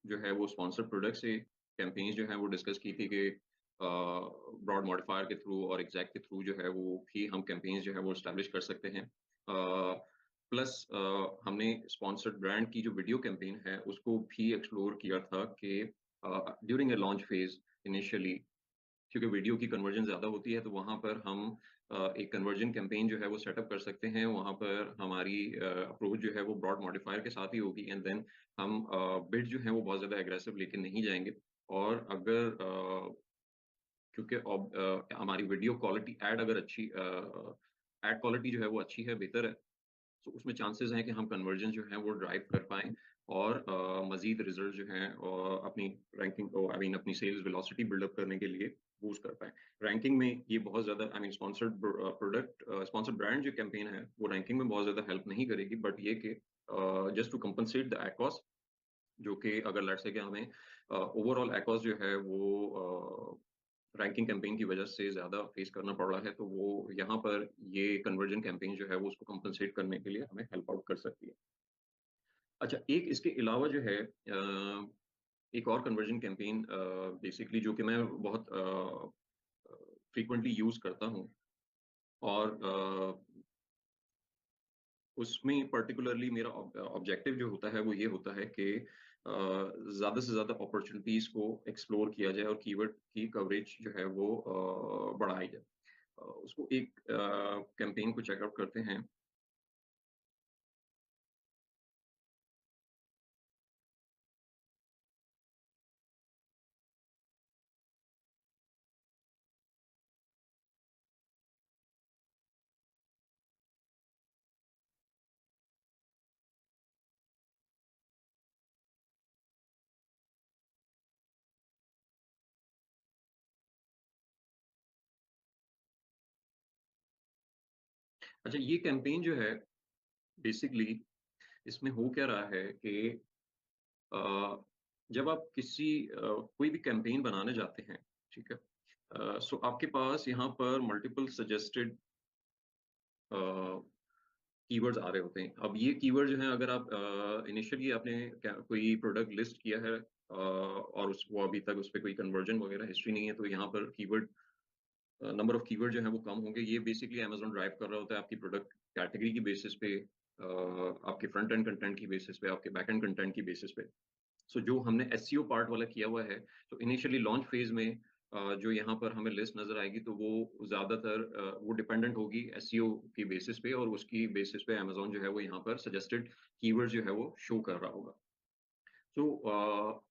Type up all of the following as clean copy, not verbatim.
जो है वो स्पॉन्सर्ड प्रोडक्ट से कैंपेन्स जो है वो डिस्कस की थी कि ब्रॉड मॉडिफायर के थ्रू और एग्जैक्ट के थ्रू जो है वो भी हम कैंपेन्स जो है वो स्टैब्लिश कर सकते हैं। प्लस हमने स्पॉन्सर्ड ब्रांड की जो वीडियो कैंपेन है उसको भी एक्सप्लोर किया था कि during a launch phase initially, क्योंकि वीडियो की कन्वर्जन ज़्यादा होती है तो वहाँ पर हम एक कन्वर्जन कैंपेन जो है वो सेटअप कर सकते हैं। वहाँ पर हमारी अप्रोच जो है वो ब्रॉड मॉडिफायर के साथ ही होगी, एंड देन हम बिड जो है वो बहुत ज़्यादा एग्रेसिव लेके नहीं जाएंगे। और अगर क्योंकि हमारी वीडियो क्वालिटी ऐड अगर अच्छी ऐड क्वालिटी जो है वो अच्छी है, बेहतर है, तो उसमें चांसेस हैं कि हम कन्वर्जन जो है वो ड्राइव कर पाएं और मजीद रिजल्ट जो है और अपनी रैंकिंग को, आई मीन अपनी सेल्स वेलोसिटी बिल्डअप करने के लिए बूस्ट कर पाएं। रैंकिंग में ये बहुत ज्यादा, I mean sponsored product, sponsored brand जो कैंपेन है वो रैंकिंग में बहुत ज्यादा हेल्प नहीं करेगी, बट ये कि जस्ट टू कंपनसेट द एकॉस, जो कि अगर लेट्स से कि हमें ओवरऑल एकॉस जो है वो रैंकिंग कैंपेन की वजह से ज्यादा फेस करना पड़ रहा है, तो वो यहाँ पर ये कन्वर्जन कैंपेन जो है वो उसको कंपनसेट करने के लिए हमें हेल्प आउट कर सकती है। अच्छा, एक इसके अलावा जो है एक और कन्वर्जन कैंपेन बेसिकली जो कि मैं बहुत फ्रीक्वेंटली यूज करता हूँ, और उसमें पर्टिकुलरली मेरा ऑब्जेक्टिव जो होता है वो ये होता है कि ज्यादा से ज्यादा अपॉर्चुनिटीज को एक्सप्लोर किया जाए और कीवर्ड की कवरेज जो है वो बढ़ाई जाए। उसको एक कैंपेन को चेकआउट करते हैं। अच्छा, ये कैंपेन जो है बेसिकली इसमें हो क्या रहा है कि अ, जब आप कोई भी कैंपेन बनाने जाते हैं, ठीक है, सो आपके पास यहाँ पर मल्टीपल सजेस्टेड कीवर्ड्स आ रहे होते हैं। अब ये कीवर्ड जो है, अगर आप इनिशियली आपने कोई प्रोडक्ट लिस्ट किया है और उस वो अभी तक उस पर कोई कन्वर्जन वगैरह हिस्ट्री नहीं है, तो यहाँ पर कीवर्ड नंबर ऑफ कीवर्ड जो है वो कम होंगे। ये बेसिकली अमेजोन ड्राइव कर रहा होता है आपकी प्रोडक्ट कैटेगरी की बेसिस पे, आपके फ्रंट एंड कंटेंट की बेसिस पे, आपके बैक एंड कंटेंट की बेसिस पे। सो जो हमने एसईओ पार्ट वाला किया हुआ है, तो इनिशियली लॉन्च फेज में जो यहाँ पर हमें लिस्ट नजर आएगी, तो वो ज्यादातर वो डिपेंडेंट होगी एसईओ की बेसिस पे, और उसकी बेसिस पे अमेजोन जो है वो यहाँ पर सजेस्टेड कीवर्ड जो है वो शो कर रहा होगा। तो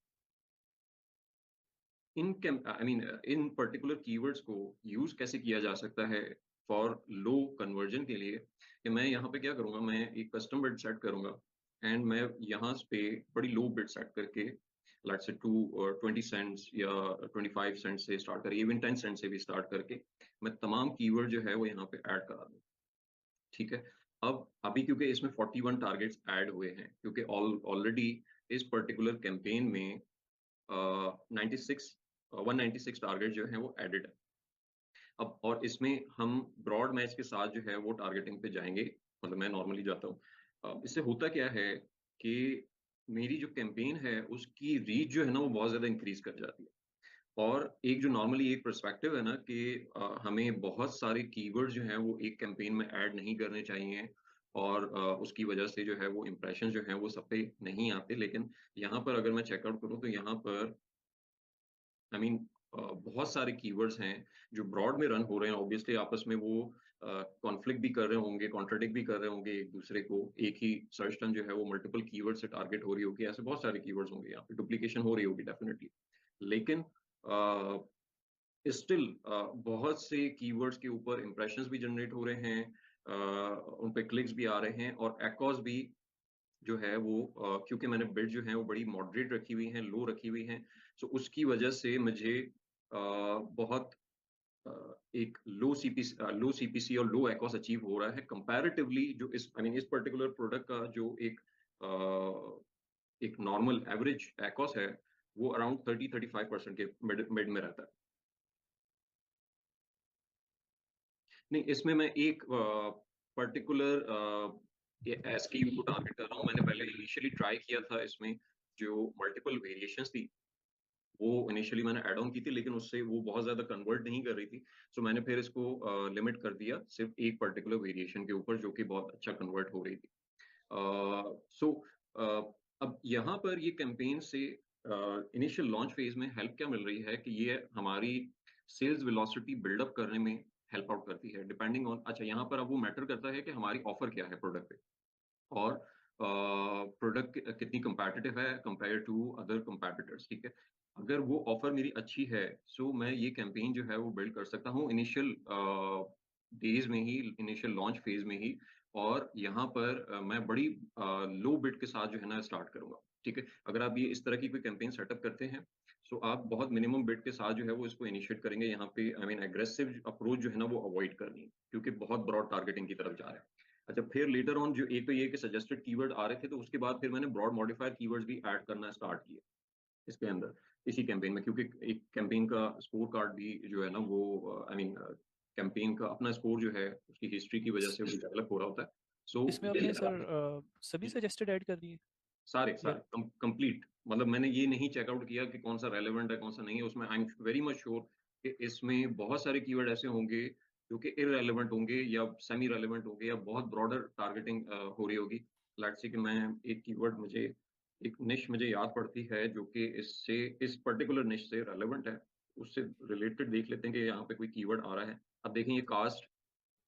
इन आई मीन इन पर्टिकुलर कीवर्ड्स को यूज कैसे किया जा सकता है फॉर लो कन्वर्जन के लिए, कि मैं यहाँ पे क्या करूंगा, मैं एक कस्टम बिड सेट करूंगा, एंड मैं यहाँ पे बड़ी लो बिड सेट करके, लेट्स से 20 सेंट्स या 25 सेंट से स्टार्ट करके, इवन 10 सेंट से भी स्टार्ट करके मैं तमाम कीवर्ड जो है वो यहाँ पे ऐड करा दूँ। ठीक है। अब अभी क्योंकि इसमें 41 टारगेट्स ऐड हुए हैं, क्योंकि ऑलरेडी इस पर्टिकुलर कैंपेन में 96 196 टारगेट जो है वो एडेड है। अब और इसमें हम ब्रॉड मैच के साथ जो है वो टारगेटिंग पे जाएंगे, मतलब मैं नॉर्मली जाता हूँ। इससे होता क्या है कि मेरी जो कैंपेन है उसकी रीच जो है ना वो बहुत ज्यादा इंक्रीज कर जाती है। और एक जो नॉर्मली एक पर्सपेक्टिव है ना कि हमें बहुत सारे कीवर्ड जो हैं वो एक कैंपेन में ऐड नहीं करने चाहिए, और उसकी वजह से जो है वो इम्प्रेशन जो है वो सब पे नहीं आते। लेकिन यहाँ पर अगर मैं चेकआउट करूँ तो यहाँ पर आई मीन बहुत सारे कीवर्ड्स हैं जो ब्रॉड में रन हो रहे हैं। ऑब्वियसली आपस में वो कॉन्फ्लिक्ट भी कर रहे होंगे, कॉन्ट्राडिक्ट भी कर रहे होंगे एक दूसरे को। एक ही सर्च टर्म जो है वो मल्टीपल कीवर्ड से टारगेट हो रही होगी, ऐसे बहुत सारे कीवर्ड्स होंगे, यहाँ पे डुप्लीकेशन हो रही होगी डेफिनेटली। लेकिन स्टिल बहुत से कीवर्ड्स के ऊपर इंप्रेशंस भी जनरेट हो रहे हैं, उन पे क्लिक्स भी आ रहे हैं, और एकॉस भी जो है वो क्योंकि मैंने बिल्ड जो है वो बड़ी मॉडरेट रखी हुई है, लो रखी हुई है, सो उसकी वजह से मुझे बहुत एक लो सीपीसी और लो एकॉस अचीव हो रहा है कंपैरेटिवली, जो इस आई मीन इस पर्टिकुलर प्रोडक्ट का जो एक नॉर्मल एवरेज एकॉस है वो अराउंड 30-35% के मिड में रहता है। नहीं, इसमें मैं एक पर्टिकुलर एसकेयू को टारगेट कर रहा हूँ। मैंने पहले इनिशियली ट्राई किया था इसमें जो मल्टीपल वेरिएशंस थी वो इनिशियली मैंने ऐड ऑन की थी, लेकिन उससे वो बहुत ज़्यादा कन्वर्ट नहीं कर रही थी। सो मैंने फिर इसको लिमिट कर दिया सिर्फ़ एक पर्टिकुलर वेरिएशन के ऊपर, जो कि बहुत अच्छा कन्वर्ट हो रही थी। सो अब यहाँ पर ये कैंपेन से इनिशियल लॉन्च फेज़ में हेल्प क्या मिल रही है कि ये हमारी सेल्स वेलोसिटी बिल्ड अप करने में हेल्प आउट करती है, डिपेंडिंग ऑन अच्छा यहाँ पर अब वो मैटर करता है कि हमारी ऑफर क्या है प्रोडक्ट पे। और प्रोडक्ट कितनी कम्पेटिटिव है कंपेयर टू अदर कम्पेटिटर्स, ठीक है? अगर वो ऑफ़र मेरी अच्छी है, सो मैं ये कैंपेन जो है वो बिल्ड कर सकता हूँ इनिशियल डेज़ में ही, इनिशियल लॉन्च फेज़ में ही। और यहाँ पर मैं बड़ी लो बिड के साथ जो है ना स्टार्ट करूँगा, ठीक है? अगर आप ये इस तरह की कोई कैंपेन सेटअप करते हैं, सो आप बहुत मिनिमम बिड के साथ जो है वो इसको इनिशिएट करेंगे। यहाँ पे आई मीन एग्रेसिव अप्रोच जो है ना वो अवॉइड करनी है, क्योंकि बहुत ब्रॉड टारगेटिंग की तरफ जा रहा है। अच्छा, फिर लेटर ऑन जो एक तो ये कि सजेस्टेड कीवर्ड आ रहे थे, तो उसके बाद फिर मैंने ब्रॉड मॉडिफायर कीवर्ड्स भी ऐड करना स्टार्ट किए इसके अंदर, इसी कैंपेन में, क्योंकि एक कैंपेन का स्कोर कार्ड भी जो है ना वो आई मीन कैंपेन का अपना स्कोर जो है उसकी हिस्ट्री की वजह से वो डेवलप हो रहा होता है। सो इसमें आपने सर सभी सजेस्टेड ऐड कर दिए सारे या? सारे कंप्लीट, मतलब मैंने ये नहीं चेकआउट किया कि कौन सा रेलेवेंट है कौन सा नहीं है। उसमें I am very much sure कि इसमें बहुत सारे कीवर्ड ऐसे होंगे जो कि इररेलेवेंट होंगे या सेमी रेलेवेंट होंगे या बहुत ब्रॉडर टारगेटिंग हो रही होगी। लेट्स से कि मैं एक कीवर्ड मुझे एक निश मुझे याद पड़ती है जो कि इससे इस पर्टिकुलर निश से रेलेवेंट है, उससे रिलेटेड देख लेते हैं कि यहाँ पे कोई कीवर्ड आ रहा है। अब देखें ये कास्ट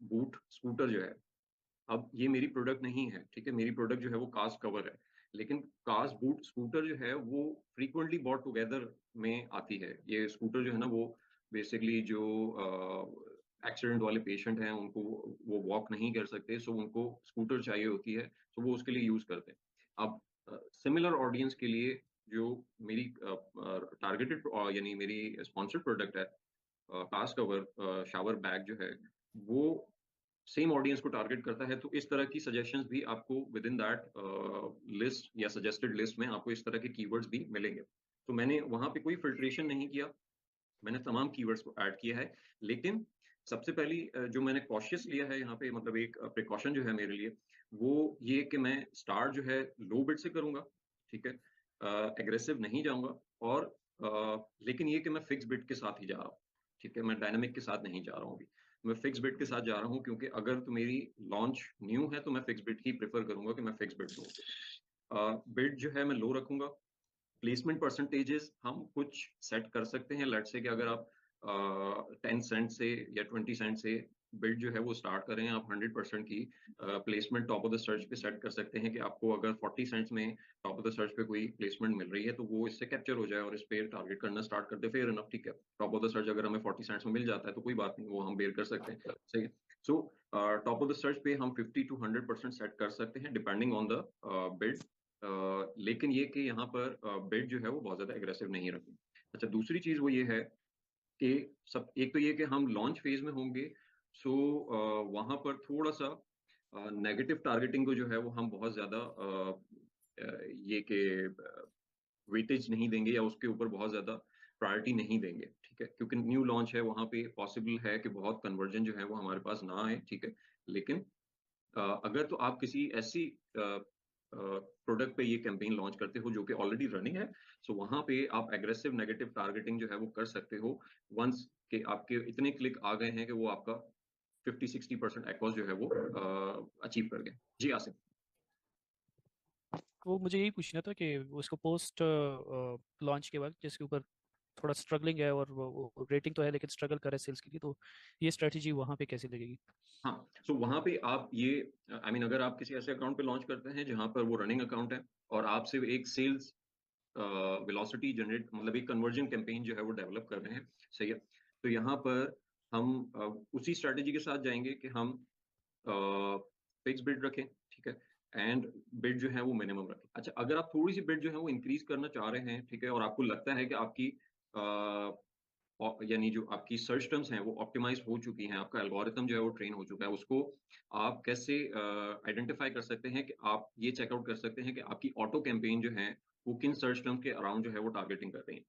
बूट स्कूटर जो है, अब ये मेरी प्रोडक्ट नहीं है, ठीक है? मेरी प्रोडक्ट जो है वो कास्ट कवर है। लेकिन कास्ट बूट स्कूटर जो है वो फ्रीक्वेंटली बॉट टुगेदर में आती है। ये स्कूटर जो है ना वो बेसिकली जो एक्सीडेंट वाले पेशेंट हैं उनको वो वॉक नहीं कर सकते, सो उनको स्कूटर चाहिए होती है, सो वो उसके लिए यूज़ करते हैं। अब सिमिलर ऑडियंस के लिए जो मेरी टारगेटेड यानी मेरी स्पॉन्सर्ड प्रोडक्ट है कास्ट कवर शावर बैग जो है, वो सेम ऑडियंस को टारगेट करता है, तो इस तरह की सजेशंस भी आपको विद इन दैट लिस्ट या सजेस्टेड लिस्ट में आपको इस तरह के कीवर्ड्स भी मिलेंगे। तो मैंने वहाँ पे कोई फ़िल्ट्रेशन नहीं किया, मैंने तमाम कीवर्ड्स को ऐड किया है। लेकिन सबसे पहली जो मैंने कॉशियस लिया है यहाँ पे, मतलब एक प्रिकॉशन जो है मेरे लिए, वो ये कि मैं स्टार्ट जो है लो बिड से करूँगा, ठीक है? एग्रेसिव नहीं जाऊँगा और लेकिन ये कि मैं फिक्स बिड के साथ ही जा रहा हूँ, ठीक है? मैं डायनामिक के साथ नहीं जा रहा हूँ अभी। मैं फिक्स बिड के साथ जा रहा हूँ, क्योंकि अगर तो मेरी लॉन्च न्यू है तो मैं फिक्स बिड ही प्रेफ़र करूँगा कि मैं फिक्स बिड दूँ। बिड जो है मैं लो रखूँगा। प्लेसमेंट परसेंटेजेस हम कुछ सेट कर सकते हैं। लेट्स से कि अगर आप 10 सेंट से या 20 सेंट से बिल्ड जो है वो स्टार्ट कर रहे हैं, आप 100% की placement top of the search पे सेट कर सकते हैं कि आपको अगर 40 सेंट्स में टॉप ऑफ द सर्च पे कोई प्लेसमेंट मिल रही है, तो वो इससे कैप्चर हो जाए और इस पे टारगेट करना स्टार्ट कर दे, फेयर इनफ, ठीक है। टॉप ऑफ द सर्च अगर हमें 40 सेंट्स में मिल जाता है, तो कोई बात नहीं, वो हम बेयर कर सकते हैं, सही है। So top of the search पे हम 50 टू 100% सेट कर सकते हैं डिपेंडिंग ऑन द बिल्ड। लेकिन ये कि यहाँ पर बिड जो है वो बहुत ज़्यादा एग्रेसिव नहीं रखें। अच्छा, दूसरी चीज़ वो ये है कि सब एक तो ये कि हम लॉन्च फेज़ में होंगे, सो वहाँ पर थोड़ा-सा नेगेटिव टारगेटिंग को जो है वो हम बहुत ज़्यादा ये कि वेटेज नहीं देंगे या उसके ऊपर बहुत ज़्यादा प्रायोरिटी नहीं देंगे, ठीक है? क्योंकि न्यू लॉन्च है, वहाँ पे पॉसिबल है कि बहुत कन्वर्जन जो है वो हमारे पास ना आए, ठीक है? लेकिन अगर तो आप किसी ऐसी प्रोडक्ट पे ये कैंपेन लॉन्च करते हो जो कि ऑलरेडी रनिंग है, सो वहाँ पे आप एग्रेसिव नेगेटिव टारगेटिंग जो है वो कर सकते हो, वंस के आपके इतने क्लिक आ गए हैं कि वो आपका 50-60% एक्ॉस जो है वो अचीव कर गए। जी, आसिफ। वो मुझे यही पूछना था कि उसको पोस्ट लॉन्च के बाद जिसके ऊपर थोड़ा स्ट्रगलिंग है और वो रेटिंग तो है लेकिन स्ट्रगल कर रहा है सेल्स के लिए, तो ये स्ट्रेटजी वहाँ पे कैसे लगेगी? हाँ, सो वहाँ पे आप ये आई मीन अगर आप किसी ऐसे अकाउंट पे लॉन्च करते हैं जहाँ पर वो रनिंग अकाउंट है और आप सिर्फ एक सेल्स वेलोसिटी जनरेट, मतलब एक कन्वर्जन कैंपेन जो है वो डेवलप कर रहे हैं, सही है। तो यहाँ पर हम उसी स्ट्रैटेजी के साथ जाएंगे कि हम फिक्स बिड रखें, ठीक है? एंड बिड जो है वो मिनिमम रखें। अच्छा, अगर आप थोड़ी सी बिड जो है वो इंक्रीज करना चाह रहे हैं, ठीक है, और आपको लगता है कि आपकी यानी जो आपकी सर्च टर्म्स हैं वो ऑप्टिमाइज हो चुकी हैं, आपका एल्गोरिथम जो है वो ट्रेन हो चुका है, उसको आप कैसे आइडेंटिफाई कर सकते हैं कि आप ये चेकआउट कर सकते हैं कि आपकी ऑटो कैंपेन जो है वो किन सर्च टर्म्स के अराउंड जो है वो टारगेटिंग कर रही है।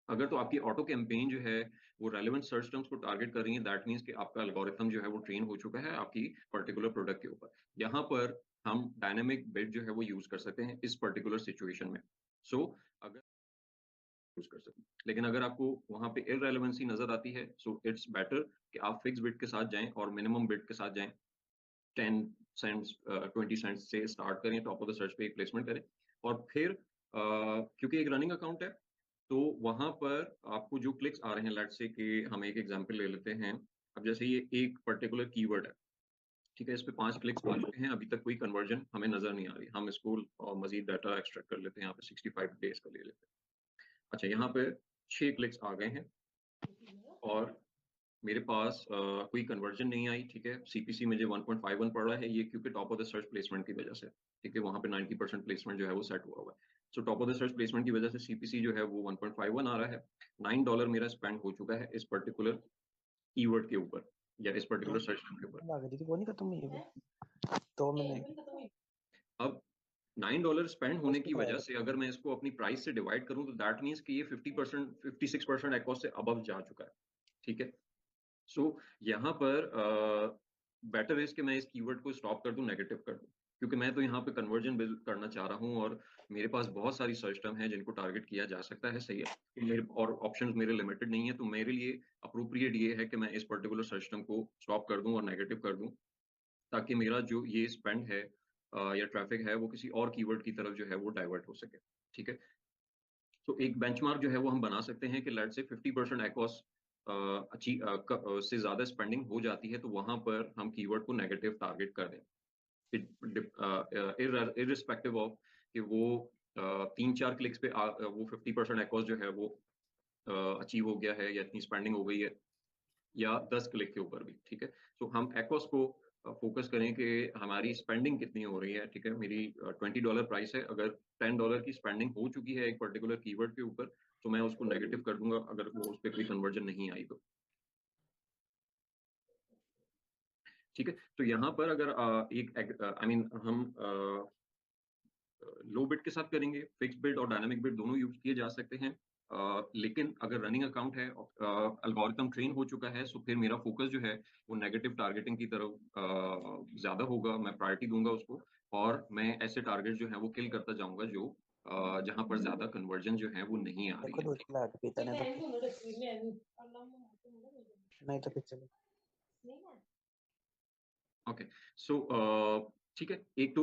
अगर तो आपकी ऑटो कैंपेन जो है वो रेलेवेंट सर्च टर्म्स को टारगेट कर रही है, दैट मीन्स कि आपका एल्गोरिथम जो है वो ट्रेन हो चुका है आपकी पर्टिकुलर प्रोडक्ट के ऊपर। यहाँ पर हम डायनामिक बिड जो है वो यूज कर सकते हैं इस पर्टिकुलर सिचुएशन में, सो अगर यूज कर सकें, लेकिन अगर आपको वहां पे इररेलेवेंसी नजर आती है, सो इट्स बेटर कि आप फिक्स बिड के साथ जाएं और मिनिमम बिड के साथ जाएं। 10 सेंट्स 20 सेंट्स से स्टार्ट करें, टॉप ऑफ द सर्च पे एक प्लेसमेंट करें, और फिर क्योंकि एक रनिंग अकाउंट है, तो वहां पर आपको जो क्लिक्स आ रहे हैं, लेट्स से कि हम एक एग्जांपल ले लेते हैं। अब जैसे ये एक पर्टिकुलर कीवर्ड है, ठीक है, इस पे 5 क्लिक्स आ चुके हैं, अभी तक कोई कन्वर्जन हमें नजर नहीं आ रही। हम इसको और मजीद डाटा एक्सट्रैक्ट कर लेते हैं, यहाँ पे 65 डेज का ले लेते हैं। अच्छा, यहाँ पे 6 क्लिक्स आ गए हैं और मेरे पास कोई कन्वर्जन नहीं आई, ठीक है। सीपीसी मुझे 1.51 पड़ रहा है, ये क्योंकि top of the search placement की वजह से, ठीक है, वहां पे 90% प्लेसमेंट जो है वो सेट हुआ हुआ है। So top of the search placement की वजह से सीपीसी जो है वो 1.51 आ रहा है। $9 मेरा स्पेंड हो चुका है इस पर्टिकुलर कीवर्ड के ऊपर, या इस पर्टिकुलर सर्च टर्म के ऊपर। लग रही थी वो नहीं खत्म हुई है 2 महीने अब $9 स्पेंड होने की वजह से अगर मैं इसको अपनी प्राइस से डिवाइड करूं, तो दैट मीन्स कि ये 50%, 56% एकॉस से अबव जा चुका है, ठीक है। सो यहाँ पर बेटर इज कि मैं इस कीवर्ड को स्टॉप कर दूं, नेगेटिव कर दूं, क्योंकि मैं तो यहाँ पे कन्वर्जन बिल्ड करना चाह रहा हूँ और मेरे पास बहुत सारी सर्च टर्म है जिनको टारगेट किया जा सकता है, सही है। तो मेरे और ऑप्शंस मेरे लिमिटेड नहीं है, तो मेरे लिए अप्रोप्रिएट ये है कि मैं इस पर्टिकुलर सर्च टर्म को स्टॉप कर दूं और नेगेटिव कर दूं, ताकि मेरा जो ये स्पेंड है या ट्रैफिक है वो किसी और कीवर्ड की तरफ जो है वो डाइवर्ट हो सके, ठीक है। तो एक बेंचमार्क जो है वो हम बना सकते हैं कि लेट से 50% एकॉस अच्छी से ज्यादा स्पेंडिंग हो जाती है, तो वहां पर हम कीवर्ड को नेगेटिव टारगेट कर दें, इरिस्पेक्टिव ऑफ कि वो 3-4 क्लिक्स पे वो 50% एकॉस जो है वो अचीव हो गया है या इतनी स्पेंडिंग हो गई है, या 10 क्लिक के ऊपर भी, ठीक है। तो हम एक्वस को फोकस करें कि हमारी स्पेंडिंग कितनी हो रही है, ठीक है। मेरी $20 प्राइस है, अगर $10 की स्पेंडिंग हो चुकी है एक पर्टिकुलर कीवर्ड के ऊपर, तो मैं उसको नेगेटिव कर दूंगा अगर वो उस पर कोई कन्वर्जन नहीं आई तो, ठीक है। तो यहाँ पर अगर एक आई मीन हम लो बिड के साथ करेंगे, फिक्स बिड और डायनामिक बिड दोनों यूज किए जा सकते हैं। लेकिन अगर रनिंग अकाउंट है, एल्गोरिथम ट्रेन हो चुका है, सो फिर मेरा फोकस जो है वो नेगेटिव टारगेटिंग की तरफ ज्यादा होगा, मैं प्रायोरिटी दूंगा उसको, और मैं ऐसे टारगेट जो है वो किल करता जाऊंगा जो जहां पर ज्यादा कन्वर्जन जो है वो नहीं आ रही देखो है, दूध ठीक पिला के पीता नहीं तो पीछे है। ओके, सो ठीक है, एक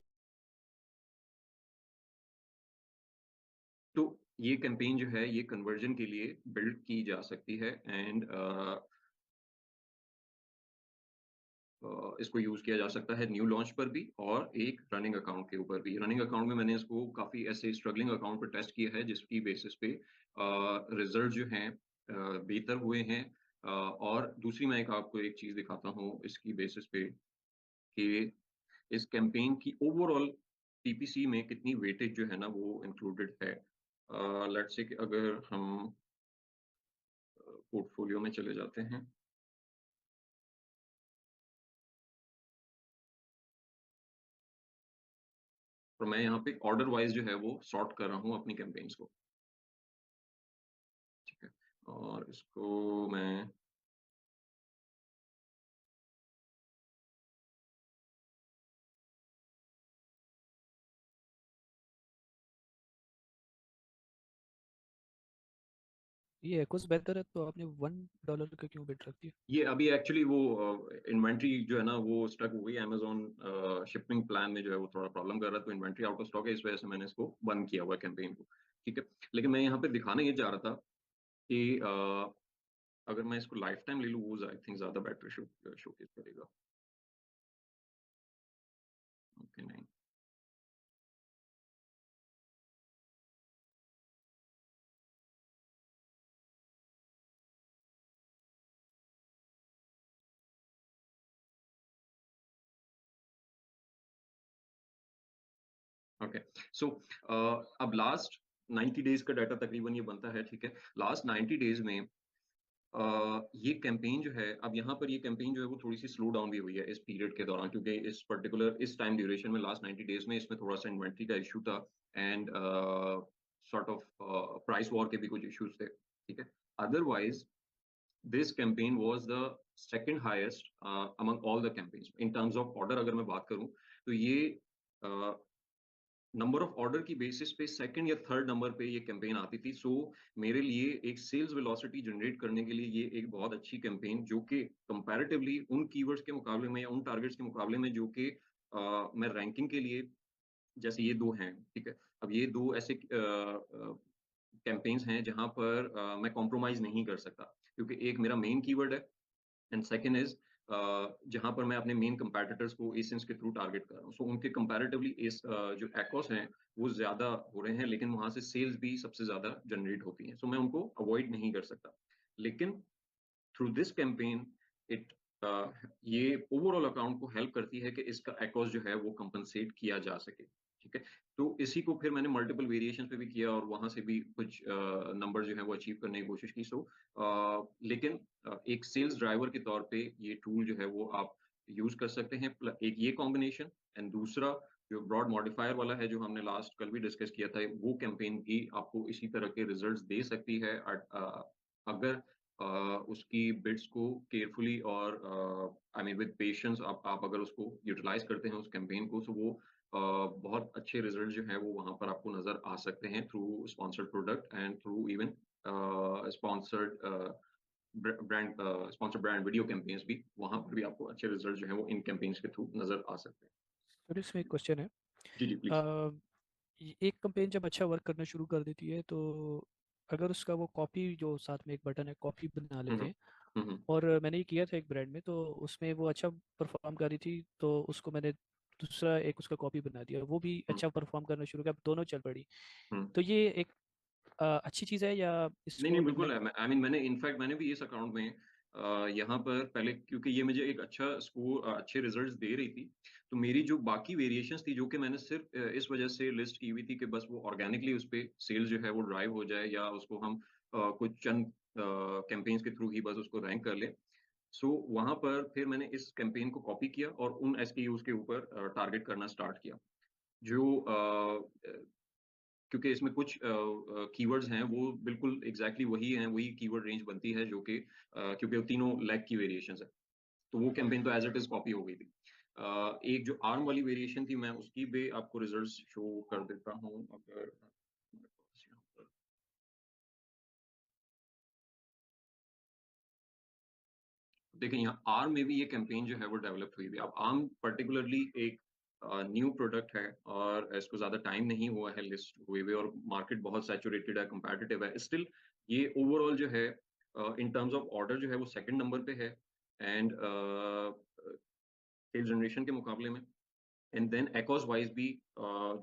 तो ये कैंपेन जो है ये कन्वर्जन के लिए बिल्ड की जा सकती है, एंड इसको यूज किया जा सकता है न्यू लॉन्च पर भी और एक रनिंग अकाउंट के ऊपर भी। रनिंग अकाउंट में मैंने इसको काफी ऐसे स्ट्रगलिंग अकाउंट पर टेस्ट किया है, जिसकी बेसिस पे रिजल्ट जो हैं बेहतर हुए हैं। और दूसरी मैं एक आपको एक चीज दिखाता हूँ इसकी बेसिस पे कि इस कैंपेन की ओवरऑल पीपीसी में कितनी वेटेज जो है ना वो इंक्लूडेड है। लेट्स से कि अगर हम पोर्टफोलियो में चले जाते हैं, तो मैं यहाँ पे ऑर्डर वाइज जो है वो सॉर्ट कर रहा हूँ अपनी कैंपेन्स को, ठीक है। और इसको मैं ये एक्वस बेहतर है, तो आपने $1 का क्यों बिड रख दिया? ये अभी एक्चुअली वो इन्वेंट्री जो है ना वो स्टक हो गई, अमेजोन शिपिंग प्लान में जो है वो थोड़ा प्रॉब्लम कर रहा है, तो इन्वेंट्री आउट ऑफ स्टॉक है, इस वजह से मैंने इसको बंद किया हुआ है कैंपेन को, ठीक है। लेकिन मैं यहाँ पे दिखाना ये चाह रहा था कि अगर मैं इसको लाइफ टाइम ले लूँ, वो आई थिंक ज्यादा बेटर शोकेस करेगा। ओके, नहीं, ओके। सो अब लास्ट 90 डेज का डाटा तकरीबन ये बनता है, ठीक है। लास्ट 90 डेज में ये कैंपेन जो है, अब यहाँ पर ये कैंपेन जो है वो थोड़ी सी स्लो डाउन भी हुई है इस पीरियड के दौरान, क्योंकि इस पर्टिकुलर इस टाइम ड्यूरेशन में लास्ट 90 डेज में इसमें थोड़ा सा इन्वेंट्री का इशू था, and sort of price war के भी कुछ इश्यूज थे, ठीक है। Otherwise this campaign was the second highest among all the campaigns in terms of order. अगर मैं बात करूं तो ये नंबर ऑफ ऑर्डर की बेसिस पे सेकंड या थर्ड नंबर पे ये कैंपेन आती थी। सो मेरे लिए एक सेल्स वेलोसिटी जनरेट करने के लिए ये एक बहुत अच्छी कैंपेन, जो कि कंपैरेटिवली उन कीवर्ड्स के मुकाबले में या उन टारगेट्स के मुकाबले में जो कि मैं रैंकिंग के लिए, जैसे ये 2 हैं, ठीक है? अब ये 2 ऐसे कैंपेन्स हैं जहाँ पर मैं कॉम्प्रोमाइज़ नहीं कर सकता, क्योंकि एक मेरा मेन कीवर्ड है एंड सेकंड इज़ जहाँ पर मैं अपने मेन कंपैटिटर्स को एसियंस के थ्रू टारगेट कर रहा हूँ। सो उनके कंपैरेटिवली जो एक्ॉस हैं, वो ज़्यादा हो रहे हैं, लेकिन वहाँ से सेल्स भी सबसे ज़्यादा जनरेट होती हैं। सो मैं उनको अवॉइड नहीं कर सकता। लेकिन थ्रू दिस कैंपेन इट ये ओवरऑल अकाउंट को हेल्प करती है कि इसका एक्ॉस जो है वो कंपनसेट किया जा सके, ठीक है? तो इसी को फिर मैंने मल्टीपल वेरिएशंस पे भी किया और वहाँ से भी कुछ नंबर जो है वो अचीव करने की कोशिश की। सो लेकिन एक सेल्स ड्राइवर के तौर पे ये टूल जो है वो आप यूज़ कर सकते हैं। एक ये कॉम्बिनेशन एंड दूसरा जो ब्रॉड मॉडिफायर वाला है, जो हमने लास्ट कल भी डिस्कस किया था, वो कैंपेन भी आपको इसी तरह के रिजल्ट्स दे सकती है अगर उसकी बिट्स को केयरफुली और आई मीन विद पेशेंस आप अगर उसको यूटिलाइज करते हैं उस कैंपेन को, तो वो बहुत अच्छे रिजल्ट जो है वो वहां पर आपको नजर आ सकते हैं through sponsored product and through even sponsored brand sponsored brand video campaigns भी, वहां पर भी आपको अच्छे रिजल्ट जो है वो इन कैंपेन्स के थ्रू नजर आ सकते हैं। सर इसमें एक क्वेश्चन है। जी जी प्लीज। अ, एक कंपेन जब अच्छा वर्क करना शुरू कर देती है तो अगर उसका वो कॉपी, जो साथ में एक बटन है कॉपी बना लेते हम्म हैं, हम्म और मैंने ये किया था एक ब्रांड में, तो उसमें वो अच्छा परफॉर्म कर रही थी, तो उसको मैंने दूसरा एक उसका कॉपी बना दिया, वो भी हम्म अच्छा परफॉर्म करना शुरू किया, अब दोनों चल पड़ी। हम्म। तो ये एक अच्छी चीज़ है या नहीं, इसको नहीं, बिल्कुल नेगलेक्ट? है। आई मीन मैंने इनफैक्ट मैंने भी इस अकाउंट में यहाँ पर पहले, क्योंकि ये मुझे एक अच्छा स्कोर अच्छे रिजल्ट्स दे रही थी, तो मेरी जो बाकी वेरिएशंस थी, जो कि मैंने सिर्फ इस वजह से लिस्ट की हुई थी कि बस वो ऑर्गेनिकली उस पे सेल्स जो है वो ड्राइव हो जाए, या उसको हम कुछ चंद कैंपेन्स के थ्रू ही बस उसको रैंक कर लें। सो वहाँ पर फिर मैंने इस कैंपेन को कॉपी किया और उन एसकेयूज़ के ऊपर टारगेट करना स्टार्ट किया। जो क्योंकि इसमें कुछ कीवर्ड्स हैं, वो बिल्कुल एग्ज़ैक्टली वही हैं, वही कीवर्ड रेंज बनती है, जो कि क्योंकि वो तीनों लेग की वेरिएशंस है। तो वो कैंपेन तो एज़ इट इज़ कॉपी हो गई थी। एक जो आर्म वाली वेरिएशन थी, मैं उसकी भी आपको रिजल्ट्स शो कर देता हूँ, अगर मेरे पास यहाँ पर। देखिए, यहाँ आर्म में भी ये कैंपेन जो है वो डेवलप हुई थी। अब आर्म पर्टिकुलरली एक न्यू प्रोडक्ट है और इसको ज़्यादा टाइम नहीं हुआ है लिस्ट हुए हुए, और मार्केट बहुत सैचुरेटेड है, कम्पेटिटिव है। स्टिल ये ओवरऑल जो है इन टर्म्स ऑफ ऑर्डर जो है वो सेकंड नंबर पे है एंड सेल्स जनरेशन के मुकाबले में। एंड देन एकॉस वाइज भी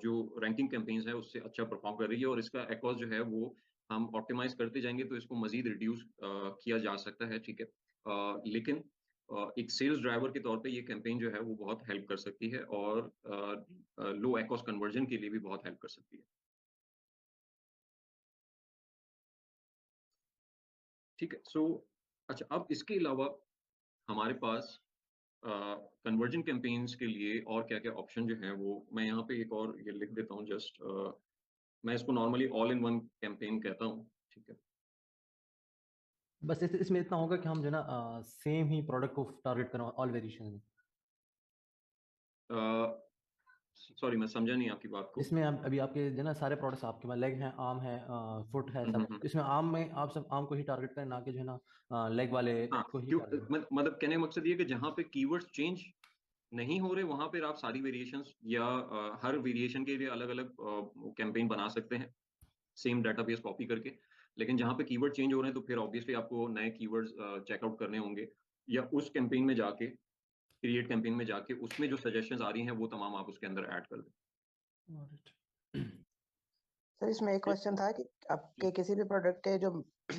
जो रैंकिंग कैंपेन्स है उससे अच्छा परफॉर्म कर रही है, और इसका एकॉस जो है वो हम ऑप्टिमाइज करते जाएंगे तो इसको मजीद रिड्यूस किया जा सकता है, ठीक है? लेकिन एक सेल्स ड्राइवर के तौर पे ये कैंपेन जो है वो बहुत हेल्प कर सकती है, और लो एकॉस कन्वर्जन के लिए भी बहुत हेल्प कर सकती है, ठीक है? सो अच्छा, अब इसके अलावा हमारे पास कन्वर्जन कैंपेन्स के लिए और क्या-क्या ऑप्शन जो हैं, वो मैं यहाँ पे एक और ये लिख देता हूँ जस्ट। मैं इसको normally all in one campaign कहता हूँ, ठीक है? बस इसमें इतना होगा कि हम जो है ना सेम ही प्रोडक्ट को टारगेट करें ऑल वेरिएशन में। सॉरी, मैं समझा नहीं आपकी बात को। इसमें अभी आपके जो है ना सारे प्रोडक्ट्स आपके पास लेग हैं, आर्म है, फुट है, हुँ, हुँ, सब हुँ। इसमें आर्म में आप सब आर्म को ही टारगेट करें, ना कि जो है ना लेग वाले हाँ, को ही क्यों टारगेट। मतलब कहने का मकसद ये है कि जहाँ पे कीवर्ड्स चेंज नहीं हो रहे, वहाँ पे आप सारी वेरिएशंस या हर वेरिएशन के लिए अलग-अलग कैंपेन बना सकते हैं, सेम डेटाबेस कॉपी करके। लेकिन जहाँ पे कीवर्ड चेंज हो रहे हैं, तो फिर ऑब्वियसली आपको नए कीवर्ड्स चेकआउट करने होंगे, या उस कैंपेन में जाके, क्रिएट कैंपेन में जाके उसमें जो सजेशंस आ रही हैं, वो तमाम आप उसके अंदर ऐड कर दें। Alright. सर इसमें एक जी, क्वेश्चन था कि जी। आपके किसी भी प्रोडक्ट के जो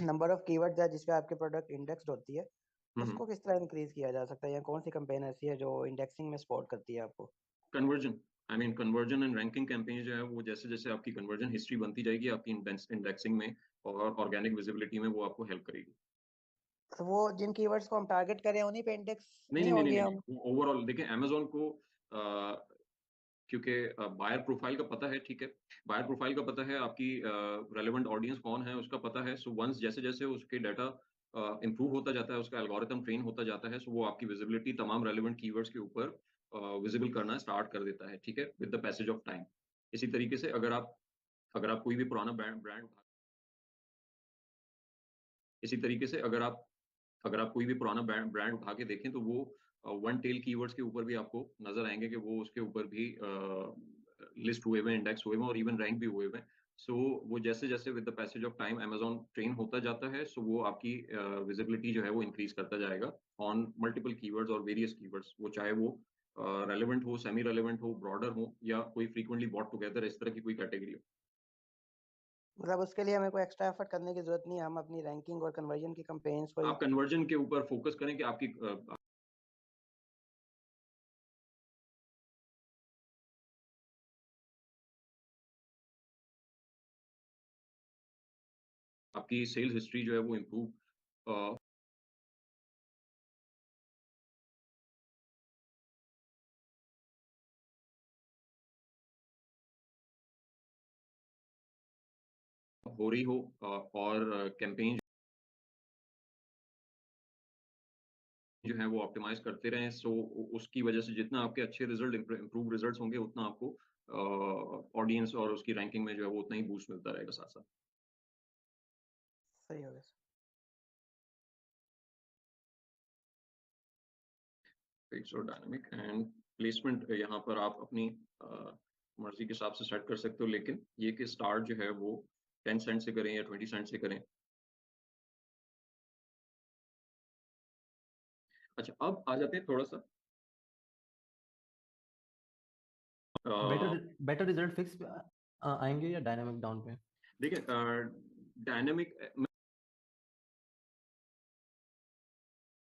नंबर ऑफ कीवर्ड्स है जिस पे आपके प्रोडक्ट इंडेक्स्ड होती है, हुँ, हुँ। उसको किस तरह इंक्रीज किया जा सकता है, या कौन सी कैंपेन ऐसी है जो इंडेक्सिंग में सपोर्ट करती है आपको? Conversion, I mean conversion and ranking campaign जो है वो जैसे-जैसे आपकी कन्वर्जन हिस्ट्री बनती जाएगी, आपकी इंडेक्सिंग में और ऑर्गेनिक विजिबिलिटी में, वो आपको हेल्प करेगी। तो वो जिन कीवर्ड्स को हम टारगेट करें उन्हीं पे इंडेक्स नहीं, नहीं नहीं, नहीं, नहीं, होंगे नहीं, हम? वो ओवरऑल देखिए अमेज़न को क्योंकि बायर प्रोफाइल का पता है, ठीक है? बायर प्रोफाइल का पता है, आपकी रेलेवेंट ऑडियंस कौन है उसका पता है। सो वन्स जैसे-जैसे उसके डाटा इम्प्रूव होता जाता है, उसका एल्गोरिथम ट्रेन होता जाता है, सो वो आपकी विजिबिलिटी तमाम रेलेवेंट कीवर्ड्स के ऊपर विजिबल करना स्टार्ट कर देता है, ठीक है? With the passage of time. इसी तरीके से अगर आप कोई भी पुराना ब्रांड इसी तरीके से अगर आप कोई भी पुराना ब्रांड उठा के देखें तो वो वन टेल कीवर्ड्स के ऊपर भी आपको नजर आएंगे कि वो उसके ऊपर भी लिस्ट हुए हुए, इंडेक्स हुए हुए और इवन रैंक भी हुए हुए। सो वो जैसे जैसे with the passage of time Amazon train होता जाता है, सो वो आपकी विजिबिलिटी जो है वो इंक्रीज करता जाएगा ऑन मल्टीपल कीवर्ड्स और वेरियस कीवर्ड्स, वो चाहे वो रेलेवेंट हो, सेमी रेलेवेंट हो, ब्रॉडर हो या कोई फ्रीक्वेंटली बॉट टुगेदर इस तरह की कोई कैटेगरी हो। मतलब उसके लिए हमें कोई एक्स्ट्रा एफर्ट करने की जरूरत नहीं है, हम अपनी रैंकिंग और कन्वर्जन की कैंपेन्स को आप कन्वर्जन के ऊपर फोकस करें कि आपकी सेल्स हिस्ट्री जो है वो इम्प्रूव हो रही हो और कैंपेन जो है वो ऑप्टिमाइज करते रहें। सो उसकी वजह से जितना आपके अच्छे रिजल्ट, इम्प्रूव रिजल्ट्स होंगे, उतना आपको ऑडियंस और उसकी रैंकिंग में जो है वो उतना ही बूस्ट मिलता रहेगा साथ साथ। सही हो गया। फिक्स और डायनामिक एंड प्लेसमेंट यहाँ पर आप अपनी मर्जी के हिसाब से सेट कर सकते हो, लेकिन ये कि स्टार्ट जो है वो 10 सेंट से करें या 20 सेंट से करें। अच्छा, अब आ जाते हैं थोड़ा सा बेटर रिजल्ट फिक्स पे आएंगे या डायनामिक डाउन पे? देखिए, डायनामिक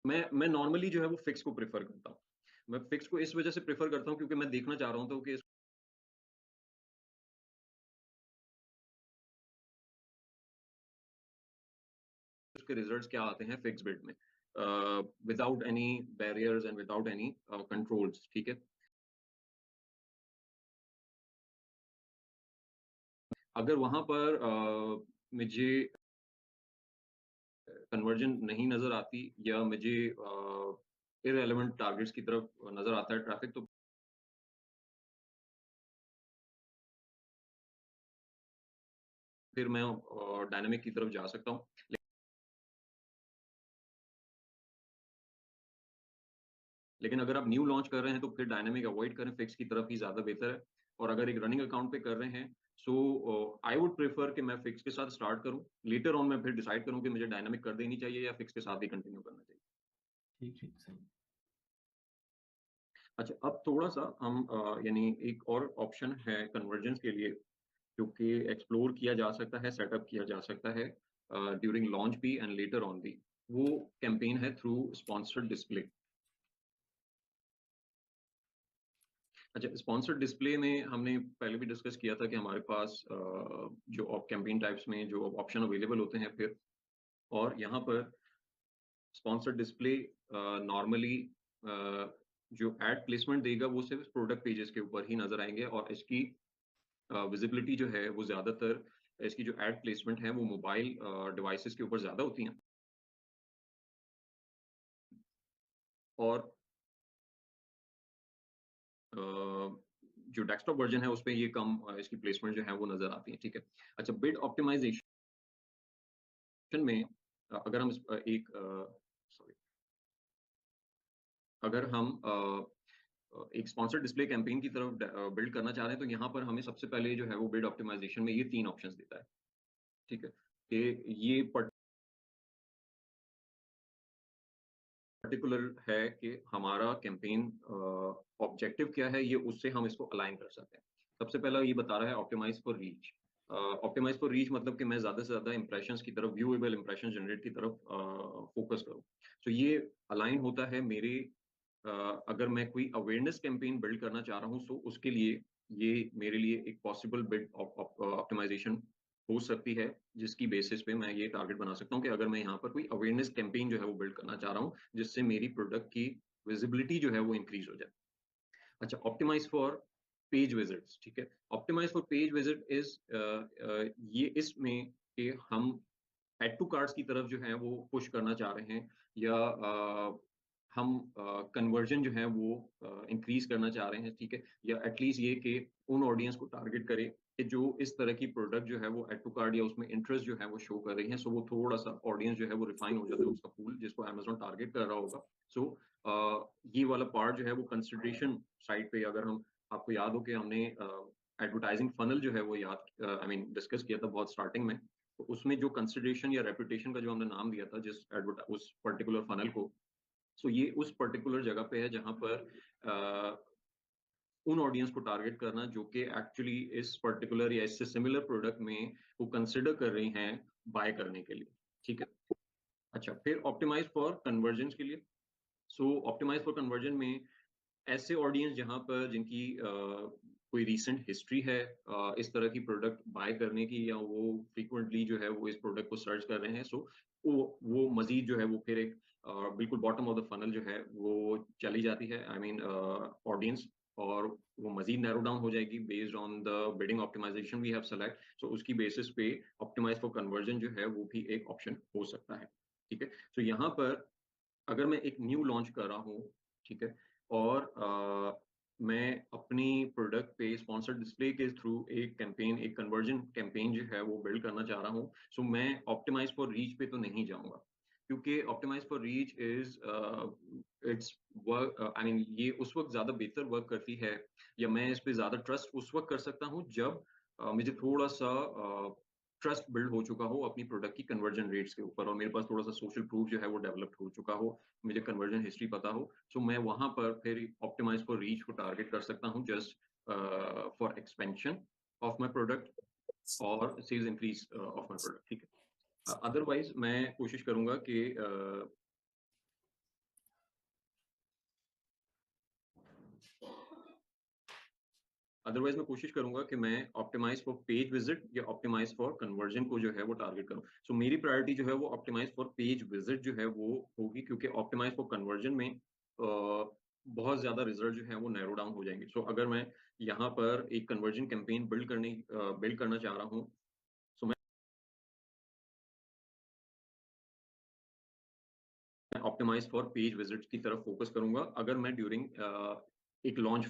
मैं नॉर्मली जो है वो फिक्स को प्रेफर करता हूँ। मैं फिक्स को इस वजह से प्रेफर करता हूँ क्योंकि मैं देखना चाह रहा हूँ तो कि उसके रिजल्ट्स क्या आते हैं फिक्स बिड में, without any barriers and without any controls. ठीक है, अगर वहां पर मुझे कन्वर्जन नहीं नजर आती या मुझे इररेलेवेंट टारगेट्स की तरफ नजर आता है ट्रैफिक, तो फिर मैं डायनामिक की तरफ जा सकता हूँ। लेकिन अगर आप न्यू लॉन्च कर रहे हैं तो फिर डायनामिक अवॉइड करें, फिक्स की तरफ ही ज्यादा बेहतर है। और अगर एक रनिंग अकाउंट पे कर रहे हैं, सो आई वुड प्रेफर कि मैं फिक्स के साथ स्टार्ट करूं, लेटर ऑन मैं फिर डिसाइड करूं कि मुझे डायनामिक कर देनी चाहिए या फिक्स के साथ ही कंटिन्यू करना चाहिए। ठीक ठीक, सही। अच्छा, अब थोड़ा सा हम यानी एक और ऑप्शन है कन्वर्जेंस के लिए जो कि एक्सप्लोर किया जा सकता है, सेटअप किया जा सकता है ड्यूरिंग लॉन्च भी एंड लेटर ऑन भी। वो कैंपेन है थ्रू स्पॉन्सर्ड डिस्प्ले। अच्छा, स्पॉन्सर्ड डिस्प्ले में हमने पहले भी डिस्कस किया था कि हमारे पास जो कैंपेन टाइप्स में जो ऑप्शन अवेलेबल होते हैं फिर, और यहाँ पर स्पॉन्सर्ड डिस्प्ले नॉर्मली जो एड प्लेसमेंट देगा वो सिर्फ प्रोडक्ट पेजेस के ऊपर ही नजर आएंगे, और इसकी विजिबिलिटी जो है वो ज्यादातर, इसकी जो एड प्लेसमेंट है वो मोबाइल डिवाइसेस के ऊपर ज्यादा होती हैं, और जो डेस्कटॉप वर्जन है उस पर ये कम इसकी प्लेसमेंट जो है वो नजर आती है। ठीक है। अच्छा, बिड ऑप्टिमाइजेशन में अगर हम एक सॉरी अगर हम एक स्पॉन्सर्ड डिस्प्ले कैंपेन की तरफ बिल्ड करना चाह रहे हैं तो यहाँ पर हमें सबसे पहले जो है वो बिड ऑप्टिमाइजेशन में ये 3 ऑप्शंस देता है। ठीक है, कि ये पर्टिकुलर है कि हमारा कैंपेन ऑब्जेक्टिव क्या है, ये उससे हम इसको अलाइन कर सकते हैं। सबसे पहला ये बता रहा है optimize for reach. Optimize for reach मतलब कि मैं ज्यादा से ज्यादा इंप्रेशंस की तरफ, व्यूएबल इंप्रेशन जनरेट की तरफ फोकस करूं। तो ये अलाइन होता है मेरे अगर मैं कोई अवेयरनेस कैंपेन बिल्ड करना चाह रहा हूँ, सो उसके लिए ये मेरे लिए एक पॉसिबल बिड ऑप्टिमाइजेशन हो सकती है, जिसकी बेसिस पे मैं ये टारगेट बना सकता हूँ कि अगर मैं यहाँ पर कोई अवेयरनेस कैंपेन जो है वो बिल्ड करना चाह रहा हूँ जिससे मेरी प्रोडक्ट की विजिबिलिटी जो है वो इंक्रीज हो जाए। अच्छा, ऑप्टिमाइज फॉर पेज विजिट्स। ठीक है, optimize for page visit is ये इसमें कि हम एड टू कार्ड्स की तरफ जो है वो पुश करना चाह रहे हैं, या हम कन्वर्जन जो है वो इंक्रीज करना चाह रहे हैं, ठीक है, या एटलीस्ट ये कि उन ऑडियंस को टारगेट करे कि जो इस तरह की प्रोडक्ट जो है वो एड टू कार्ट या उसमें इंटरेस्ट जो है वो शो कर रही है, सो वो थोड़ा सा ऑडियंस जो है वो रिफाइन हो जाता है उसका पूल जिसको अमेजोन टारगेट कर रहा होगा। सो ये वाला पार्ट जो है वो कंसिडरेशन साइड पे, अगर हम, आपको याद हो कि हमने एडवर्टाइजिंग फनल जो है वो याद आई मीन डिस्कस किया था बहुत स्टार्टिंग में, तो उसमें जो कंसिडरेशन या रेपुटेशन का जो हमने नाम दिया था जिस उस पर्टिकुलर फनल को, सो ये उस पर्टिकुलर जगह पे है जहां पर उन ऑडियंस को टारगेट करना जो कि एक्चुअली इस पर्टिकुलर या इससे सिमिलर प्रोडक्ट में वो कंसिडर कर रही हैं बाय करने के लिए, ठीक है। अच्छा, फिर ऑप्टिमाइज फॉर कन्वर्जन के लिए, सो ऑप्टिमाइज फॉर कन्वर्जन में ऐसे ऑडियंस जहां पर जिनकी कोई रीसेंट हिस्ट्री है इस तरह की प्रोडक्ट बाय करने की, या वो फ्रीक्वेंटली जो है वो इस प्रोडक्ट को सर्च कर रहे हैं, सो वो मजीद जो है वो फिर एक बिल्कुल बॉटम ऑफ द फनल जो है वो चली जाती है, आई मीन ऑडियंस, और वो मजीद नैरो डाउन हो जाएगी based on the bidding optimization we have select, so उसकी बेसिस पे ऑप्टिमाइज फॉर कन्वर्जन जो है वो भी एक ऑप्शन हो सकता है, ठीक है। तो यहाँ पर अगर मैं एक न्यू लॉन्च कर रहा हूँ, ठीक है, और मैं अपनी प्रोडक्ट पे स्पॉन्सर्ड डिस्प्ले के थ्रू एक कैंपेन, एक कन्वर्जन कैंपेन जो है वो बिल्ड करना चाह रहा हूँ, सो मैं ऑप्टिमाइज फॉर रीच पे तो नहीं जाऊंगा, क्योंकि optimize for reach is it's work, I mean ये उस वक्त ज्यादा बेहतर वर्क करती है, या मैं इस पे ज्यादा ट्रस्ट उस वक्त कर सकता हूँ जब मुझे थोड़ा सा ट्रस्ट बिल्ड हो चुका हो अपनी प्रोडक्ट की कन्वर्जन रेट्स के ऊपर, और मेरे पास थोड़ा सा सोशल प्रूफ जो है वो डेवलप्ड हो चुका हो, मुझे कन्वर्जन हिस्ट्री पता हो, सो मैं वहां पर फिर ऑप्टिमाइज फॉर रीच को टारगेट कर सकता हूँ just for expansion of my product और sales increase of my product, ठीक है। अदरवाइज मैं कोशिश करूंगा कि अदरवाइज मैं कोशिश करूंगा कि मैं ऑप्टिमाइज फॉर पेज विजिट या ऑप्टिमाइज फॉर कन्वर्जन को जो है वो टारगेट करूं, सो मेरी प्रायोरिटी जो है वो ऑप्टिमाइज फॉर पेज विजिट जो है वो होगी, क्योंकि ऑप्टिमाइज फॉर कन्वर्जन में बहुत ज्यादा रिजल्ट जो है वो नैरो डाउन हो जाएंगे। सो अगर मैं यहाँ पर एक कन्वर्जन कैंपेन बिल्ड करना चाह रहा हूँ, सो मैं ऑप्टिमाइज फॉर पेज विजिट की तरफ फोकस करूंगा अगर मैं ड्यूरिंग एक लॉन्च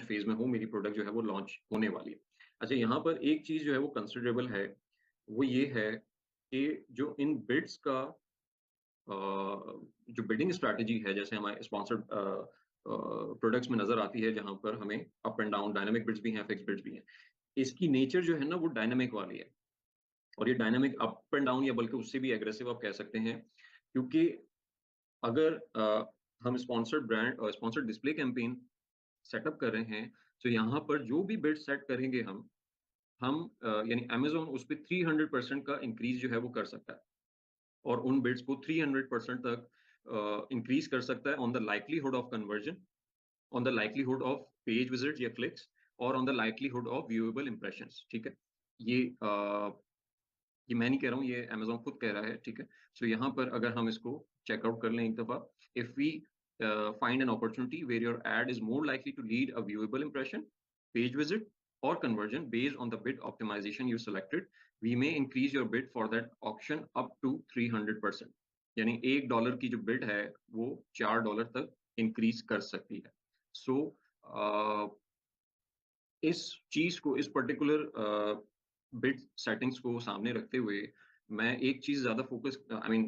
फेज में हूँ, मेरी प्रोडक्ट जो है वो लॉन्च होने वाली है। अच्छा, यहाँ पर एक चीज जो है वो कंसिडरेबल है, वो ये है कि जो इन बिड्स का जो बिडिंग स्ट्रैटेजी है, जैसे हमारे स्पॉन्सर्ड प्रोडक्ट्स में नजर आती है, जहां पर हमें up and down dynamic bids भी हैं, फिक्स बिड्स भी हैं, इसकी नेचर जो है ना वो डायनामिक वाली है, और ये डायनामिक अप एंड डाउन या बल्कि उससे भी एग्रेसिव आप कह सकते हैं, क्योंकि अगर हम स्पॉन्सर्ड ब्रांड और स्पॉन्सर्ड डिस्प्ले कैंपेन सेटअप कर रहे हैं, तो यहाँ पर जो भी बिड सेट करेंगे हम यानी अमेजोन उस पर 300% का इंक्रीज जो है वो कर सकता है, और उन बिड्स को 300% तक इंक्रीज कर सकता है on the likelihood of conversion, on the likelihood of page visit या क्लिक्स, और on the likelihood of viewable impressions, ठीक है। ये ये मैं नहीं कह रहा हूँ, ये अमेजोन खुद कह रहा है, ठीक है। सो यहाँ पर अगर हम इसको चेकआउट कर लें एक दफा, if we find an opportunity where your ad is more likely to lead a viewable impression, page visit, or conversion based on the bid optimization you selected, we may increase your bid for that auction up to 300%। यानी $1 की जो bid है वो $4 तक increase कर सकती है। सो इस चीज को, इस पर्टिकुलर बिड सेटिंग्स को सामने रखते हुए मैं एक चीज ज्यादा फोकस, आई मीन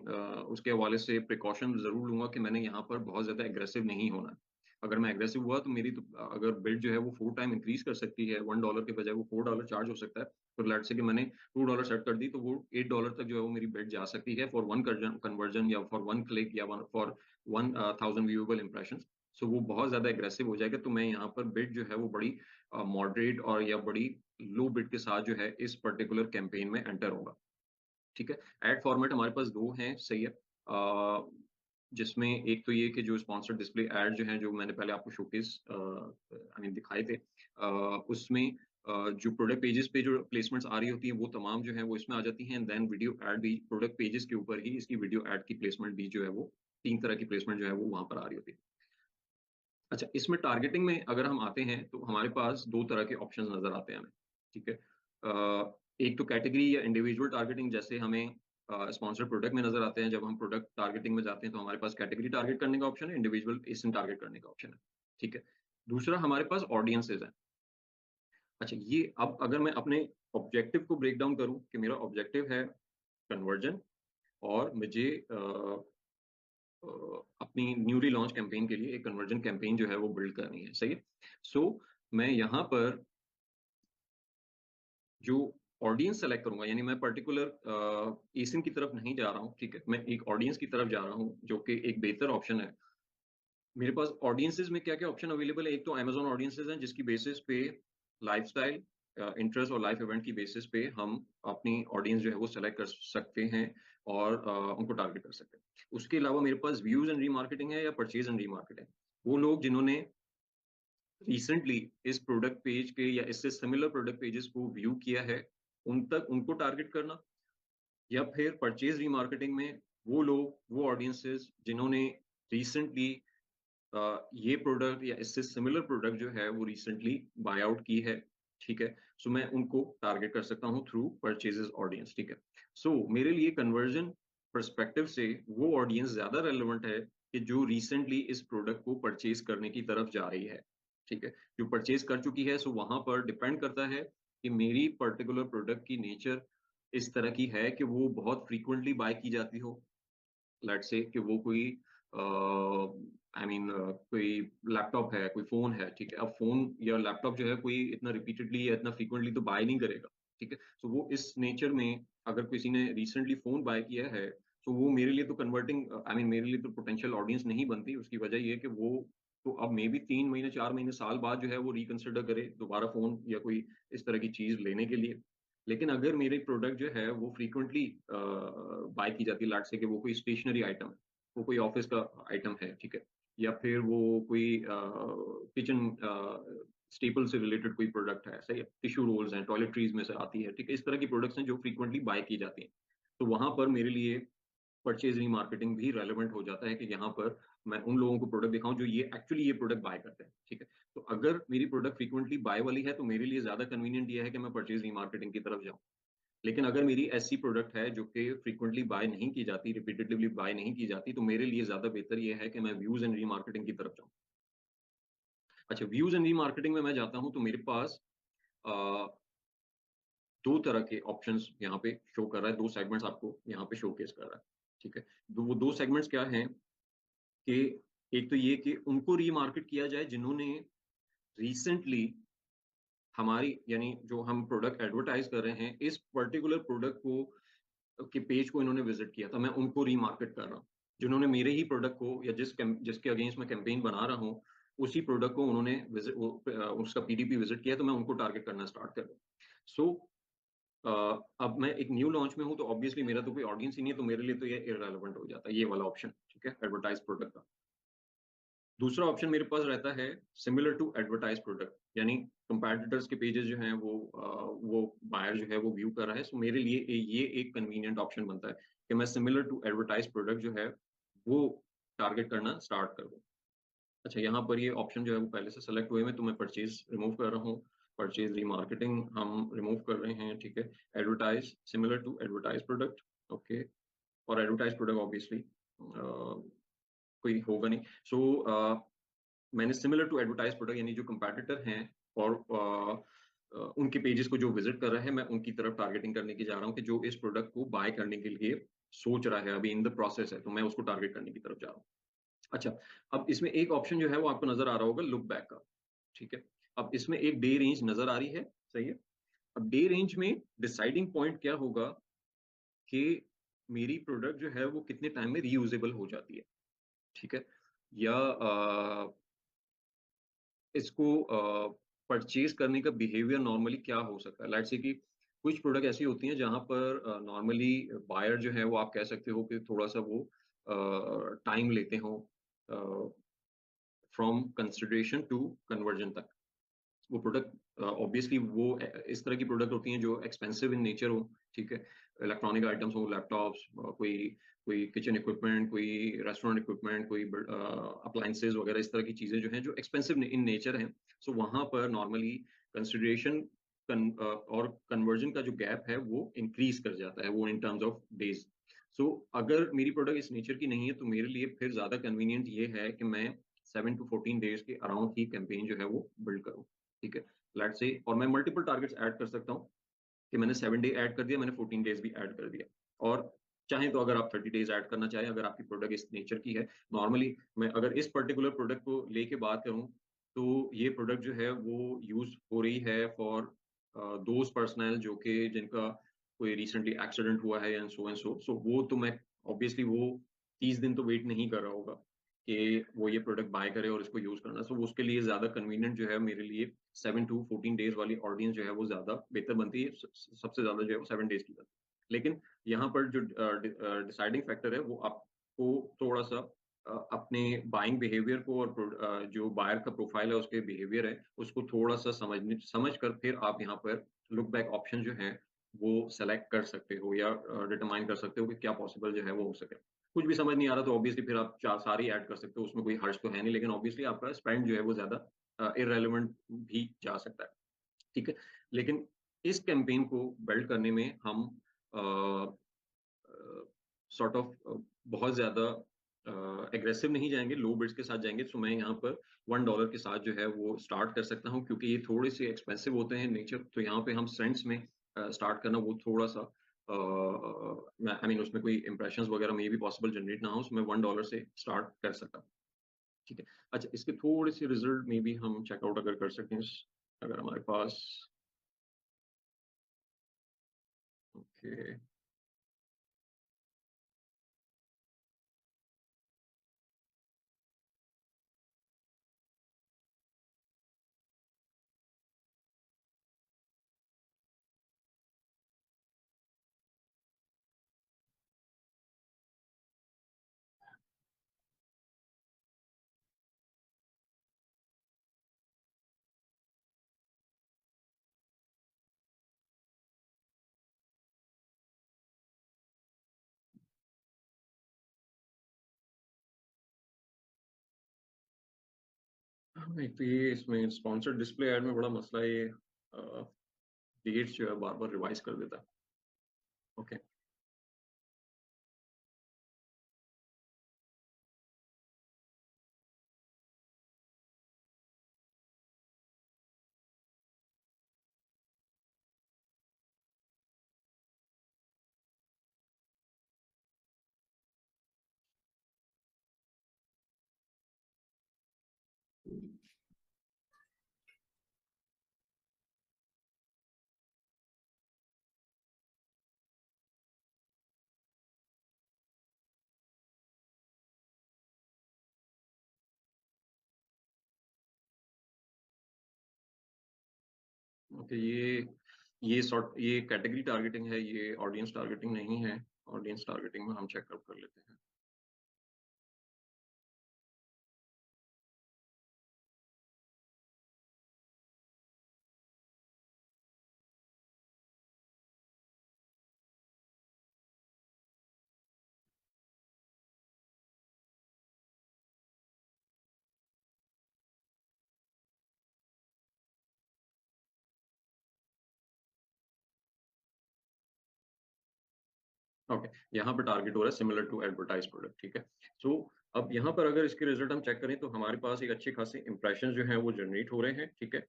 उसके हवाले से प्रिकॉशन जरूर लूंगा कि मैंने यहाँ पर बहुत ज्यादा एग्रेसिव नहीं होना। अगर मैं एग्रेसिव हुआ तो मेरी तो अगर बिल्ड जो है वो 4 टाइम इंक्रीज कर सकती है, $1 के बजाय वो $4 चार्ज हो सकता है, तो लेट से कि मैंने $2 सेट कर दी, तो वो $8 तक जो है वो मेरी बिल्ड जा सकती है फॉर वन कन्वर्जन या फॉर वन क्लिक या फॉर 1000 व्यूएबल इंप्रेशन। सो वो बहुत ज्यादा एग्रेसिव हो जाएगा, तो मैं यहाँ पर बिड जो है वो बड़ी मॉडरेट और या बड़ी लो बिड के साथ जो है इस पर्टिकुलर कैंपेन में एंटर होगा, ठीक है। एड फॉर्मेट हमारे पास 2 हैं, सही है, जिसमें एक तो ये कि जो स्पॉन्सर्ड डिस्प्ले एड जो है, जो मैंने पहले आपको शोकेस आई मीन दिखाए थे, उसमें जो प्रोडक्ट पेजेस पे जो प्लेसमेंट्स आ रही होती हैं वो तमाम जो है वो इसमें आ जाती हैं, देन वीडियो एड भी प्रोडक्ट पेजेस के ऊपर ही इसकी वीडियो एड की प्लेसमेंट भी जो है वो 3 तरह की प्लेसमेंट जो है वो वहाँ पर आ रही होती है। अच्छा, इसमें टारगेटिंग में अगर हम आते हैं तो हमारे पास 2 तरह के ऑप्शंस नज़र आते हैं हमें, ठीक है? एक तो कैटेगरी या इंडिविजुअल टारगेटिंग, जैसे हमें स्पॉन्सर्ड प्रोडक्ट में नज़र आते हैं। जब हम प्रोडक्ट टारगेटिंग में जाते हैं तो हमारे पास कैटेगरी टारगेट करने का ऑप्शन है, इंडिविजुअल एसिन टारगेट करने का ऑप्शन है, ठीक है? दूसरा हमारे पास ऑडियंसेस हैं। अच्छा, ये अब अगर मैं अपने ऑब्जेक्टिव को ब्रेक डाउन करूँ कि मेरा ऑब्जेक्टिव है कन्वर्जन और मुझे अ, अपनी न्यूली लॉन्च कैंपेन के लिए एक कन्वर्जन कैंपेन जो है वो बिल्ड करनी है, सही है? सो मैं यहाँ पर जो ऑडियंस सेलेक्ट करूंगा, यानी मैं पर्टिकुलर एसिन की तरफ नहीं जा रहा हूँ, ठीक है? मैं एक ऑडियंस की तरफ जा रहा हूँ जो कि एक बेहतर ऑप्शन है। मेरे पास ऑडियंसेस में क्या-क्या ऑप्शन अवेलेबल है? एक तो अमेज़न ऑडियंसेस हैं जिसकी बेसिस पे लाइफ़स्टाइल, इंटरेस्ट और लाइफ इवेंट की बेसिस पे हम अपनी ऑडियंस जो है वो सेलेक्ट कर सकते हैं और उनको टारगेट कर सकते हैं। उसके अलावा मेरे पास व्यूज़ एंड रीमार्केटिंग है या परचेज़ एंड रीमार्केटिंग। वो लोग जिन्होंने रिसेंटली इस प्रोडक्ट पेज के या इससे सिमिलर प्रोडक्ट पेजेस को व्यू किया है, उनको टारगेट करना, या फिर परचेज़ रीमार्केटिंग में वो लोग, वो ऑडियंसेस जिन्होंने रिसेंटली ये प्रोडक्ट या इससे सिमिलर प्रोडक्ट जो है वो रिसेंटली बाय आउट की है, ठीक है? सो मैं उनको टारगेट कर सकता हूँ थ्रू परचेजेस ऑडियंस, ठीक है? सो मेरे लिए कन्वर्जन पर्सपेक्टिव से वो ऑडियंस ज़्यादा रेलेवेंट है कि जो रिसेंटली इस प्रोडक्ट को परचेज़ करने की तरफ जा रही है, ठीक है? जो परचेज़ कर चुकी है, सो वहाँ पर डिपेंड करता है कि मेरी पर्टिकुलर प्रोडक्ट की नेचर इस तरह की है कि वो बहुत फ्रीक्वेंटली बाय की जाती हो। लेट्स से कि वो कोई कोई लैपटॉप है, कोई फ़ोन है, ठीक है? अब फ़ोन या लैपटॉप जो है कोई इतना रिपीटेडली या इतना फ्रीक्वेंटली तो बाय नहीं करेगा, ठीक है? सो वो इस नेचर में अगर किसी ने रिसेंटली फ़ोन बाय किया है, तो वो मेरे लिए तो मेरे लिए तो पोटेंशियल ऑडियंस नहीं बनती। उसकी वजह ये है कि वो तो अब मेबी 3 महीने, 4 महीने, साल बाद जो है वो रिकंसिडर करे दोबारा फ़ोन या कोई इस तरह की चीज़ लेने के लिए। लेकिन अगर मेरी प्रोडक्ट जो है वो फ्रीक्वेंटली बाय की जाती है, लेट्स से कि वो कोई स्टेशनरी आइटम है, वो कोई ऑफिस का आइटम है, ठीक है? या फिर वो कोई किचन स्टेपल से रिलेटेड कोई प्रोडक्ट है, सही है? टिश्यू रोल्स हैं, टॉयलेटरीज़ में से आती है, ठीक है? इस तरह की प्रोडक्ट्स हैं जो फ्रीक्वेंटली बाय की जाती हैं। तो वहाँ पर मेरे लिए परचेज़ रीमार्केटिंग भी रेलेवेंट हो जाता है कि यहाँ पर मैं उन लोगों को प्रोडक्ट दिखाऊँ जो ये एक्चुअली ये प्रोडक्ट बाय करते हैं, ठीक है? तो अगर मेरी प्रोडक्ट फ्रीक्वेंटली बाय वाली है, तो मेरे लिए ज़्यादा कन्वीनिएंट ये है कि मैं परचेज़ रीमार्केटिंग की तरफ जाऊँ। लेकिन अगर मेरी ऐसी प्रोडक्ट है जो कि फ्रीक्वेंटली बाय नहीं की जाती, रिपीटेटिवली बाय नहीं की जाती, तो मेरे लिए ज़्यादा बेहतर ये है कि मैं व्यूज़ एंड रीमार्केटिंग की तरफ जाऊँ। अच्छा, व्यूज़ एंड रीमार्केटिंग में मैं जाता हूँ तो मेरे पास अ, 2 तरह के ऑप्शंस यहाँ पे शो कर रहा है, 2 सेगमेंट्स आपको यहाँ पे शोकेस कर रहा है, ठीक है? वो 2 सेगमेंट्स क्या हैं कि एक तो ये कि उनको रीमार्केट किया जाए जिन्होंने रिसेंटली हमारी, यानी जो हम प्रोडक्ट एडवर्टाइज़ कर रहे हैं, इस पर्टिकुलर प्रोडक्ट के पेज को इन्होंने विज़िट किया था, मैं उनको रीमार्केट कर रहा हूँ। जिन्होंने मेरे ही प्रोडक्ट को या जिसके अगेंस्ट मैं कैंपेन बना रहा हूँ, उसी प्रोडक्ट को उन्होंने उसका पीडीपी विज़िट किया, तो मैं उनको टारगेट करना स्टार्ट कर दूँ। सो अ, अब मैं एक न्यू लॉन्च में हूँ, तो ऑब्वियसली मेरा तो कोई ऑडियंस ही नहीं है, तो मेरे लिए तो ये इर्रेलेवेंट हो जाता है, ये वाला ऑप्शन, ठीक है? एडवर्टाइज़ प्रोडक्ट का। दूसरा ऑप्शन मेरे पास रहता है सिमिलर टू एडवर्टाइज प्रोडक्ट, यानी कंपैटिटर्स के पेजेस जो हैं वो बायर जो है वो व्यू कर रहा है, सो मेरे लिए ये एक कन्वीनिएंट ऑप्शन बनता है कि मैं सिमिलर टू एडवर्टाइज प्रोडक्ट जो है वो टारगेट करना स्टार्ट कर दूं। अच्छा, यहाँ पर ये ऑप्शन जो है वो पहले से सेलेक्ट हुए हैं, तो मैं परचेज रिमूव कर रहा हूँ। परचेज रीमार्केटिंग हम रिमूव कर रहे हैं, ठीक है? Advertise similar to advertise product, okay. और एडवर्टाइज प्रोडक्ट ऑब्वियसली कोई होगा नहीं। मैंने सिमिलर टू एडवर्टाइज प्रोडक्ट, यानी जो कंपैटिटर हैं और उनके पेजेस को जो विजिट कर रहा है, मैं उनकी तरफ टारगेटिंग करने की जा रहा हूँ कि जो इस प्रोडक्ट को बाय करने के लिए सोच रहा है, अभी इन द प्रोसेस है, तो मैं उसको टारगेट करने की तरफ जा रहा हूँ। अच्छा, अब इसमें एक ऑप्शन जो है वो आपको नजर आ रहा होगा लुक बैक का, ठीक है? अब इसमें एक डे रेंज नजर आ रही है, सही है? अब डे रेंज में डिसाइडिंग पॉइंट क्या होगा कि मेरी प्रोडक्ट जो है वो कितने टाइम में रीयूजेबल हो जाती है, ठीक है? या इसको परचेज़ करने का बिहेवियर नॉर्मली क्या हो सकता है? लेट्स से कि कुछ प्रोडक्ट ऐसी होती हैं जहाँ पर नॉर्मली बायर जो है वो आप कह सकते हो कि थोड़ा-सा वो टाइम लेते हों फ्रॉम कंसिडरेशन टू कन्वर्जन तक। वो प्रोडक्ट ऑब्वियसली वो इस तरह की प्रोडक्ट होती हैं जो एक्सपेंसिव इन नेचर हो, ठीक है? इलेक्ट्रॉनिक आइटम्स हो, लैपटॉप्स, कोई कोई किचन इक्विपमेंट, कोई रेस्टोरेंट इक्विपमेंट, कोई अप्लायंसेस वगैरह, इस तरह की चीज़ें जो हैं जो एक्सपेंसिव इन नेचर हैं, सो वहाँ पर नॉर्मली कंसिडरेशन और कन्वर्जन का जो गैप है वो इंक्रीज कर जाता है, वो इन टर्म्स ऑफ डेज। सो अगर मेरी प्रोडक्ट इस नेचर की नहीं है तो मेरे लिए फिर ज़्यादा कन्वीनियंट ये है कि मैं 7 to 14 डेज के अराउंड ही कैंपेन जो है वो बिल्ड करूँ, ठीक है। लेट्स से, और मैं मल्टीपल टारगेट्स ऐड कर सकता हूँ कि मैंने 7 डे ऐड कर दिया, मैंने 14 डेज भी ऐड कर दिया, और चाहें तो अगर आप 30 डेज ऐड करना चाहें, अगर आपकी प्रोडक्ट इस नेचर की है। नॉर्मली मैं अगर इस पर्टिकुलर प्रोडक्ट को लेके बात करूं, तो ये प्रोडक्ट जो है वो यूज हो रही है फॉर दोज पर्सनल जो कि जिनका कोई रिसेंटली एक्सीडेंट हुआ है एंड सो सो वो तो मैं ऑब्वियसली वो 30 दिन तो वेट नहीं कर रहा होगा कि वो ये प्रोडक्ट बाय करे और इसको यूज करना। सो उसके लिए ज्यादा कन्वीनियंट जो है मेरे लिए 7 to 14 डेज वाली ऑडियंस जो है वो ज्यादा बेहतर बनती है, सबसे ज्यादा जो है वो 7 डेज की बनती है। लेकिन यहाँ पर जो डिसाइडिंग फैक्टर है वो आपको थोड़ा सा अपने बाइंग बिहेवियर को और जो बायर का प्रोफाइल है उसके बिहेवियर है उसको थोड़ा सा समझ कर फिर आप यहाँ पर लुक बैक ऑप्शन जो है वो सेलेक्ट कर सकते हो या डिटरमाइन कर सकते हो कि क्या पॉसिबल जो है वो हो सके। कुछ भी समझ नहीं आ रहा तो ऑब्वियसली फिर आप चार सारी ऐड कर सकते हो, उसमें कोई हर्ज तो है नहीं, लेकिन ऑब्वियसली आपका स्पेंड जो है वो ज्यादा इररेलेवेंट भी जा सकता है, ठीक है। लेकिन इस कैंपेन को बिल्ड करने में हम सॉर्ट ऑफ बहुत ज्यादा एग्रेसिव नहीं जाएंगे, लो बिड्स के साथ जाएंगे। सो मैं यहाँ पर $1 के साथ जो है वो स्टार्ट कर सकता हूँ, क्योंकि ये थोड़े से एक्सपेंसिव होते हैं नेचर, तो यहाँ पे हम सेंट्स में स्टार्ट करना वो थोड़ा सा आई मीन उसमें कोई इंप्रेशंस वगैरह में भी पॉसिबल जनरेट ना हो, उसमें $1 से स्टार्ट कर सकता हूँ, ठीक है। अच्छा, इसके थोड़े से रिजल्ट में भी हम चेकआउट अगर कर सकें, अगर हमारे पास, ओके, एक तो ये इसमें स्पॉन्सर्ड डिस्प्ले ऐड में बड़ा मसला है, ये डेट्स जो है बार बार रिवाइज कर देता है, ओके। ओके, ये कैटेगरी टारगेटिंग है, ये ऑडियंस टारगेटिंग नहीं है। ऑडियंस टारगेटिंग में हम चेकअप कर लेते हैं। ओके, यहाँ पर टारगेट हो रहा है सिमिलर टू एडवर्टाइज प्रोडक्ट, ठीक है। सो अब यहाँ पर अगर इसके रिजल्ट हम चेक करें तो हमारे पास एक अच्छे खासे इंप्रेशन जो है वो जनरेट हो रहे हैं, ठीक है।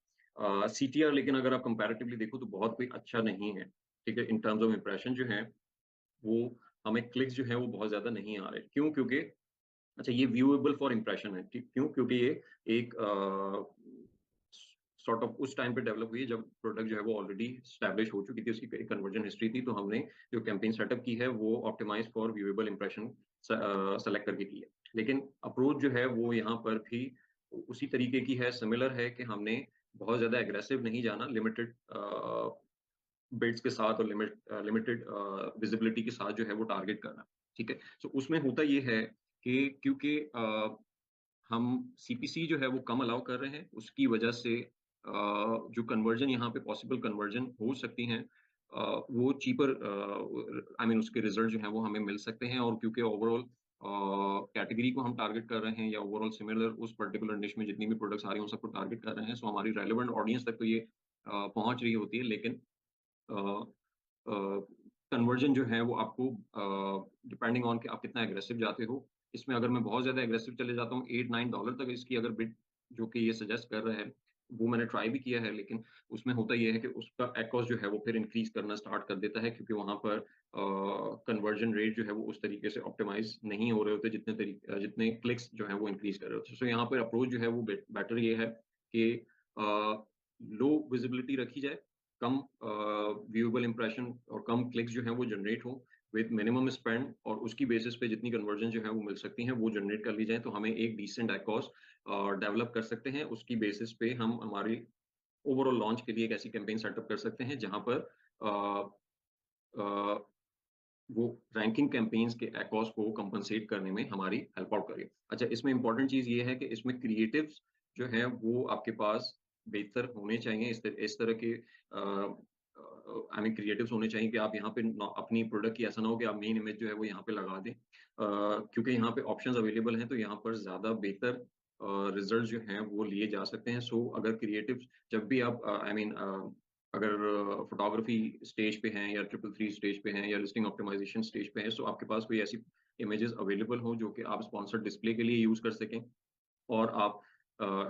CTR लेकिन अगर आप कंपैरेटिवली देखो तो बहुत कोई अच्छा नहीं है, ठीक है। इन टर्म्स ऑफ इंप्रेशन जो है वो हमें क्लिक्स जो है वो बहुत ज्यादा नहीं आ रहे, क्यों? क्योंकि अच्छा, ये व्यूएबल फॉर इंप्रेशन है, ठीक, क्यों? क्योंकि ये एक सॉर्ट ऑफ उस टाइम पे डेवलप हुई है जब प्रोडक्ट जो है वो ऑलरेडी स्टैब्लिश हो चुकी थी, उसकी कन्वर्जन हिस्ट्री थी, तो हमने जो कैंपेन सेटअप की है वो optimize for viewable impression select करके की है। लेकिन अप्रोच जो है वो यहाँ पर भी उसी तरीके की है, सिमिलर है कि हमने बहुत ज्यादा एग्रेसिव नहीं जाना, लिमिटेड बिड्स के साथ और लिमिटेड विजिबिलिटी के साथ जो है वो टारगेट करना, ठीक है। सो उसमें होता ये है कि क्योंकि हम CPC जो है वो कम अलाउ कर रहे हैं, उसकी वजह से जो कन्वर्जन यहाँ पे पॉसिबल कन्वर्जन हो सकती हैं वो चीपर आई मीन उसके रिजल्ट जो है वो हमें मिल सकते हैं। और क्योंकि ओवरऑल कैटेगरी को हम टारगेट कर रहे हैं या ओवरऑल सिमिलर उस पर्टिकुलर निश में जितनी भी प्रोडक्ट्स आ रही हैं उन सबको टारगेट कर रहे हैं, सो हमारी रेलेवेंट ऑडियंस तक तो ये पहुंच रही होती है। लेकिन कन्वर्जन जो है वो आपको डिपेंडिंग ऑन कि आप कितना एग्रेसिव जाते हो। इसमें अगर मैं बहुत ज़्यादा एग्रेसिव चले जाता हूँ, $8-9 तक इसकी अगर बिड जो कि ये सजेस्ट कर रहा है, वो मैंने ट्राई भी किया है, लेकिन उसमें होता ये है कि उसका एक्ॉस जो है वो फिर इंक्रीज करना स्टार्ट कर देता है, क्योंकि वहाँ पर कन्वर्जन रेट जो है वो उस तरीके से ऑप्टिमाइज नहीं हो रहे होते जितने क्लिक्स जो है वो इंक्रीज कर रहे होते हैं। सो यहाँ पर अप्रोच जो है वो बेटर ये है कि लो विजिबिलिटी रखी जाए, कम व्यूएबल इंप्रेशन और कम क्लिक्स जो हैं वो जनरेट हो विद मिनिमम स्पेंड, और उसकी बेसिस पे जितनी कन्वर्जन जो है वो मिल सकती हैं वो जनरेट कर ली जाए, तो हमें एक डिसेंट एक्ॉस डेवलप कर सकते हैं। उसकी बेसिस पे हम हमारी ओवरऑल लॉन्च के लिए एक ऐसी कैंपेन सेटअप कर सकते हैं जहां पर वो रैंकिंग कैंपेन्स के एक्ॉस को कंपनसेट करने में हमारी हेल्प आउट करे। अच्छा, इसमें इंपॉर्टेंट चीज ये है कि इसमें क्रिएटिव्स जो है वो आपके पास बेहतर होने चाहिए। इस तरह के आई मीन क्रिएटिव्स होने चाहिए कि आप यहाँ पे अपनी प्रोडक्ट की ऐसा ना हो कि आप मेन इमेज जो है वो यहाँ पे लगा दें, क्योंकि यहाँ पे ऑप्शंस अवेलेबल हैं तो यहाँ पर ज्यादा बेहतर रिजल्ट जो हैं वो लिए जा सकते हैं। सो अगर क्रिएटिव्स जब भी आप आई मीन अगर फोटोग्राफी स्टेज पे हैं या 333 स्टेज पे हैं या लिस्टिंग ऑप्टिमाइजेशन स्टेज पे हैं, सो आपके पास कोई ऐसी इमेजेस अवेलेबल हो जो कि आप स्पॉन्सर्ड डिस्प्ले के लिए यूज कर सकें और आप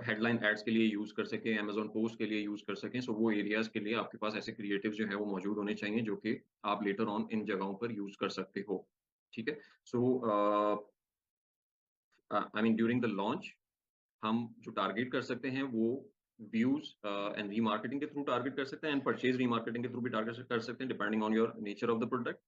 हेडलाइन एड्स के लिए यूज कर सकें, अमेजोन पोस्ट के लिए यूज कर सकें। सो वो एरियाज के लिए आपके पास ऐसे क्रिएटिव जो है वो मौजूद होने चाहिए जो कि आप लेटर ऑन इन जगहों पर यूज कर सकते हो। ठीक है। So I mean during the launch हम जो टारगेट कर सकते हैं वो व्यूज एंड रीमार्केटिंग के थ्रू टारगेट कर सकते हैं, एंड परचेज रीमार्केटिंग के थ्रू भी टारगेट कर सकते हैं, depending on your nature of the product.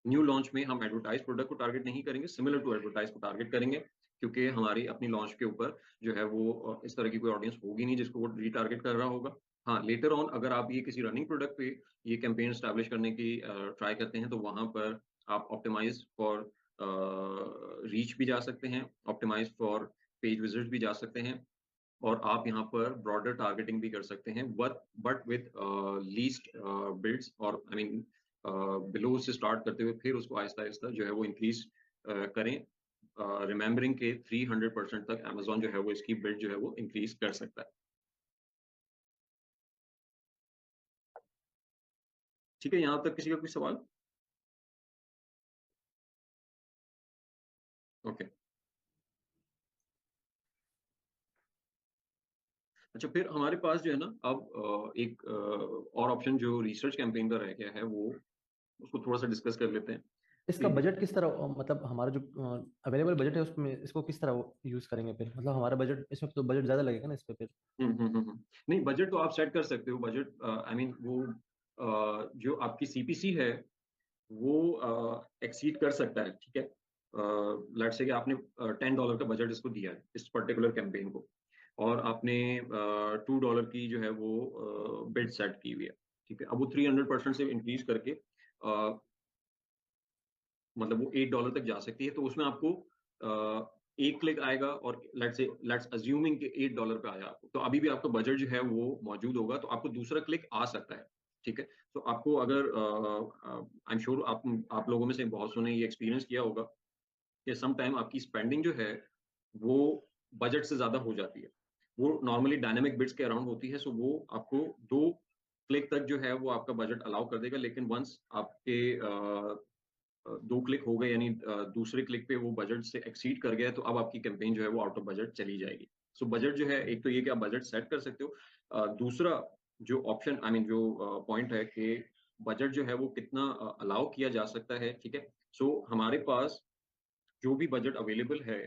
New launch में हम एडवर्टाइज प्रोडक्ट को टारगेट नहीं करेंगे, सिमिलर टू एडवर्टाइज को टारगेट करेंगे, क्योंकि हमारी अपनी लॉन्च के ऊपर जो है वो इस तरह की कोई ऑडियंस होगी नहीं जिसको वो रीटारगेट कर रहा होगा। हाँ, लेटर ऑन अगर आप ये किसी रनिंग प्रोडक्ट पे ये कैंपेन स्टैब्लिश करने की ट्राई करते हैं तो वहां पर आप ऑप्टिमाइज फॉर रीच भी जा सकते हैं, ऑप्टिमाइज फॉर पेज विजिट भी जा सकते हैं, और आप यहाँ पर ब्रॉडर टारगेटिंग भी कर सकते हैं, बट विद लीस्ट बिल्ड्स, और आई मीन बिलो से स्टार्ट करते हुए फिर उसको आहिस्ता आहिस्ता जो है वो इंक्रीज करें, रिमेम्बरिंग के 300% तक अमेजोन जो है वो इसकी बिल्ड जो है वो इंक्रीज कर सकता है। ठीक है, यहाँ तक किसी का कोई सवाल? ओके। अच्छा, फिर हमारे पास जो है ना अब एक और ऑप्शन जो रिसर्च कैंपेन का रह गया है वो उसको थोड़ा सा डिस्कस कर लेते हैं। इसका बजट किस तरह मतलब हमारा जो अवेलेबल बजट है उसमें इसको किस तरह यूज करेंगे फिर, मतलब हमारा बजट इसमें तो बजट ज्यादा लगेगा ना इस पे फिर। नहीं, बजट तो आप सेट कर सकते हो। बजट आई मीन वो जो आपकी सीपीसी है वो एक्सीड कर सकता है। ठीक है, लेट्स से कि आपने $10 का बजट इसको दिया है इस पर्टिकुलर कैंपेन को, और आपने $2 की जो है वो बिड सेट की हुई है। ठीक है, अब वो 300% से इंक्रीज करके मतलब वो $8 तक जा सकती है, तो उसमें आपको एक क्लिक आएगा, और लेट्स अज्यूमिंग कि $8 पे आया आपको, तो अभी भी आपका बजट जो है वो मौजूद होगा, तो आपको दूसरा क्लिक आ सकता है। ठीक है, तो आपको अगर आई एम श्योर आप लोगों में से बहुत सौ ने ये एक्सपीरियंस किया होगा कि सम टाइम आपकी स्पेंडिंग जो है वो बजट से ज्यादा हो जाती है। वो नॉर्मली डायनेमिक बिड्स के अराउंड होती है, सो वो आपको 2 क्लिक तक जो है वो आपका बजट अलाउ कर देगा, लेकिन वंस आपके 2 क्लिक हो गए, यानी दूसरे क्लिक पे वो बजट से एक्सीड कर गया, तो अब आपकी कैंपेन जो है वो आउट ऑफ बजट चली जाएगी। सो बजट जो है, एक तो ये कि आप बजट सेट कर सकते हो, दूसरा जो ऑप्शन आई मीन जो पॉइंट है कि बजट जो है वो कितना अलाउ किया जा सकता है। ठीक है, सो हमारे पास जो भी बजट अवेलेबल है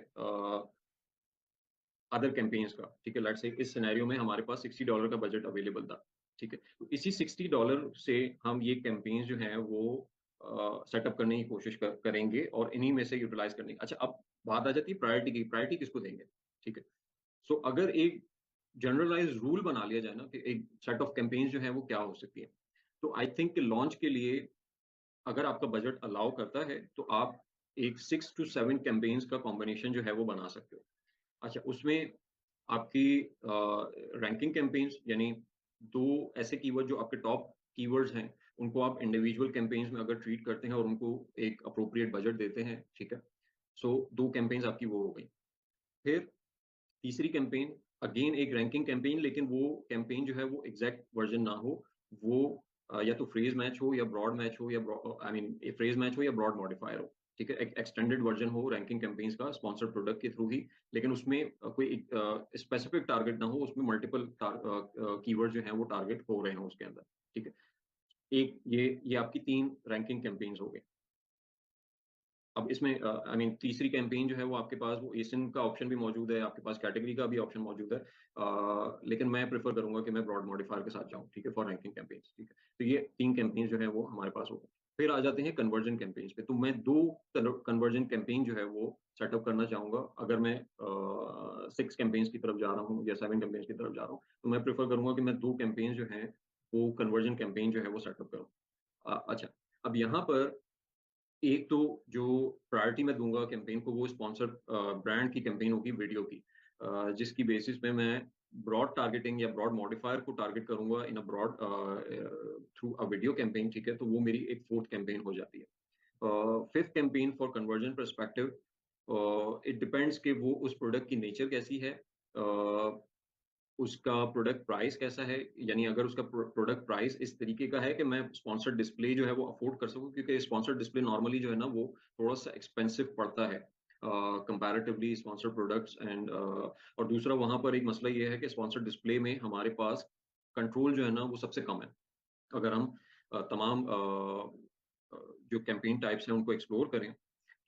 अदर कैंपेन्स का, ठीक है, लेट्स से इस सिनेरियो में हमारे पास $60 का बजट अवेलेबल था। ठीक है, तो इसी $60 से हम ये कैंपेन्स जो हैं वो सेटअप करने की कोशिश करेंगे और इन्हीं में से यूटिलाइज करने की। अच्छा, अब बात आ जाती है प्रायोरिटी की, प्रायोरिटी किसको देंगे। ठीक है, सो अगर एक जनरलाइज रूल बना लिया जाए ना कि एक सेट ऑफ कैंपेन्स जो है वो क्या हो सकती है, तो आई थिंक लॉन्च के लिए अगर आपका बजट अलाउ करता है तो आप एक 6 to 7 कैंपेन्स का कॉम्बिनेशन जो है वो बना सकते हो। अच्छा, उसमें आपकी रैंकिंग कैंपेन्स, यानी 2 ऐसे कीवर्ड जो आपके टॉप कीवर्ड्स हैं उनको आप इंडिविजुअल कैंपेन्स में अगर ट्रीट करते हैं और उनको एक अप्रोप्रिएट बजट देते हैं, ठीक है, सो 2 कैंपेन्स आपकी वो हो गई। फिर तीसरी कैंपेन अगेन एक रैंकिंग कैंपेन, लेकिन वो कैंपेन जो है वो एग्जैक्ट वर्जन ना हो, वो या तो फ्रेज मैच हो या ब्रॉड मैच हो या आई मीन फ्रेज मैच हो या ब्रॉड मॉडिफायर हो, ठीक है, एक एक्सटेंडेड वर्जन हो रैंकिंग कैंपेन्स का स्पॉन्सर्ड प्रोडक्ट के थ्रू ही, लेकिन उसमें कोई स्पेसिफिक टारगेट ना हो, उसमें मल्टीपल कीवर्ड जो है वो टारगेट हो रहे हैं उसके अंदर, ठीक है। एक ये आपकी 3 रैंकिंग कैंपेन्स हो गई। अब इसमें आई मीन तीसरी कैंपेन जो है वो आपके पास वो एसिन का ऑप्शन भी मौजूद है, आपके पास कैटेगरी का भी ऑप्शन मौजूद है, लेकिन मैं प्रेफर करूंगा कि मैं ब्रॉड मॉडिफायर के साथ जाऊं, ठीक है, फॉर रैंकिंग कैंपेन्स, ठीक है। तो ये 3 कैंपेन जो है वो हमारे पास हो गए। फिर आ जाते हैं कन्वर्जन कैंपेन्स पे। तो मैं 2 कन्वर्जन कैंपेन जो है वो सेटअप करना चाहूंगा। अगर मैं 6 कैंपेन्स की तरफ जा रहा हूँ या 7 कैंपेन्स की तरफ जा रहा हूँ, तो मैं प्रेफर करूंगा कि मैं 2 कैंपेन जो है वो कन्वर्जन कैंपेन जो है वो सेटअप करूँ। अच्छा, अब यहाँ पर एक तो जो प्रायोरिटी मैं दूंगा कैंपेन को, वो स्पॉन्सर ब्रांड की कैंपेन होगी वीडियो की, जिसकी बेसिस पे मैं ब्रॉड टारगेटिंग या ब्रॉड मॉडिफायर को टारगेट करूंगा in a broad through a video campaign, ठीक है। तो वो मेरी एक 4th कैंपेन हो जाती है। 5th campaign for conversion perspective, it depends कि वो उस प्रोडक्ट की नेचर कैसी है, उसका प्रोडक्ट प्राइस कैसा है, यानी अगर उसका प्रोडक्ट प्राइस इस तरीके का है कि मैं स्पॉन्सर्ड डिस्प्ले जो है वो अफोर्ड कर सकूं, क्योंकि स्पॉन्सर्ड डिस्प्ले नॉर्मली जो है ना वो थोड़ा सा एक्सपेंसिव पड़ता है कंपैरेटिवली स्पॉन्सर्ड प्रोडक्ट्स एंड, और दूसरा वहां पर एक मसला ये है कि स्पॉन्सर्ड डिस्प्ले में हमारे पास कंट्रोल जो है ना वो सबसे कम है। अगर हम तमाम जो कैंपेन टाइप्स हैं उनको एक्सप्लोर करें,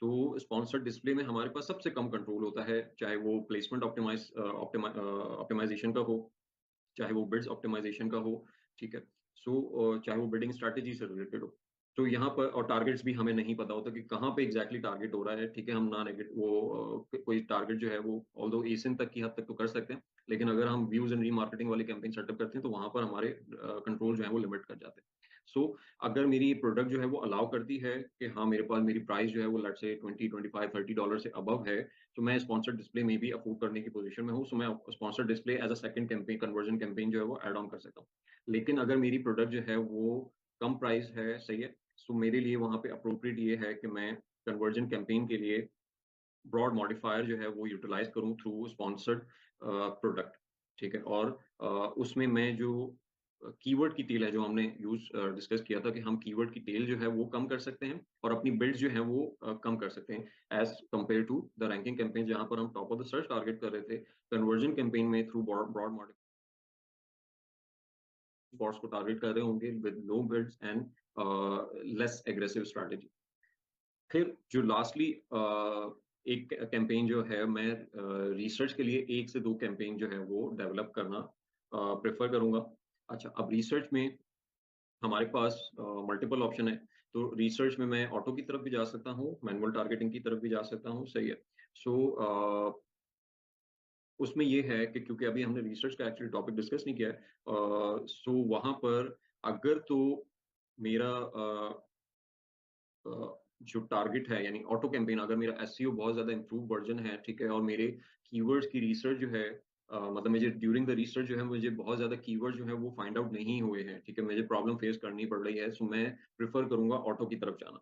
तो स्पॉन्सर्ड डिस्प्ले में हमारे पास सबसे कम कंट्रोल होता है, चाहे वो प्लेसमेंट ऑप्टिमाइजेशन का हो, चाहे वो बिड्स ऑप्टिमाइजेशन का हो, ठीक है। सो चाहे वो बिडिंग स्ट्रैटेजी से रिलेटेड हो। तो यहाँ पर और टारगेट्स भी हमें नहीं पता होता कि कहाँ पे एग्जैक्टली टारगेट हो रहा है, ठीक है। हम ना नेगेट वो कोई टारगेट जो है वो ऑल्दो एसिन तक की हद तक तो कर सकते हैं, लेकिन अगर हम व्यूज एंड रीमार्केटिंग वाली कैंपेन सेटअप करते हैं तो वहां पर हमारे कंट्रोल जो है वो लिमिट कर जाते हैं। सो अगर मेरी प्रोडक्ट जो है वो अलाउ करती है कि हाँ मेरे पास मेरी प्राइस जो है वो लेट्स से $20, $25, $30 से अबव है, तो मैं स्पॉन्सर्ड डिस्प्ले में भी अफोर्ड करने की पोजीशन में हूँ। सो मैं sponsored display as a second campaign conversion campaign जो है वो ऐड ऑन कर सकता हूँ। लेकिन अगर मेरी प्रोडक्ट जो है वो कम प्राइस है, सही है, सो मेरे लिए वहां पे अप्रोप्रिएट ये है कि मैं कन्वर्जन कैंपेन के लिए ब्रॉड मॉडिफायर जो है वो यूटिलाइज करूं थ्रू स्पॉन्सर्ड प्रोडक्ट, ठीक है। और उसमें मैं जो कीवर्ड की टेल है जो हमने डिस्कस किया था कि हम कीवर्ड की टेल जो है वो कम कर सकते हैं और अपनी बिल्ड जो है वो कम कर सकते हैं as compare to the ranking campaign, जहां पर हम top of the search target कर रहे थे। कन्वर्जन कैंपेन में थ्रू ब्रॉड मॉडिफायर स्पॉट्स को टारगेट कर रहे होंगे with low bids and less aggressive strategy. फिर जो लास्टली एक कैंपेन जो है मैं रिसर्च के लिए 1 से 2 कैंपेन जो है वो डेवलप करना प्रेफर करूंगा। अच्छा, अब रिसर्च में हमारे पास मल्टीपल ऑप्शन है। तो रिसर्च में मैं ऑटो की तरफ भी जा सकता हूँ, मैनुअल टारगेटिंग की तरफ भी जा सकता हूँ, सही है। सो उसमें ये है कि क्योंकि अभी हमने रिसर्च का एक्चुअली टॉपिक डिस्कस नहीं किया है, सो वहां पर अगर तो मेरा जो टारगेट है यानी ऑटो कैंपेन, अगर मेरा एसईओ बहुत ज्यादा इंप्रूव वर्जन है, ठीक है, और मेरे कीवर्ड्स की रिसर्च जो है मतलब मुझे ड्यूरिंग द रिसर्च जो है मुझे बहुत ज्यादा कीवर्ड जो है वो फाइंड आउट नहीं हुए हैं, ठीक है, मुझे प्रॉब्लम फेस करनी पड़ रही है, सो मैं प्रिफर करूंगा ऑटो की तरफ जाना,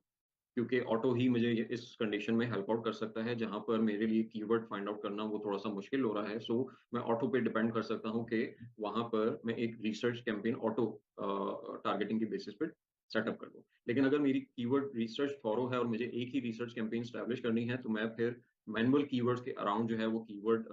क्योंकि ऑटो ही मुझे इस कंडीशन में हेल्प आउट कर सकता है जहां पर मेरे लिए कीवर्ड फाइंड आउट करना वो थोड़ा सा मुश्किल हो रहा है। सो मैं ऑटो पे डिपेंड कर सकता हूँ कि वहां पर मैं एक रिसर्च कैंपेन ऑटो टारगेटिंग की बेसिस पे सेटअप कर दूं। लेकिन अगर मेरी कीवर्ड रिसर्च थॉरो है और मुझे एक ही रिसर्च कैंपेन स्टैब्लिश करनी है, तो मैं फिर मैनुअल कीवर्ड्स के अराउंड जो है वो कीवर्ड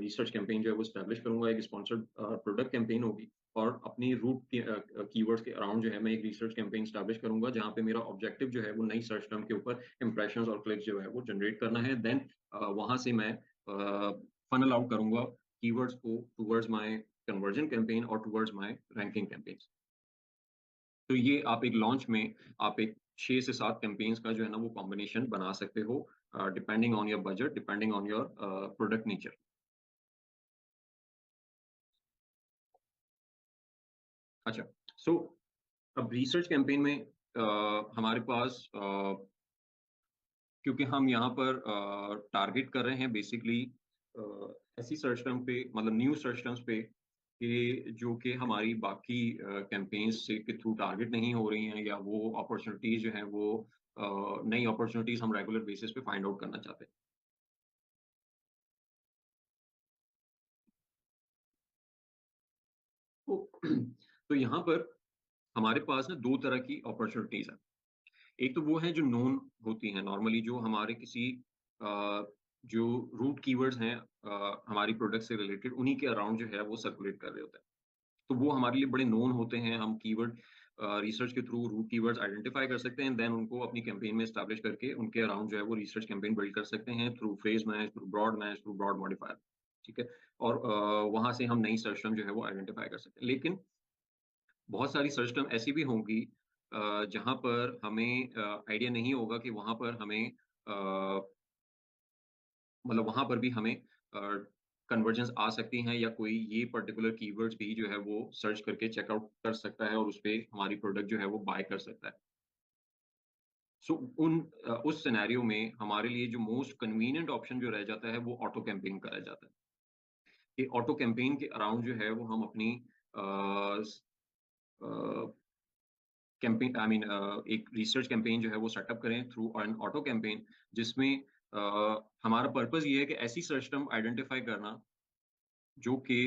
रिसर्च कैंपेन जो है वो स्टैब्लिश करूंगा, एक स्पॉन्सर्ड प्रोडक्ट कैंपेन होगी, और अपनी रूट कीवर्ड्स के अराउंड जो है मैं एक रिसर्च कैंपेन स्टैब्लिश करूंगा जहां पे मेरा ऑब्जेक्टिव जो है वो नई सर्च टर्म के ऊपर इंप्रेशंस और क्लिक्स जो है वो जनरेट करना है। देन वहां से मैं फनल आउट करूंगा कीवर्ड्स को टुवर्ड्स माय कन्वर्जन कैंपेन और टुवर्ड्स माय रैंकिंग कैंपेन्स। तो ये आप एक लॉन्च में आप एक 6 से 7 कैंपेन्स का जो है ना वो कॉम्बिनेशन बना सकते हो, depending on your budget, depending on your product nature. अच्छा, सो अब रिसर्च कैंपेन में हमारे पास क्योंकि हम यहाँ पर टारगेट कर रहे हैं बेसिकली ऐसी सर्च टर्म पे, मतलब न्यू सर्च टर्म्स पे कि जो कि हमारी बाकी कैंपेन्स से के थ्रू टारगेट नहीं हो रही हैं, या वो अपॉर्चुनिटीज़ जो हैं वो नई अपॉर्चुनिटीज़ हम रेगुलर बेसिस पे फाइंड आउट करना चाहते हैं। तो तो यहाँ पर हमारे पास ना 2 तरह की अपॉर्चुनिटीज़ हैं। एक तो वो है जो नोन होती हैं नॉर्मली, जो हमारे किसी अ, जो रूट कीवर्ड्स हैं हमारी प्रोडक्ट से रिलेटेड, उन्हीं के अराउंड जो है वो सर्कुलेट कर रहे होते हैं। तो वो हमारे लिए बड़े नोन होते हैं। हम कीवर्ड रिसर्च के थ्रू रूट कीवर्ड्स आइडेंटिफाई कर सकते हैं, देन उनको अपनी कैंपेन में एस्टैब्लिश करके उनके अराउंड जो है वो रिसर्च कैंपेन बिल्ड कर सकते हैं through phrase match, through broad modifier, ठीक है? और वहाँ से हम नई सर्च टर्म जो है वो आइडेंटिफाई कर सकते हैं। लेकिन बहुत सारी सर्च टर्म ऐसी भी होंगी जहाँ पर हमें आइडिया नहीं होगा कि वहाँ पर हमें मतलब वहाँ पर भी हमें कन्वर्जेंस आ सकती हैं, या कोई ये पर्टिकुलर कीवर्ड्स भी जो है वो सर्च करके चेकआउट कर सकता है और उसपे हमारी प्रोडक्ट जो है वो बाय कर सकता है। सो उस सिनेरियो में हमारे लिए जो मोस्ट कन्वीनिएंट ऑप्शन जो रह जाता है वो ऑटो कैंपेन का रह जाता है। कि ऑटो कैंपेन के अराउंड जो है वो हम अपनी अ, स अ, कैंपेन आई मीन एक रिसर्च कैंपेन जो है वो सेटअप करें थ्रू एन ऑटो कैंपेन, जिसमें हमारा पर्पस ये है कि ऐसी सर्च टर्म आइडेंटिफाई करना जो कि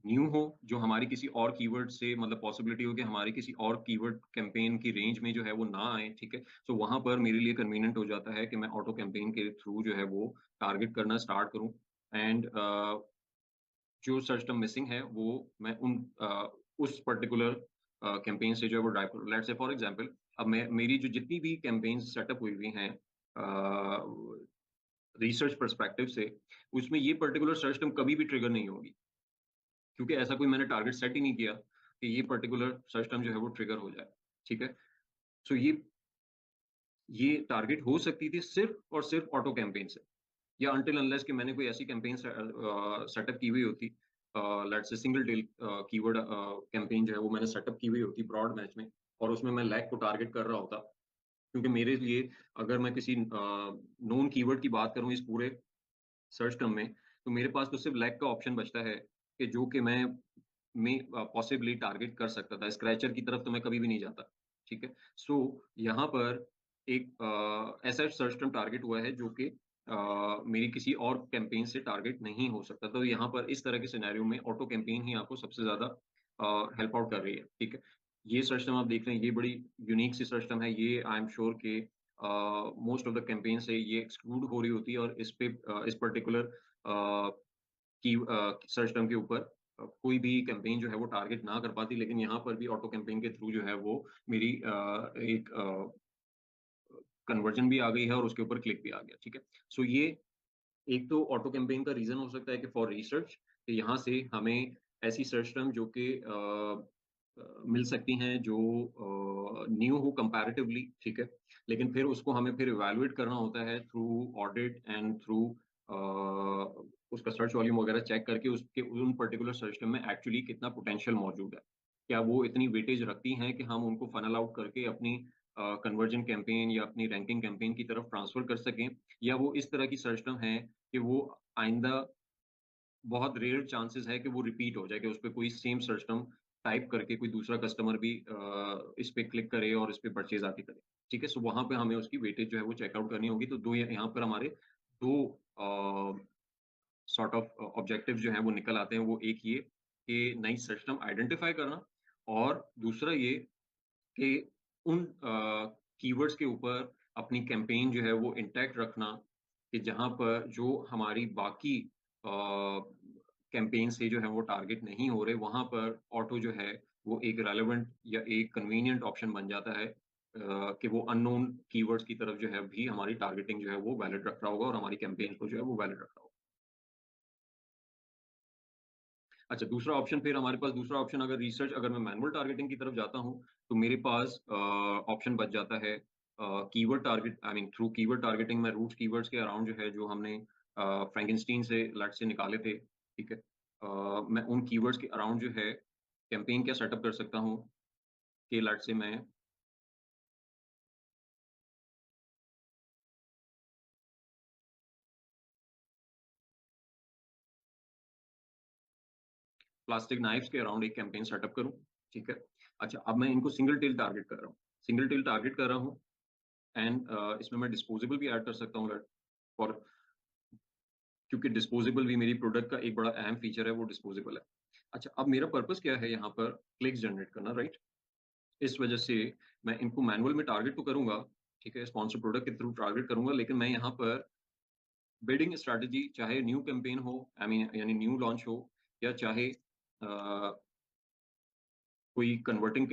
न्यू हो, जो हमारी किसी और कीवर्ड से मतलब पॉसिबिलिटी हो कि हमारी किसी और कीवर्ड कैंपेन की रेंज में जो है वो ना आए, ठीक है? सो वहाँ पर मेरे लिए कन्वीनिएंट हो जाता है कि मैं ऑटो कैंपेन के थ्रू जो है वो टारगेट करना स्टार्ट करूँ, एंड जो सर्च टर्म मिसिंग है वो मैं उस पर्टिकुलर कैंपेन से जो है वो ड्राइव करूँ। लेट्स से फॉर एग्जांपल, अब मैं मेरी जो जितनी भी कैंपेन्स सेटअप हुई हुई हैं रिसर्च पर्सपेक्टिव से, उसमें ये पर्टिकुलर सर्च टर्म कभी भी ट्रिगर नहीं होगी। क्योंकि ऐसा कोई मैंने टारगेट सेट ही नहीं किया कि ये पर्टिकुलर सर्च टर्म जो है वो ट्रिगर हो जाए, ठीक है? सो ये टारगेट हो सकती थी सिर्फ़ और सिर्फ़ ऑटो कैंपेन से, या अनटिल अनलेस कि मैंने कोई ऐसी कैंपेन सेटअप की हुई होती, let's say single tail keyword campaign जो है वो मैंने सेटअप की हुई होती ब्रॉड मैच में, और उसमें मैं लैग को टारगेट कर रहा होता। क्योंकि मेरे लिए अगर मैं किसी नोन कीवर्ड की बात करूँ इस पूरे सर्च टर्म में, तो मेरे पास तो सिर्फ़ लैग का ऑप्शन बचता है कि जो कि मैं पॉसिबली टारगेट कर सकता था। स्क्रैचर की तरफ तो मैं कभी भी नहीं जाता, ठीक है? सो यहाँ पर एक ऐसा सर्च टर्म टारगेट हुआ है जो कि मेरी किसी और कैंपेन से टारगेट नहीं हो सकता। तो यहाँ पर इस तरह के सिनेरियो में ऑटो कैंपेन ही आपको सबसे ज़्यादा हेल्प आउट कर रही है, ठीक है? ये सर्च टर्म आप देख रहे हैं, ये बड़ी यूनिक सी सर्च टर्म है। ये आई एम श्योर कि मोस्ट ऑफ द कैंपेन से ये एक्सक्लूड हो रही होती है, और इस पे इस पर्टिकुलर सर्च टर्म के ऊपर कोई भी कैंपेन जो है वो टारगेट ना कर पाती, लेकिन यहाँ पर भी ऑटो कैंपेन के थ्रू जो है वो मेरी एक कन्वर्जन भी आ गई है और उसके ऊपर क्लिक भी आ गया, ठीक है? सो ये एक तो ऑटो कैंपेन का रीज़न हो सकता है कि फॉर रिसर्च, कि यहाँ से हमें ऐसी सर्च टर्म जो कि मिल सकती हैं जो न्यू हो कंपैरेटिवली, ठीक है? लेकिन फिर उसको हमें फिर इवैल्यूएट करना होता है थ्रू ऑडिट एंड थ्रू उसका सर्च वॉल्यूम वगैरह चेक करके उसके उन पर्टिकुलर सर्च टर्म में एक्चुअली कितना पोटेंशियल मौजूद है। क्या वो इतनी वेटेज रखती हैं कि हम उनको फनल आउट करके अपनी कन्वर्जन कैंपेन या अपनी रैंकिंग कैंपेन की तरफ ट्रांसफर कर सकें, या वो इस तरह की सर्च टर्म है कि वो आइंदा बहुत रेयर चांसेस है कि वो रिपीट हो जाए, कि उसपे कोई सेम सर्च टर्म टाइप करके कोई दूसरा कस्टमर भी इस पे क्लिक करे और इस पे परचेज़ आके करे। ठीक है? सो वहाँ पे हमें उसकी वेटेज जो है वो चेकआउट करनी होगी। तो 2 यहाँ पर हमारे 2 सॉर्ट ऑफ ऑब्जेक्टिव्स जो हैं वो निकल आते हैं। वो एक ये कि नई सर्च टर्म आइडेंटिफाई करना, और दूसरा ये कि उन कीवर्ड्स के ऊपर अपनी कैंपेन जो है वो इंटैक्ट रखना, कि जहाँ पर जो हमारी बाकी कैंपेन से जो है वो टारगेट नहीं हो रहे, वहाँ पर ऑटो जो है वो एक रेलेवेंट या एक कन्वीनिएंट ऑप्शन बन जाता है, कि वो अननोन कीवर्ड्स की तरफ जो है भी हमारी टारगेटिंग जो है वो वैलिड रख रहा होगा, और हमारी कैंपेन को जो है वो वैलिड रख रहा होगा। अच्छा, दूसरा ऑप्शन, फिर हमारे पास दूसरा ऑप्शन, अगर रिसर्च अगर मैं मैनुअल टारगेटिंग की तरफ जाता हूँ, तो मेरे पास ऑप्शन बच जाता है keyword target, I mean through keyword targeting मैं रूट्स कीवर्ड्स के अराउंड जो है जो हमने फ्रैंकेनस्टीन से लेट्स से निकाले थे, ठीक है? मैं उन कीवर्ड्स के अराउंड जो है कैंपेन क्या सेटअप कर सकता हूँ कि लेट्स से मैं प्लास्टिक नाइफ्स के अराउंड एक कैंपेन सेटअप करूं, ठीक है। अच्छा, अब मैं इनको सिंगल टेल टारगेट कर रहा हूँ, सिंगल टेल टारगेट कर रहा हूँ एंड इसमें मैं डिस्पोजेबल भी ऐड कर सकता हूँ फॉर, क्योंकि डिस्पोजेबल भी मेरी प्रोडक्ट का एक बड़ा अहम फीचर है, वो डिस्पोजेबल है। अच्छा, अब मेरा पर्पस क्या है यहाँ पर? क्लिक्स जनरेट करना, राइट। इस वजह से मैं इनको मैनुअल में टारगेट तो करूंगा, ठीक है, स्पॉन्सर प्रोडक्ट के थ्रू टारगेट करूंगा, लेकिन मैं यहाँ पर बिल्डिंग स्ट्रैटेजी, चाहे न्यू कैंपेन हो, आई मीन यानी न्यू लॉन्च हो, या चाहे कोई कन्वर्टिंग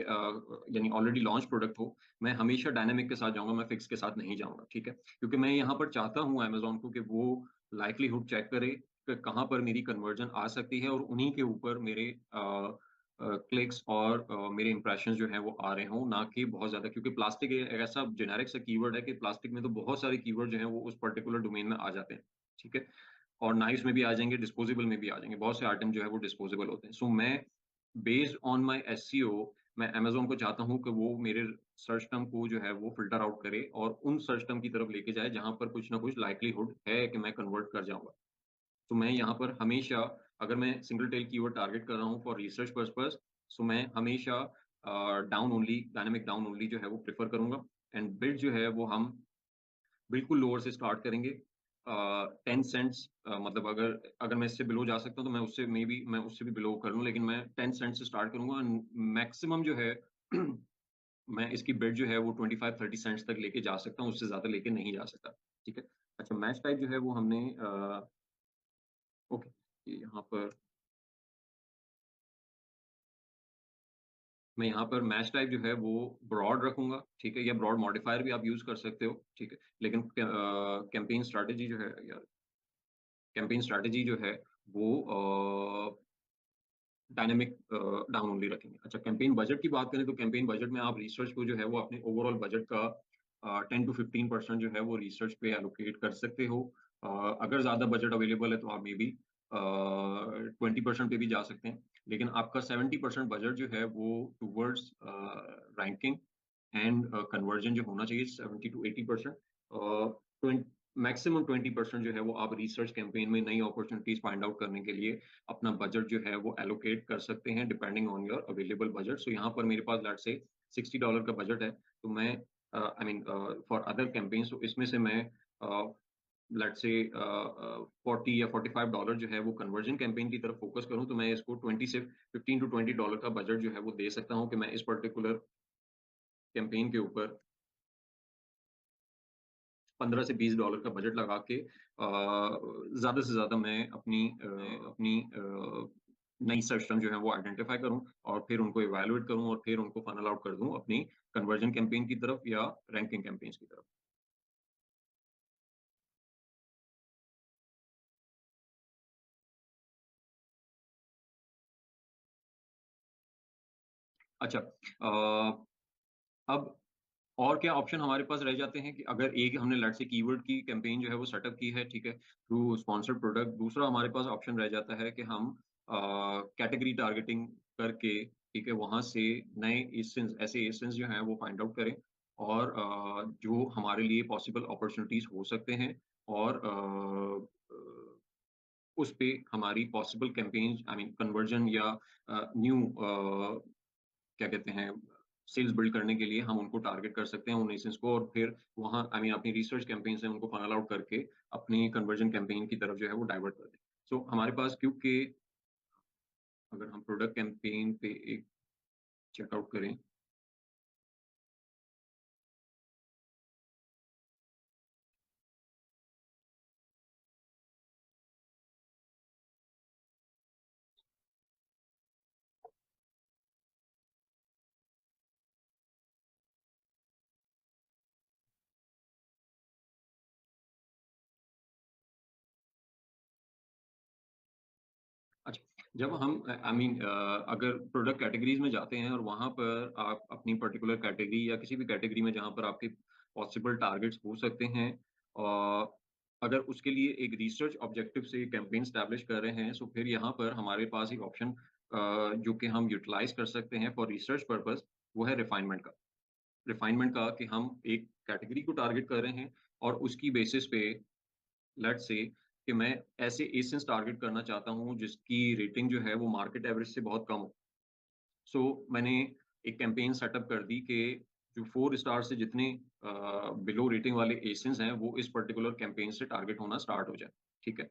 यानी ऑलरेडी लॉन्च प्रोडक्ट हो, मैं हमेशा डायनामिक के साथ जाऊंगा, मैं फिक्स के साथ नहीं जाऊंगा, ठीक है। क्योंकि मैं यहाँ पर चाहता हूँ अमेजोन को कि वो लाइवलीहुड चेक करे कि कहाँ पर मेरी कन्वर्जन आ सकती है, और उन्हीं के ऊपर मेरे क्लिक्स और मेरे इंप्रेशन जो है वो आ रहे हों, ना कि बहुत ज्यादा। क्योंकि प्लास्टिक एक ऐसा जेनेरिक सा कीवर्ड है कि प्लास्टिक में तो बहुत सारे कीवर्ड जो है वो उस पर्टिकुलर डोमेन में आ जाते हैं, ठीक है। और नाइफ्स में भी आ जाएंगे, डिस्पोजेबल में भी आ जाएंगे, बहुत से आइटम जो है वो डिस्पोजेबल होते हैं। सो मैं बेस्ड ऑन माय एसईओ, मैं अमेजोन को चाहता हूँ कि वो मेरे सर्च टर्म को जो है वो फिल्टर आउट करे और उन सर्च टर्म की तरफ लेके जाए जहां पर कुछ ना कुछ लाइक्लीहुड है कि मैं कन्वर्ट कर जाऊंगा। तो मैं यहाँ पर हमेशा, अगर मैं सिंगल टेल कीवर्ड टारगेट कर रहा हूँ फॉर रिसर्च पर्पस, सो मैं हमेशा down only, dynamic down only जो है वो प्रेफर करूंगा। एंड बिड जो है वो हम बिल्कुल लोअर से स्टार्ट करेंगे, 10 सेंट्स, मतलब अगर अगर मैं इससे बिलो जा सकता हूँ तो मैं उससे भी बिलो कर लूँ, लेकिन मैं 10 सेंट से स्टार्ट करूंगा। मैक्सिमम जो है मैं इसकी बिड जो है वो 25-30 सेंट्स तक लेके जा सकता हूँ, उससे ज्यादा लेके नहीं जा सकता, ठीक है। अच्छा, मैच टाइप जो है वो हमने ओके, यहाँ पर मैं यहाँ पर मैच टाइप जो है वो ब्रॉड रखूंगा, ठीक है, या ब्रॉड मॉडिफायर भी आप यूज कर सकते हो, ठीक है। लेकिन कैंपेन स्ट्रैटेजी जो है यार, कैंपेन स्ट्रैटेजी जो है वो डायनेमिक डाउन ओनली रखेंगे। अच्छा, कैंपेन बजट की बात करें तो कैंपेन बजट में आप रिसर्च को जो है वो अपने ओवरऑल बजट का 10 to 15% जो है वो रिसर्च पे एलोकेट कर सकते हो। अगर ज्यादा बजट अवेलेबल है तो आप मे बी 20% पे भी जा सकते हैं, लेकिन आपका 70% बजट जो है वो टूवर्ड्स रैंकिंग एंड कन्वर्जन जो होना चाहिए, 70 to 80%। मैक्सिमम 20% जो है वो आप रिसर्च कैंपेन में नई अपॉर्चुनिटीज फाइंड आउट करने के लिए अपना बजट जो है वो एलोकेट कर सकते हैं, depending on your available budget. So यहाँ पर मेरे पास लेट्स से $60 का बजट है, तो मैं I mean for other campaigns, तो इसमें से मैं लेट्स से 40 या $45 जो है वो कन्वर्जन कैंपेन की तरफ फोकस करूं, तो मैं इसको 20 से $15 to 20 का बजट जो है वो दे सकता हूं कि मैं इस पर्टिकुलर कैंपेन के ऊपर $15 से $20 का बजट लगा के ज्यादा से ज्यादा मैं अपनी नई सर्च टर्म जो है वो आइडेंटिफाई करूं, और फिर उनको इवैल्यूएट करूं, और फिर उनको फनल आउट कर दूं अपनी कन्वर्जन कैंपेन की तरफ या रैंकिंग कैंपेन्स की तरफ। अच्छा, अब और क्या ऑप्शन हमारे पास रह जाते हैं कि अगर एक हमने लेट्स से कीवर्ड की कैंपेन जो है वो सेटअप की है, ठीक है, थ्रू स्पॉन्सर्ड प्रोडक्ट, दूसरा हमारे पास ऑप्शन रह जाता है कि हम कैटेगरी टारगेटिंग करके, ठीक है, वहां से नए एसेंस, ऐसे एसेंस जो हैं वो फाइंड आउट करें, और जो हमारे लिए पॉसिबल अपॉर्चुनिटीज हो सकते हैं, और उस पे हमारी possible campaign, I mean conversion या न्यू क्या कहते हैं, सेल्स बिल्ड करने के लिए हम उनको टारगेट कर सकते हैं उन एजेंट्स को, और फिर वहाँ आई मीन अपनी रिसर्च कैंपेन से उनको फनल आउट करके अपनी कन्वर्जन कैंपेन की तरफ जो है वो डाइवर्ट कर दें। सो हमारे पास, क्योंकि अगर हम प्रोडक्ट कैंपेन पे एक चेकआउट करें, अच्छा, जब हम आई मीन अगर प्रोडक्ट कैटेगरीज में जाते हैं और वहां पर आप अपनी पर्टिकुलर कैटेगरी या किसी भी कैटेगरी में जहां पर आपके पॉसिबल टारगेट्स हो सकते हैं, और अगर उसके लिए एक रिसर्च ऑब्जेक्टिव से कैंपेन स्टैब्लिश कर रहे हैं, तो फिर यहाँ पर हमारे पास एक ऑप्शन जो कि हम यूटिलाइज कर सकते हैं फॉर रिसर्च पर्पस, वो है रिफाइनमेंट का। रिफाइनमेंट का कि हम एक कैटेगरी को टारगेट कर रहे हैं और उसकी बेसिस पे लेट्स से कि मैं ऐसे एसेंस टारगेट करना चाहता हूँ जिसकी रेटिंग जो है वो मार्केट एवरेज से बहुत कम हो। सो मैंने एक कैंपेन सेटअप कर दी कि जो 4 स्टार से जितने बिलो रेटिंग वाले एसेंस हैं वो इस पर्टिकुलर कैंपेन से टारगेट होना स्टार्ट हो जाए, ठीक है।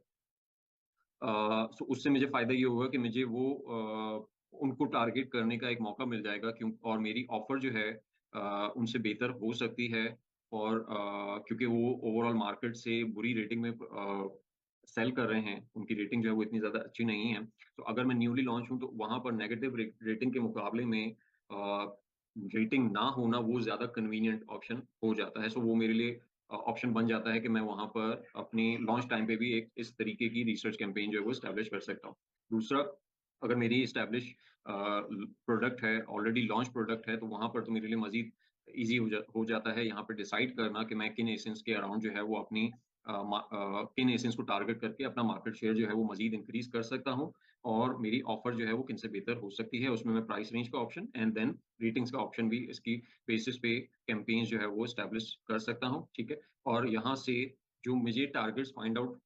सो उससे मुझे फ़ायदा ये होगा कि मुझे वो उनको टारगेट करने का एक मौका मिल जाएगा, और मेरी ऑफ़र जो है उनसे बेहतर हो सकती है, और क्योंकि वो ओवरऑल मार्केट से बुरी रेटिंग में सेल कर रहे हैं, उनकी रेटिंग जो है वो इतनी ज़्यादा अच्छी नहीं है। तो अगर मैं न्यूली लॉन्च हूँ तो वहाँ पर नेगेटिव रेटिंग के मुकाबले में रेटिंग ना होना वो ज़्यादा कन्वीनिएंट ऑप्शन हो जाता है। सो वो मेरे लिए ऑप्शन बन जाता है कि मैं वहाँ पर अपनी लॉन्च टाइम पे भी एक इस तरीके की रिसर्च कैंपेन जो है वो एस्टेब्लिश कर सकता हूँ। दूसरा, अगर मेरी एस्टेब्लिश प्रोडक्ट है, ऑलरेडी लॉन्च प्रोडक्ट है, तो वहाँ पर तो मेरे लिए मज़ीद ईज़ी हो जाता है यहाँ पे डिसाइड करना कि मैं किन एसेंस के अराउंड जो है वो अपनी किन एसेंस को टारगेट करके अपना मार्केट शेयर जो है वो मज़ीद इंक्रीज़ कर सकता हूँ, और मेरी ऑफ़र जो है वो किनसे बेहतर हो सकती है। उसमें मैं प्राइस रेंज का ऑप्शन एंड देन रेटिंग्स का ऑप्शन भी इसकी बेसिस पे कैंपेन्स जो है वो एस्टेब्लिश कर सकता हूँ, ठीक है? और यहाँ से जो मुझे टारगेट्स फाइंड आउट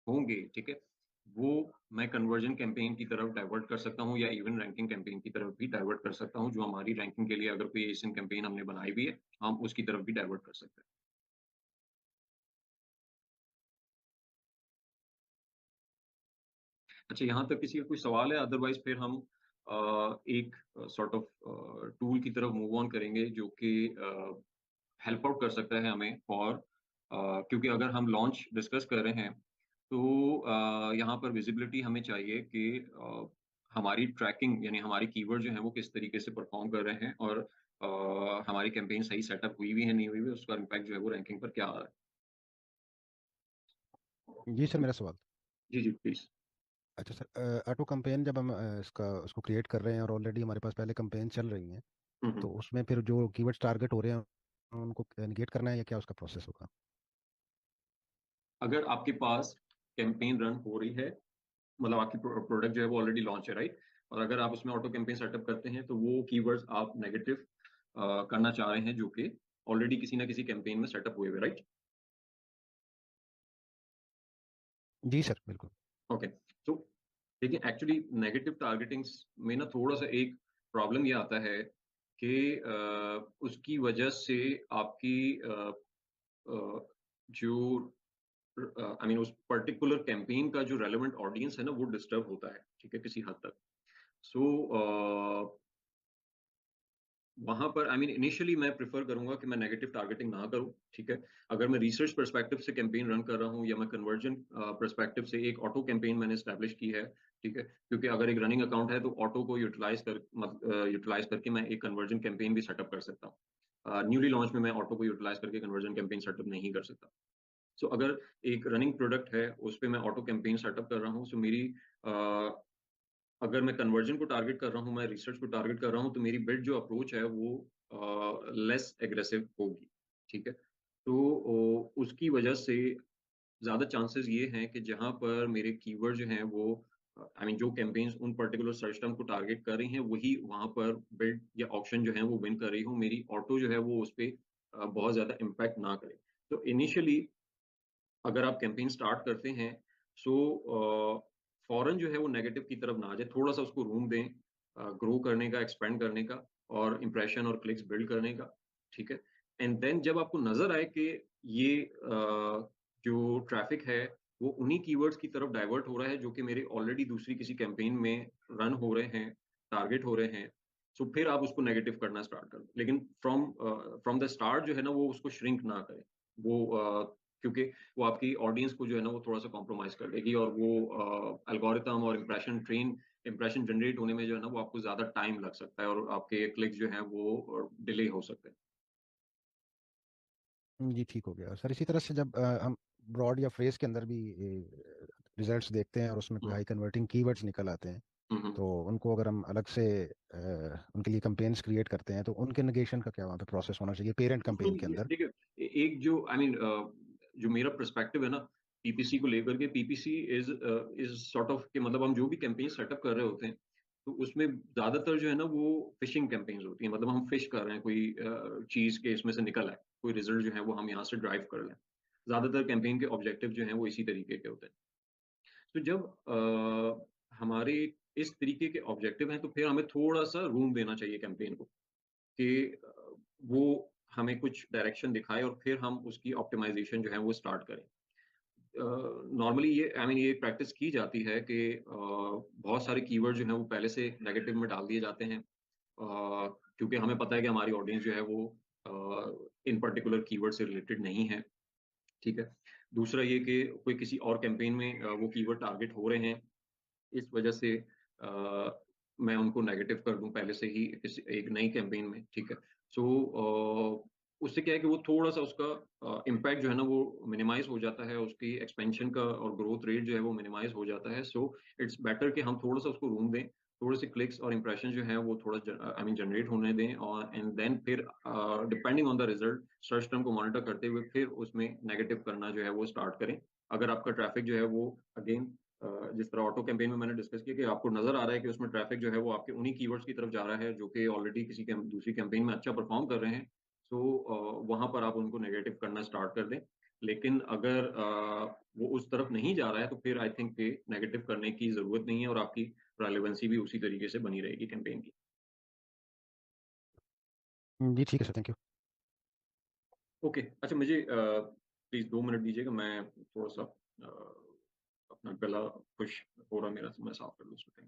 होंगे, ठीक है? वो मैं कन्वर्जन कैंपेन की तरफ डाइवर्ट कर सकता हूँ, या इवन रैंकिंग कैंपेन की तरफ भी डाइवर्ट कर सकता हूँ, जो हमारी रैंकिंग के लिए अगर कोई एसियन कैंपेन हमने बनाई भी है, हम उसकी तरफ भी डाइवर्ट कर सकते हैं। अच्छा, यहाँ तक किसी का कोई सवाल है? अदरवाइज़ फिर हम एक सॉर्ट ऑफ टूल की तरफ मूव ऑन करेंगे जो कि हेल्प आउट कर सकता है हमें फॉर क्योंकि अगर हम लॉन्च डिस्कस कर रहे हैं, तो यहाँ पर विज़िबिलिटी हमें चाहिए कि हमारी ट्रैकिंग यानी हमारी कीवर्ड जो हैं वो किस तरीके से परफ़ॉर्म कर रहे हैं, और हमारी कैंपेन सही सेटअप हुई भी है, नहीं हुई भी है, उसका इम्पैक्ट जो है वो रैंकिंग पर क्या आ रहा है। जी सर, मेरा सवाल। जी, जी, प्लीज़। अच्छा सर, ऑटो कैंपेन जब हम इसका उसको क्रिएट कर रहे हैं और ऑलरेडी हमारे पास पहले कैंपेन चल रही हैं, हुँ, हुँ। तो उसमें फिर जो कीवर्ड्स टारगेट हो रहे हैं उनको निगेट करना है या क्या उसका प्रोसेस होगा? अगर आपके पास कैंपेन रन हो रही है, मतलब आपकी प्रोडक्ट जो है वो ऑलरेडी लॉन्च है, राइट? और अगर आप उसमें ऑटो कैंपेन सेटअप करते हैं, तो वो कीवर्ड्स आप नेगेटिव करना चाह रहे हैं, जो कि ऑलरेडी किसी ना किसी कैंपेन में सेटअप हुए हुए, राइट? जी सर, बिल्कुल। ओके। तो देखिए, एक्चुअली नेगेटिव टारगेटिंग्स में ना थोड़ा-सा एक प्रॉब्लम ये आता है कि उसकी वजह से आपकी अ, जो आई मीन उस पर्टिकुलर कैंपेन का जो रेलेवेंट ऑडियंस है ना, वो डिस्टर्ब होता है, ठीक है, किसी हद तक। सो वहाँ पर आई मीन इनिशियली मैं प्रेफ़र करूँगा कि मैं नेगेटिव टारगेटिंग ना करूँ, ठीक है? अगर मैं रिसर्च पर्सपेक्टिव से कैंपेन रन कर रहा हूँ, या मैं कन्वर्जन पर्सपेक्टिव से एक ऑटो कैंपेन मैंने एस्टेब्लिश की है, ठीक है? क्योंकि अगर एक रनिंग अकाउंट है तो ऑटो को यूटिलाइज़ करके मैं एक कन्वर्जन कैंपेन भी सेटअप कर सकता हूँ। न्यूली लॉन्च में मैं ऑटो को यूटिलाइज़ करके कन्वर्जन कैंपेन सेटअप नहीं कर सकता। सो अगर एक रनिंग प्रोडक्ट है, उस पे मैं ऑटो कैंपेन सेटअप कर रहा हूँ, सो मेरी अ, अगर मैं कन्वर्जन को टारगेट कर रहा हूँ, मैं रिसर्च को टारगेट कर रहा हूँ, तो मेरी बिल्ड जो अप्रोच है वो लेस एग्रेसिव होगी, ठीक है? तो उसकी वजह से ज़्यादा चांसेस ये हैं कि जहाँ पर मेरे कीवर्ड जो हैं वो आई मीन जो कैंपेन्स उन पर्टिकुलर सर्च टर्म को टारगेट कर रही हैं, वही वहाँ पर बिल्ड या ऑक्शन जो है वो विन कर रही हूँ। मेरी ऑटो जो है वो उस पे बहुत ज़्यादा इम्पैक्ट ना करे। तो इनिशियली अगर आप कैंपेन स्टार्ट करते हैं, सो फ़ौरन जो है वो नेगेटिव की तरफ ना आ जाए, थोड़ा-सा उसको रूम दें ग्रो करने का, एक्सपैंड करने का, और इम्प्रेशन और क्लिक्स बिल्ड करने का, ठीक है? एंड देन जब आपको नज़र आए कि ये जो ट्रैफ़िक है, वो उन्हीं कीवर्ड्स की तरफ डाइवर्ट हो रहा है, जो कि मेरे ऑलरेडी दूसरी किसी कैंपेन में रन हो रहे हैं, टारगेट हो रहे हैं, सो फिर आप उसको नेगेटिव करना स्टार्ट कर दें। लेकिन फ्रॉम द स्टार्ट जो है ना, वो उसको श्रिंक ना करें। वो क्योंकि वो आपकी ऑडियंस को जो है ना वो थोड़ा-सा कॉम्प्रोमाइज़ कर देगी, और वो एल्गोरिथम और इम्प्रेशन जनरेट होने में जो है ना वो आपको ज़्यादा टाइम लग सकता है, और आपके क्लिक्स जो हैं वो डिले हो सकते हैं। जी ठीक हो गया सर। इसी तरह से जब हम ब्रॉड या फ्रेज के अंदर भी रिजल्ट्स देखते हैं और उसमें कोई हुँ, हाई कन्वर्टिंग कीवर्ड्स निकल आते हैं, हुँ, हुँ। तो उनको अगर हम अलग से उनके लिए कैंपेन्स क्रिएट करते हैं, तो उनके नेगेशन का क्या वहाँ पे प्रोसेस होना चाहिए पेरेंट उसमें कैंपेन के अंदर? देखिए, एक जो आई मीन जो मेरा पर्सपेक्टिव है ना पीपीसी को लेकर के, पीपीसी इज़ सॉर्ट ऑफ कि मतलब हम जो भी कैंपेन सेटअप कर रहे होते हैं, तो उसमें ज़्यादातर जो है ना वो फिशिंग कैंपेन्स होती हैं। मतलब हम फिश कर रहे हैं कोई चीज़ के इसमें से निकल आए, कोई रिज़ल्ट जो है वो हम यहाँ से ड्राइव कर लें। ज़्यादातर कैंपेन के ऑब्जेक्टिव जो हैं वो इसी तरीके के होते हैं। तो जब हमारे इस तरीके के ऑब्जेक्टिव हैं तो फिर हमें थोड़ा-सा रूम देना चाहिए कैंपेन को कि वो हमें कुछ डायरेक्शन दिखाए और फिर हम उसकी ऑप्टिमाइज़ेशन जो है वो स्टार्ट करें। नॉर्मली ये ये एक प्रैक्टिस की जाती है कि बहुत सारे कीवर्ड जो हैं वो पहले से नेगेटिव में डाल दिए जाते हैं। क्योंकि हमें पता है कि हमारी ऑडियंस जो है वो इन पर्टिकुलर कीवर्ड से रिलेटेड नहीं है, ठीक है? दूसरा ये कि कोई किसी और कैंपेन में वो कीवर्ड टारगेट हो रहे हैं, इस वजह से मैं उनको नेगेटिव कर दूँ पहले से ही किसी एक नई कैंपेन में, ठीक है? सो उससे क्या है कि वो थोड़ा-सा उसका इम्पैक्ट जो है ना वो मिनिमाइज़ हो जाता है, उसकी एक्सपेंशन का और ग्रोथ रेट जो है वो मिनिमाइज़ हो जाता है। सो इट्स बेटर कि हम थोड़ा-सा उसको रूम दें, थोड़े से क्लिक्स और इंप्रेशन जो हैं वो थोड़ा जनरेट होने दें और एंड देन फिर depending on the result search term को मॉनिटर करते हुए फिर उसमें नेगेटिव करना जो है वो स्टार्ट करें। अगर आपका ट्रैफिक जो है वो अगेन जिस तरह ऑटो कैंपेन में मैंने डिस्कस किया कि आपको नज़र आ रहा है कि उसमें ट्रैफिक जो है वो आपके उन्हीं कीवर्ड्स की तरफ जा रहा है जो कि ऑलरेडी किसी दूसरी कैंपेन में अच्छा परफॉर्म कर रहे हैं। सो वहाँ पर आप उनको नेगेटिव करना स्टार्ट कर दें। लेकिन अगर वो उस तरफ नहीं जा रहा है तो फिर आई थिंक कि नेगेटिव करने की ज़रूरत नहीं है और आपकी रेलेवेंसी भी उसी तरीके से बनी रहेगी कैंपेन की। जी ठीक है सर, थैंक यू। ओके, अच्छा मुझे प्लीज़ 2 मिनट दीजिएगा, मैं थोड़ा-सा अपना गला खुश हो रहा मेरा, तो मैं साफ कर लूँ उसमें।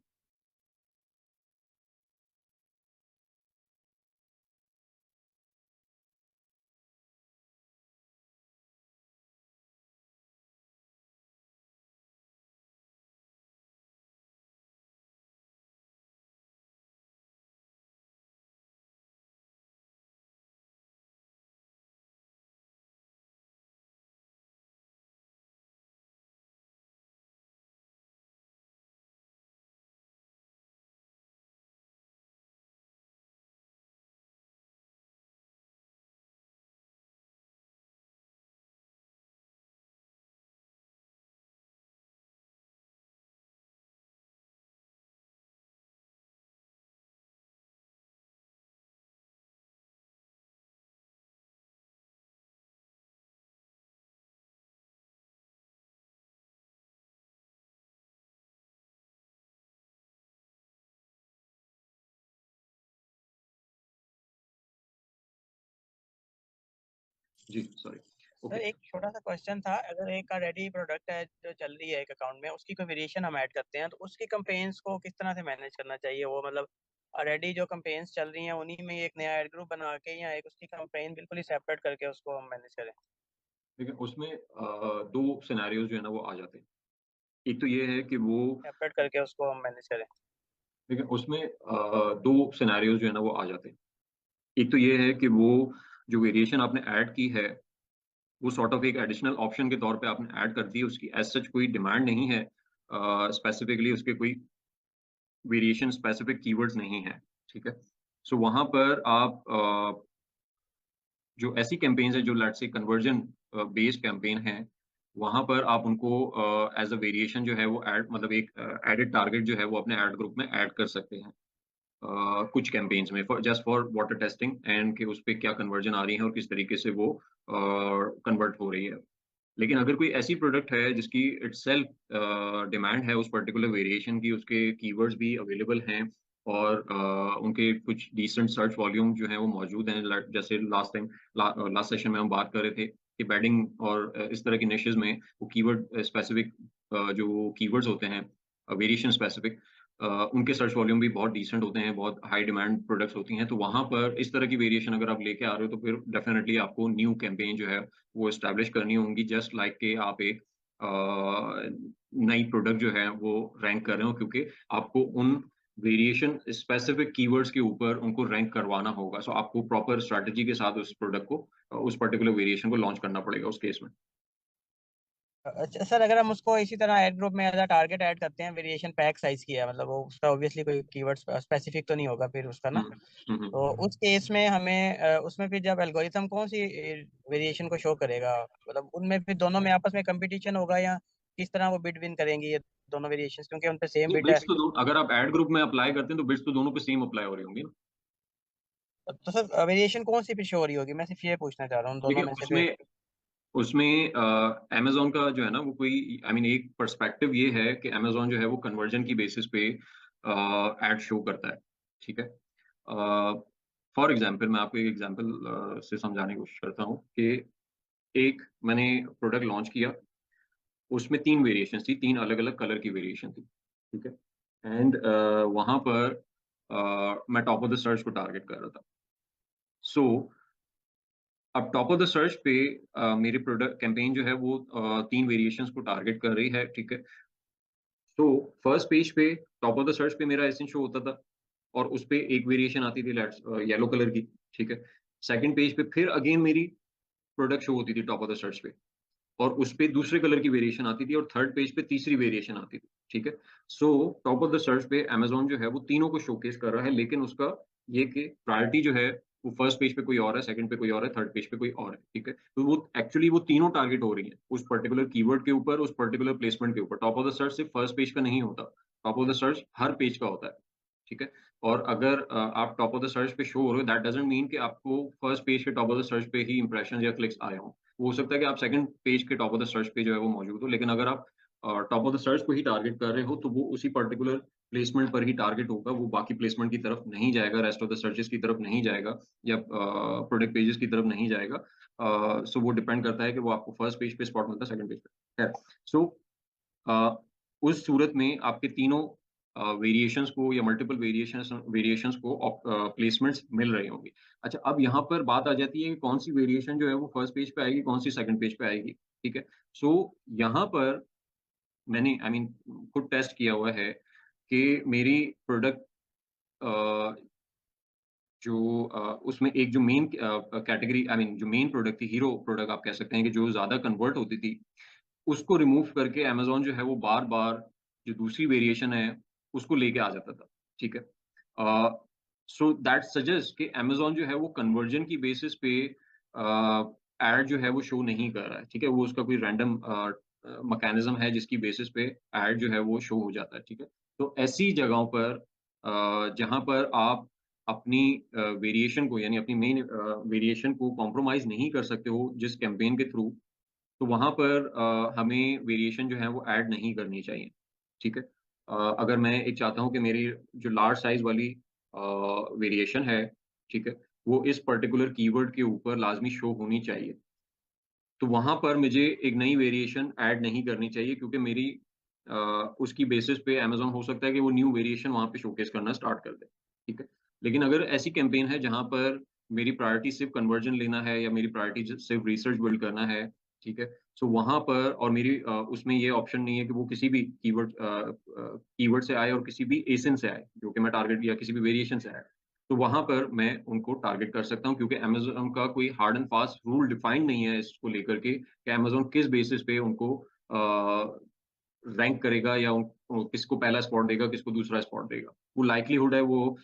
जी, सॉरी। Sir okay. एक छोटा सा क्वेश्चन था, अगर एक ऑलरेडी प्रोडक्ट है जो चल रही है एक अकाउंट में, उसकी कोई वेरिएशन हम ऐड करते हैं तो उसकी कैंपेन्स को किस तरह से मैनेज करना चाहिए? वो मतलब ऑलरेडी जो कैंपेन्स चल रही हैं उन्हीं में एक नया ऐड ग्रुप बना के या एक उसकी कैंपेन बिल्कुल ही सेपरेट करके उसको हम मैनेज करें? देखिए उसमें 2 सिनेरियोज़ जो है ना वो आ जाते हैं। एक तो ये है कि वो सेपरेट करके उसको हम मैनेज करें। देखिए उसमें 2 सिनेरियोज़ जो है ना वो आ जाते हैं। एक तो ये है कि वो जो वेरिएशन आपने ऐड की है, वो सॉर्ट ऑफ एक एडिशनल ऑप्शन के तौर पे आपने ऐड कर दी है, उसकी एज़ सच कोई डिमांड नहीं है। स्पेसिफिकली उसके कोई वेरिएशन स्पेसिफिक कीवर्ड्स नहीं हैं, ठीक है? सो वहाँ पर आप जो ऐसी कैंपेन्स हैं जो let's say conversion based campaign हैं, वहाँ पर आप उनको एज़ अ वेरिएशन जो है वो ऐड मतलब एक एडेड टारगेट जो है वो अपने ऐड ग्रुप में ऐड कर सकते हैं। कुछ कैंपेन्स में फॉर वाटर टेस्टिंग एंड कि उसपे क्या कन्वर्जन आ रही है और किस तरीके से वो कन्वर्ट हो रही है। लेकिन अगर कोई ऐसी प्रोडक्ट है जिसकी इटसेल्फ डिमांड है उस पर्टिकुलर वेरिएशन की, उसके कीवर्ड्स भी अवेलेबल हैं और उनके कुछ डिसेंट सर्च वॉल्यूम जो हैं वो मौजूद हैं। जैसे लास्ट सेशन में हम बात कर रहे थे कि बेडिंग और इस तरह की निशेज़ में वो कीवर्ड स्पेसिफिक जो कीवर्ड्स होते हैं वेरिएशन स्पेसिफिक उनके सर्च वॉल्यूम भी बहुत डिसेंट होते हैं, बहुत हाई डिमांड प्रोडक्ट्स होती हैं। तो वहाँ पर इस तरह की वेरिएशन अगर आप लेके आ रहे हो तो फिर डेफिनिटली आपको न्यू कैंपेन जो है वो एस्टैब्लिश करनी होंगी जस्ट लाइक कि आप एक नई प्रोडक्ट जो है वो रैंक कर रहे हो क्योंकि आपको उन वेरिएशन स्पेसिफिक कीवर्ड्स के ऊपर उनको रैंक करवाना होगा। सो आपको प्रॉपर स्ट्रैटेजी के साथ उस प्रोडक्ट को उस पर्टिकुलर वेरिएशन को लॉन्च करना पड़ेगा उस केस में। अच्छा सर, अगर हम उसको इसी तरह ऐड ग्रुप में एज अ टारगेट ऐड करते हैं, वेरिएशन पैक साइज की है, मतलब वो उसका ऑब्वियसली कोई कीवर्ड स्पेसिफिक तो नहीं होगा फिर उसका ना, तो उस केस में हमें उसमें फिर जब एल्गोरिथम कौन सी वेरिएशन को शो करेगा, मतलब उनमें फिर दोनों में आपस में कंपटीशन होगा या किस तरह वो बिड विन करेंगी ये दोनों वेरिएशंस, क्योंकि उन पे सेम नहीं, बिड है? बिड्स तो अगर आप ऐड ग्रुप में अप्लाई करते हैं तो बिड्स तो दोनों पे सेम अप्लाई हो रही होंगी ना। तो सर वेरिएशन कौन सी फिर शो हो रही होगी, मैं सिर्फ ये पूछना चाह रहा हूँ दोनों देखिए में से उसमें फिर। उसमें अमेजोन का जो है ना वो कोई एक पर्सपेक्टिव ये है कि अमेजोन जो है वो कन्वर्जन की बेसिस पे एड शो करता है, ठीक है। फॉर एग्जांपल मैं आपको एक एग्जांपल से समझाने की कोशिश करता हूँ कि एक मैंने प्रोडक्ट लॉन्च किया, उसमें 3 वेरिएशन थी, 3 अलग-अलग कलर की वेरिएशन थी, ठीक है। एंड वहाँ पर मैं टॉप ऑफ द सर्च को टारगेट कर रहा था। सो अब टॉप ऑफ द सर्च पे मेरी प्रोडक्ट कैंपेन जो है वो 3 वेरिएशंस को टारगेट कर रही है, ठीक है। तो फर्स्ट पेज पे टॉप ऑफ द सर्च पे मेरा एसएन शो होता था और उस पे एक वेरिएशन आती थी येलो कलर की, ठीक है। सेकंड पेज पे फिर अगेन मेरी प्रोडक्ट शो होती थी टॉप ऑफ द सर्च पे और उस पे दूसरे कलर की वेरिएशन आती थी और थर्ड पेज पे तीसरी वेरिएशन आती थी, ठीक है। So top of the search पे अमेज़न जो है वो तीनों को शोकेस कर रहा है, लेकिन उसका ये कि प्रायोरिटी जो है वो फर्स्ट पेज पे कोई और है, सेकंड पे कोई और है, थर्ड पेज पे कोई और है, ठीक है। तो वो एक्चुअली वो तीनों टारगेट हो रही हैं उस पर्टिकुलर कीवर्ड के ऊपर, उस पर्टिकुलर प्लेसमेंट के ऊपर। टॉप ऑफ द सर्च सिर्फ फर्स्ट पेज का नहीं होता, top of the search her page का होता है, ठीक है। और अगर आप टॉप ऑफ द सर्च पे शो हो रहे हो, दैट डजंट मीन कि आपको फर्स्ट पेज के टॉप ऑफ द सर्च पे ही इंप्रेशन या क्लिक्स आए हों। वो हो सकता है कि आप सेकंड पेज के टॉप ऑफ द सर्च पे जो है वो मौजूद हो, लेकिन अगर आप टॉप ऑफ द सर्च को ही टारगेट कर रहे हो, तो वो उसी पर्टिकुलर प्लेसमेंट पर ही टारगेट होगा, वो बाकी प्लेसमेंट की तरफ नहीं जाएगा, रेस्ट ऑफ द सर्चेज़ की तरफ नहीं जाएगा या प्रोडक्ट पेजेज़ की तरफ नहीं जाएगा। सो वो डिपेंड करता है कि वो आपको फर्स्ट पेज पे स्पॉट मिलता है, सेकंड पेज पे। खैर, सो अ, उस सूरत में आपके तीनों वेरिएशंस को या मल्टीपल वेरिएशंस वेरिएशंस को प्लेसमेंट्स मिल रहे होंगे। अच्छा, अब यहाँ पर बात आ जाती है कि कौन-सी वेरिएशन जो है वो फर्स्ट पेज पे आएगी, कौन-सी सेकंड पेज पे आएगी, ठीक है? सो यहाँ पर मैंने खुद टेस्ट किया हुआ है कि मेरी प्रोडक्ट अ, उसमें एक जो मेन कैटेगरी जो मेन प्रोडक्ट थी, हीरो प्रोडक्ट आप कह सकते हैं कि जो ज़्यादा कन्वर्ट होती थी, उसको रिमूव करके अमेज़न जो है वो बार-बार जो दूसरी वेरिएशन है, उसको लेके आ जाता था, ठीक है? सो दैट सजेस्ट कि अमेज़न जो है वो कन्वर्जन की बेसिस पे ऐड जो है वो शो नहीं कर रहा है, ठीक है? वो उसका कोई रैंडम मैकेनिज़्म है जिसकी बेसिस पे ऐड जो है वो शो हो जाता है, ठीक है? तो ऐसी जगहों पर जहाँ पर आप अपनी वेरिएशन को यानी अपनी मेन वेरिएशन को कॉम्प्रोमाइज़ नहीं कर सकते हो जिस कैंपेन के थ्रू, तो वहाँ पर हमें वेरिएशन जो है वो ऐड नहीं करनी चाहिए, ठीक है? अगर मैं एक चाहता हूँ कि मेरी जो लार्ज साइज़ वाली वेरिएशन है, ठीक है? वो इस पर्टिकुलर कीवर्ड के ऊपर लाज़मी शो होनी चाहिए। तो वहाँ पर मुझे एक नई वेरिएशन ऐड नहीं करनी चाहिए क्योंकि मेरी अ, उसकी बेसिस पे अमेज़न हो सकता है कि वो न्यू वेरिएशन वहाँ पे शोकेस करना स्टार्ट कर दे, ठीक है? लेकिन अगर ऐसी कैंपेन है जहाँ पर मेरी प्रायोरिटी सिर्फ़ कन्वर्जन लेना है या मेरी प्रायोरिटी सिर्फ़ रिसर्च बिल्ड करना है, ठीक है? सो वहाँ पर और मेरी उसमें ये ऑप्शन नहीं है कि वो किसी भी कीवर्ड से आए और किसी भी एसिन से आए, जो कि मैं टारगेट या किसी भी वेरिएशन से आए। तो वहाँ पर मैं उनको टारगेट कर सकता हूँ क्योंकि अमेज़न का कोई hard and fast rule defined नहीं है इसको लेकर के कि अमेज़न किस बेसिस पे उनको रैंक करेगा या किसको पहला स्पॉट देगा, किसको दूसरा स्पॉट देगा। वो लाइक्लीहुड है वो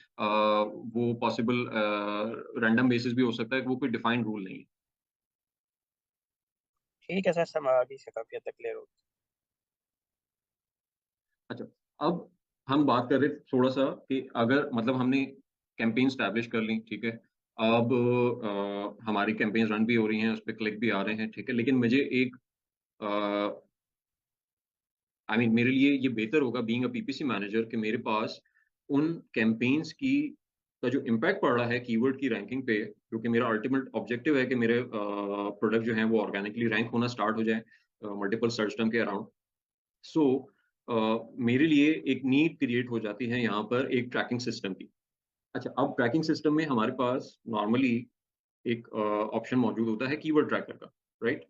पॉसिबल रैंडम बेसिस भी हो सकता है कि वो कोई डिफाइंड रूल नहीं है। ठीक है सर, समझ अभी से काफी हद तक क्लियर हो गया। अच्छा, अब हम बात कर रहे थे थोड़ा-सा कि अगर हमने कैंपेन एस्टैब्लिश कर ली, ठीक है? अब हमारी कैंपेन्स रन भी हो रही हैं, उस पे क्लिक भी आ रहे हैं, ठीक है? लेकिन मुझे एक अ, मेरे लिए ये बेहतर होगा बीइंग अ पीपीसी मैनेजर कि मेरे पास उन कैंपेन्स की का जो इम्पैक्ट पड़ रहा है कीवर्ड की रैंकिंग पे, क्योंकि मेरा अल्टीमेट ऑब्जेक्टिव है कि मेरे प्रोडक्ट जो हैं वो ऑर्गेनिकली रैंक होना स्टार्ट हो जाएँ मल्टीपल सर्च टर्म के अराउंड। सो मेरे लिए एक नीड क्रिएट हो जाती है यहाँ पर एक ट्रैकिंग सिस्टम की। अच्छा, अब ट्रैकिंग सिस्टम में हमारे पास नॉर्मली एक ऑप्शन मौजूद होता है कीवर्ड ट्रैकर का, राइट?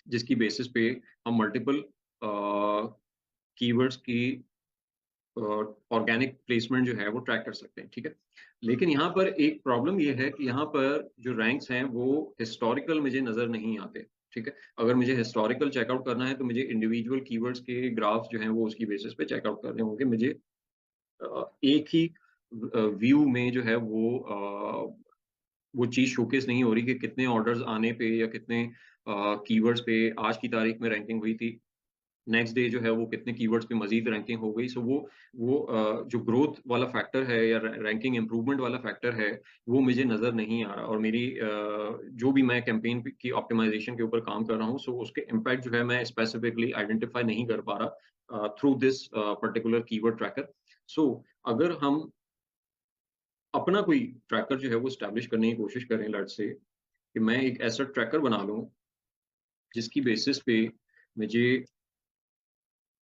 जिसकी बेसिस पे हम मल्टीपल कीवर्ड्स की ऑर्गेनिक प्लेसमेंट जो है वो ट्रैक कर सकते हैं, ठीक है? लेकिन यहाँ पर एक प्रॉब्लम ये है कि यहाँ पर जो रैंक्स हैं वो हिस्टोरिकल मुझे नज़र नहीं आते, ठीक है? अगर मुझे हिस्टोरिकल चेकआउट करना है तो मुझे इंडिविजुअल कीवर्ड्स के ग्राफ्स जो हैं वो उसकी बेसिस पे चेकआउट करने होंगे। मुझे एक ही व्यू में जो है वो चीज़ शोकेस नहीं हो रही कि कितने ऑर्डर्स आने पे या कितने कीवर्ड्स पे आज की तारीख में रैंकिंग हुई थी। नेक्स्ट डे जो है वो कितने कीवर्ड्स पे मजीद रैंकिंग हो गई। सो वो जो ग्रोथ वाला फैक्टर है या रैंकिंग इंप्रूवमेंट वाला फैक्टर है वो मुझे नज़र नहीं आ रहा। और मेरी जो भी मैं कैंपेन की ऑप्टिमाइजेशन के ऊपर काम कर रहा हूँ, सो उसके इम्पैक्ट जो है मैं स्पेसिफिकली आइडेंटिफाई नहीं कर पा रहा through this particular keyword tracker. So अगर हम अपना कोई ट्रैकर जो है वो स्टैब्लिश करने की कोशिश करें, लेट्स से कि मैं एक ऐसा ट्रैकर बना लूं जिसकी बेसिस पे मुझे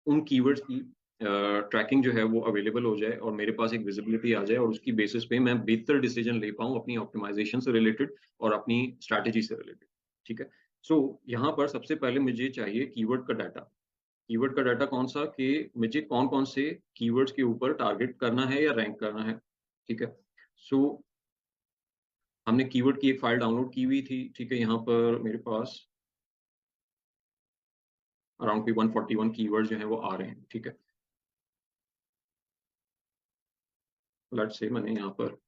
उन कीवर्ड्स की ट्रैकिंग जो है वो अवेलेबल हो जाए और मेरे पास एक विजिबिलिटी आ जाए और उसकी बेसिस पे मैं बेहतर डिसीजन ले पाऊँ अपनी ऑप्टिमाइजेशन से रिलेटेड और अपनी स्ट्रैटेजी से रिलेटेड। ठीक है। सो यहाँ पर सबसे पहले मुझे चाहिए कीवर्ड का डाटा। कीवर्ड का डाटा कौन सा कि मुझे कौन कौन से कीवर्ड्स के ऊपर टारगेट करना है या रैंक करना है। ठीक है। सो हमने कीवर्ड की एक फाइल डाउनलोड की हुई थी। ठीक है। यहाँ पर मेरे पास अराउंड 141 कीवर्ड जो है वो आ रहे हैं। ठीक है। लेट्स से मैंने यहाँ पर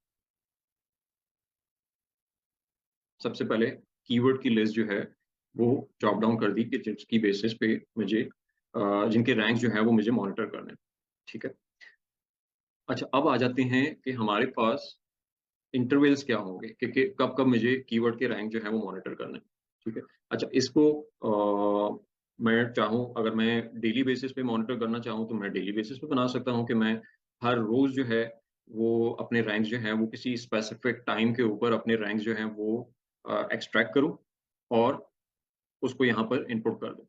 सबसे पहले कीवर्ड की लिस्ट जो है वो ड्रॉप डाउन कर दी कि जिसकी बेसिस पे मुझे जिनके रैंक जो है वो मुझे मॉनिटर करने हैं। ठीक है। अच्छा, अब आ जाते हैं कि हमारे पास इंटरवल्स क्या होंगे कि कब कब मुझे कीवर्ड के रैंक जो है वो मॉनिटर करने हैं। ठीक है। अच्छा, इसको मैं चाहूँ, अगर मैं डेली बेसिस पे मॉनिटर करना चाहूँ तो मैं डेली बेसिस पे बना सकता हूँ कि मैं हर रोज जो है वो अपने रैंक्स जो हैं वो किसी स्पेसिफिक टाइम के ऊपर अपने रैंक्स जो हैं वो एक्सट्रैक्ट करूँ और उसको यहाँ पर इनपुट कर दूँ।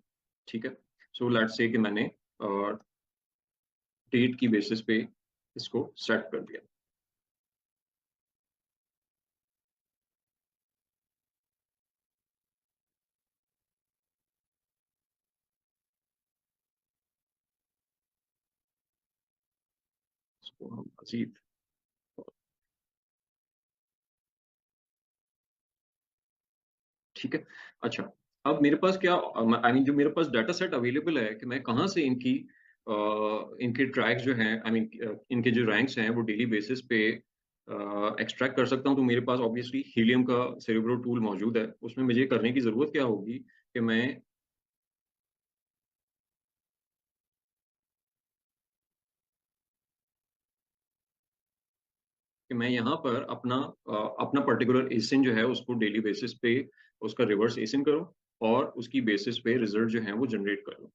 ठीक है। सो लेट्स से कि मैंने डेट की बेसिस पे इसको सेट कर दिया। इसको हम मजीद, ठीक है। अच्छा, अब मेरे पास क्या, आई मीन जो मेरे पास डाटा सेट अवेलेबल है कि मैं कहाँ से इनके ट्रैक्स जो हैं, आई मीन इनके जो रैंक्स हैं वो डेली बेसिस पे एक्सट्रैक्ट कर सकता हूँ। तो मेरे पास ऑब्वियसली हीलियम का सेरेब्रो टूल मौजूद है। उसमें मुझे करने की ज़रूरत क्या होगी कि मैं यहाँ पर अपना पर्टिकुलर एसिन जो है उसको डेली बेसिस पे उसका रिवर्स एसिन करूँ और उसकी बेसिस पे रिजल्ट जो है वो जनरेट कर लूँ।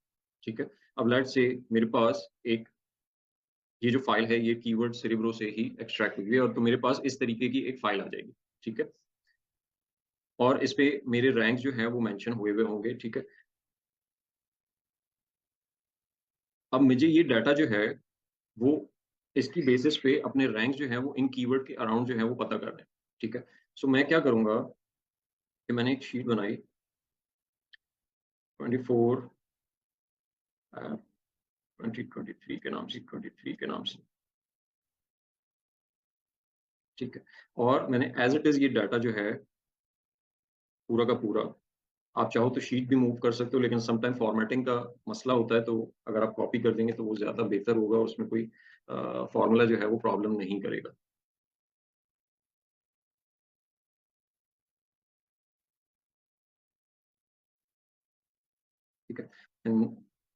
ठीक है। अब लेट्स से मेरे पास एक ये जो फाइल है ये कीवर्ड सेरेब्रो से ही एक्सट्रैक्ट हुई है और तो मेरे पास इस तरीके की एक फाइल आ जाएगी। ठीक है। और इस पे मेरे रैंक जो है वो मेंशन हुए हुए होंगे। ठीक है। अब मुझे ये डाटा जो है वो इसकी बेसिस पे अपने रैंक जो है वो इन कीवर्ड के अराउंड जो है वो पता करना है। ठीक है। सो मैं क्या करूंगा कि मैंने एक शीट बनाई 24 2023 के नाम से, 23 के नाम से। ठीक है। और मैंने एज इट इज ये डाटा जो है पूरा का पूरा, आप चाहो तो शीट भी मूव कर सकते हो लेकिन समटाइम फॉर्मेटिंग का मसला होता है, तो अगर आप कॉपी कर देंगे तो वो ज़्यादा बेहतर होगा, उसमें कोई फॉर्मूला जो है वो प्रॉब्लम नहीं करेगा। ठीक है। एंड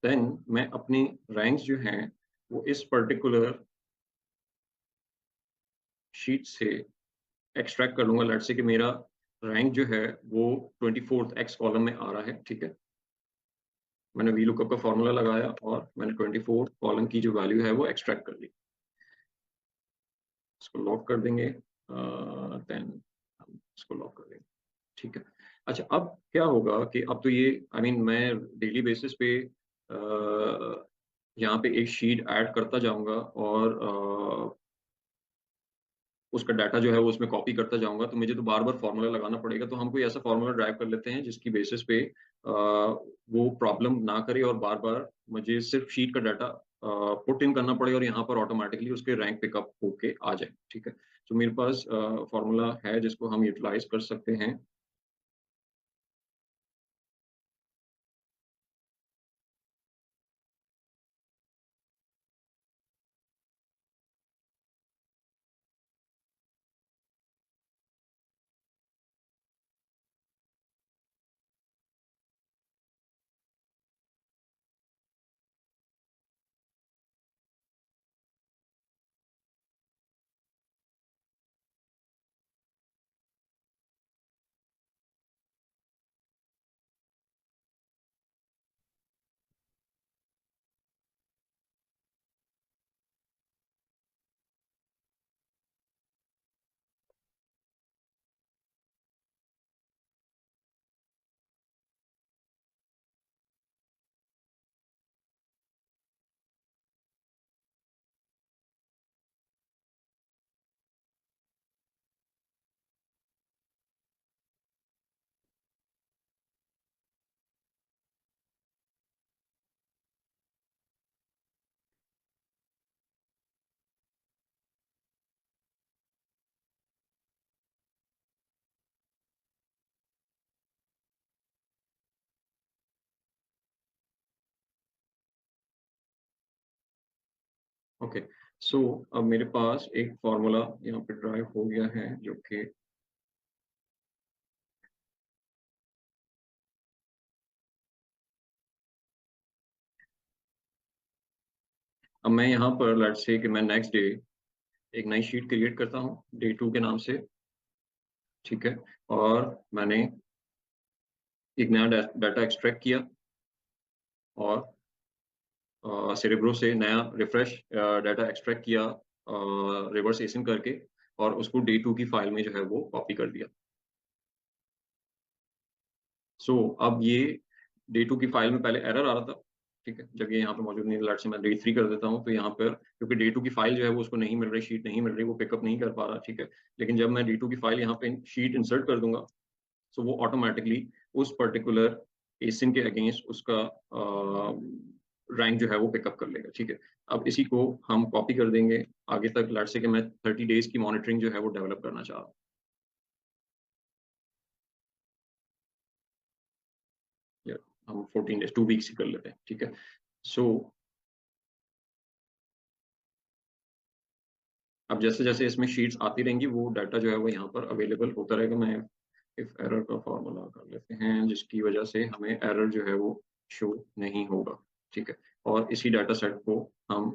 देन मैं अपनी रैंक्स जो हैं वो इस पर्टिकुलर शीट से एक्सट्रैक्ट कर लूंगा। लेट्स से कि मेरा रैंक जो है वो 24th एक्स कॉलम में आ रहा है। ठीक है। मैंने वी लुकअप का फॉर्मूला लगाया और मैंने 24 कॉलम की जो वैल्यू है वो एक्सट्रैक्ट कर ली। इसको लॉक कर देंगे, देन हम इसको लॉक कर देंगे। ठीक है। अच्छा, अब क्या होगा कि अब तो ये आई मीन मैं डेली बेसिस पे यहाँ पे एक शीट ऐड करता जाऊंगा और उसका डाटा जो है वो उसमें कॉपी करता जाऊंगा, तो मुझे तो बार बार फॉर्मूला लगाना पड़ेगा। तो हम कोई ऐसा फॉर्मूला ड्राइव कर लेते हैं जिसकी बेसिस पे वो प्रॉब्लम ना करे और बार बार मुझे सिर्फ शीट का डाटा पुट इन करना पड़े और यहाँ पर ऑटोमेटिकली उसके रैंक पिकअप होके आ जाए। ठीक है। तो मेरे पास फॉर्मूला है जिसको हम यूटिलाइज कर सकते हैं। ओके, सो अब मेरे पास एक फार्मूला यहाँ पे ड्राइव हो गया है जो कि अब मैं यहाँ पर लेट्स से कि मैं नेक्स्ट डे एक नई शीट क्रिएट करता हूँ डे 2 के नाम से, ठीक है, और मैंने एक नया डाटा एक्सट्रैक्ट किया और सेरेब्रो से नया रिफ्रेश डाटा एक्सट्रैक्ट किया रिवर्स एसिंग करके, और उसको डे 2 की फाइल में जो है वो कॉपी कर दिया। सो अब ये डे 2 की फाइल में पहले एरर आ रहा था, ठीक है, जब ये यहाँ पे मौजूद नहीं है, लेट्स से मैं डे 3 कर देता हूँ, तो यहाँ पर क्योंकि डे 2 की फाइल जो है वो उसको नहीं मिल रही, शीट नहीं मिल रही, वो पिकअप नहीं कर पा रहा, ठीक है, लेकिन जब मैं डे 2 की फाइल यहाँ पे शीट इंसर्ट कर दूंगा, सो वो ऑटोमेटिकली उस पर्टिकुलर एसिन के अगेंस्ट उसका रैंक जो है वो पिकअप कर लेगा, ठीक है। अब इसी को हम कॉपी कर देंगे आगे तक, लेट्स से कि मैं 30 डेज की मॉनिटरिंग जो है वो डेवलप करना चाह रहा हूँ, या हम 14 डेज 2 वीक्स ही कर लेते हैं, ठीक है। सो अब जैसे जैसे इसमें शीट्स आती रहेंगी वो डाटा जो है वो यहाँ पर अवेलेबल होता रहेगा। मैं इफ एरर का फॉर्मूला कर लेते हैं जिसकी वजह से हमें एरर जो है वो शो नहीं होगा, ठीक है, और इसी डाटा सेट को हम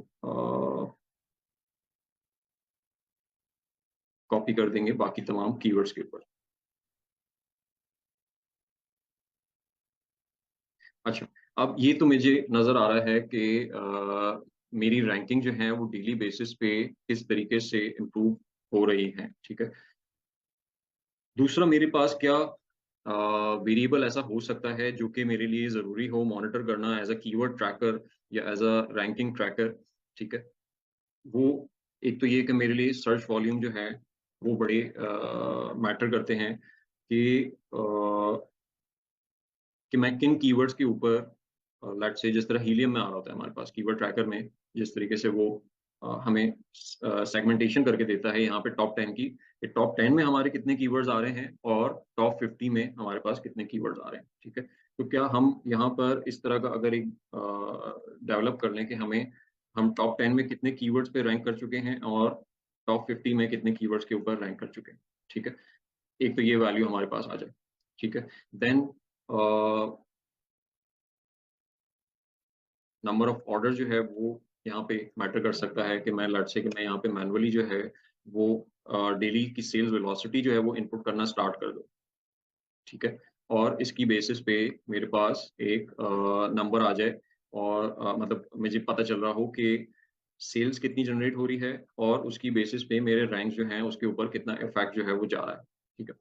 कॉपी कर देंगे बाकी तमाम कीवर्ड्स के ऊपर। अच्छा, अब ये तो मुझे नजर आ रहा है कि मेरी रैंकिंग जो है वो डेली बेसिस पे किस तरीके से इम्प्रूव हो रही है, ठीक है। दूसरा, मेरे पास क्या वेरिएबल ऐसा हो सकता है जो कि मेरे लिए ज़रूरी हो मॉनिटर करना एज अ कीवर्ड ट्रैकर या एज अ रैंकिंग ट्रैकर, ठीक है। वो एक तो ये कि मेरे लिए सर्च वॉल्यूम जो है वो बड़े मैटर करते हैं कि मैं किन कीवर्ड्स के ऊपर लेट्स से जिस तरह हीलियम में आ रहा होता है हमारे पास कीवर्ड ट्रैकर में, जिस तरीके से वो हमें सेगमेंटेशन करके देता है यहाँ पे टॉप 10 की, कि टॉप 10 में हमारे कितने कीवर्ड्स आ रहे हैं और टॉप 50 में हमारे पास कितने कीवर्ड्स आ रहे हैं, ठीक है। तो क्या हम यहाँ पर इस तरह का अगर एक डेवलप कर लें कि हम टॉप 10 में कितने कीवर्ड्स पे रैंक कर चुके हैं और टॉप 50 में कितने कीवर्ड्स के ऊपर रैंक कर चुके हैं, ठीक है। एक तो ये वैल्यू हमारे पास आ जाए, ठीक है। देन नंबर ऑफ ऑर्डर जो है वो यहाँ पे मैटर कर सकता है कि मैं लेट्स से कि मैं यहाँ पे मैनुअली जो है वो डेली की सेल्स वेलोसिटी जो है वो इनपुट करना स्टार्ट कर दूँ, ठीक है, और इसकी बेसिस पे मेरे पास एक नंबर आ जाए और मतलब मुझे पता चल रहा हो कि सेल्स कितनी जनरेट हो रही है और उसकी बेसिस पे मेरे रैंक जो हैं उसके ऊपर कितना इफेक्ट जो है वो जा रहा है, ठीक है।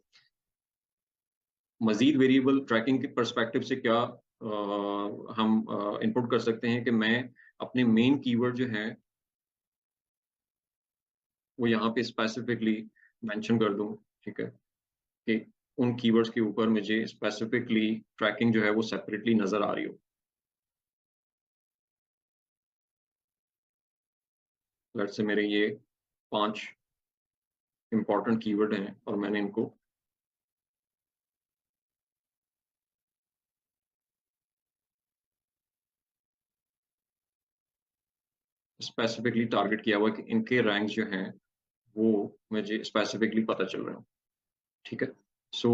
मजीद वेरिएबल ट्रैकिंग के पर्सपेक्टिव से क्या हम इनपुट कर सकते हैं कि मैं अपने मेन कीवर्ड जो हैं वो यहाँ पे स्पेसिफिकली मेंशन कर दूं, ठीक है, कि उन कीवर्ड्स के ऊपर मुझे स्पेसिफिकली ट्रैकिंग जो है वो सेपरेटली नजर आ रही हो। लेट्स से मेरे ये 5 इंपॉर्टेंट कीवर्ड हैं और मैंने इनको स्पेसिफिकली टारगेट किया हुआ है कि इनके रैंक जो हैं वो मुझे स्पेसिफिकली पता चल रहे हो, ठीक है। सो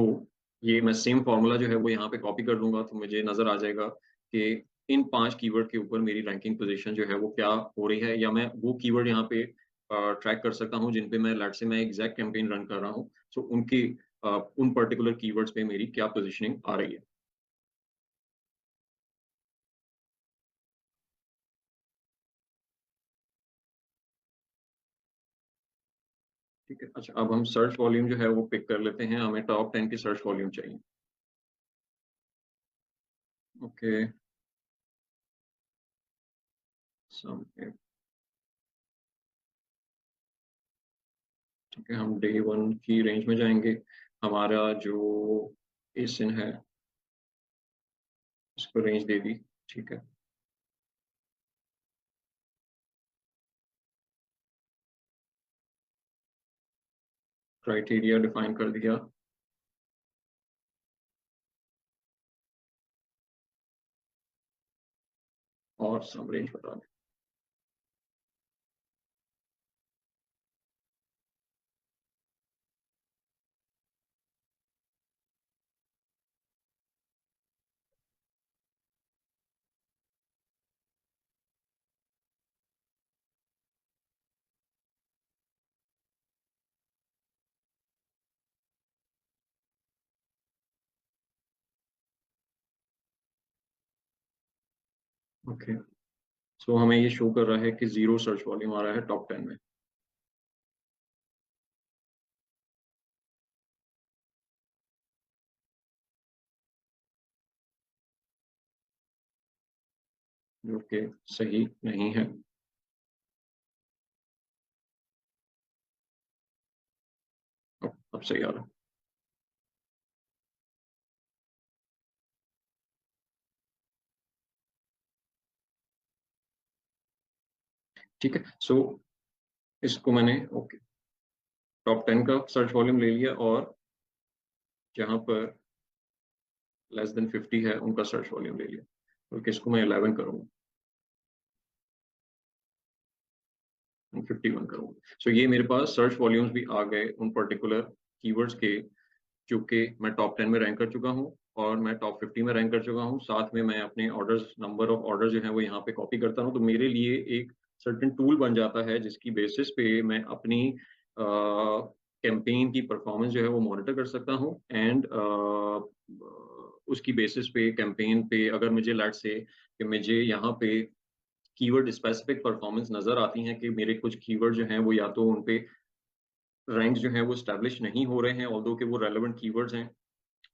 ये मैं सेम फार्मूला जो है वो यहाँ पे कॉपी कर लूंगा तो मुझे नजर आ जाएगा कि इन 5 कीवर्ड के ऊपर मेरी रैंकिंग पोजीशन जो है वो क्या हो रही है, या मैं वो कीवर्ड यहाँ पे ट्रैक कर सकता हूँ जिन पे मैं लेट्स से मैं एग्जैक्ट कैंपेन रन कर रहा हूँ, सो उनकी उन पर्टिकुलर कीवर्ड्स पे मेरी क्या पोजीशनिंग आ रही है, ठीक है। अच्छा, अब हम सर्च वॉल्यूम जो है वो पिक कर लेते हैं, हमें टॉप 10 की सर्च वॉल्यूम चाहिए, ओके। सम ठीक है, हम डे 1 की रेंज में जाएंगे। हमारा जो एसिन है इसको रेंज दे दी, ठीक है। क्राइटेरिया डिफाइन कर दिया, और सम रेंज बता दें। ओके, सो हमें ये शो कर रहा है कि 0 सर्च वॉल्यूम आ रहा है टॉप 10 में। जो कि सही नहीं है। अब सही आ रहा है। ठीक है, सो इसको मैंने ओके टॉप 10 का सर्च वॉल्यूम ले लिया, और जहां पर लेस देन 50 है उनका सर्च वॉल्यूम ले लिया, और इसको मैं 11 करूंगा, 51 करूंगा। सो ये मेरे पास सर्च वॉल्यूम्स भी आ गए उन पर्टिकुलर कीवर्ड्स के, क्योंकि मैं टॉप 10 में रैंक कर चुका हूँ और मैं टॉप 50 में रैंक कर चुका हूँ। साथ में मैं अपने ऑर्डर्स, नंबर ऑफ ऑर्डर जो है वो यहाँ पे कॉपी करता हूँ, तो मेरे लिए एक सर्टेन टूल बन जाता है जिसकी बेसिस पे मैं अपनी कैंपेन की परफॉर्मेंस जो है वो मॉनिटर कर सकता हूँ। एंड उसकी बेसिस पे कैंपेन पे अगर मुझे लेट्स से कि मुझे यहाँ पे कीवर्ड स्पेसिफिक परफॉर्मेंस नजर आती हैं कि मेरे कुछ कीवर्ड जो हैं वो या तो उन पे रैंक जो है वो स्टैब्लिश नहीं हो रहे हैं, ऑल्दो कि वो रेलेवेंट कीवर्ड्स हैं।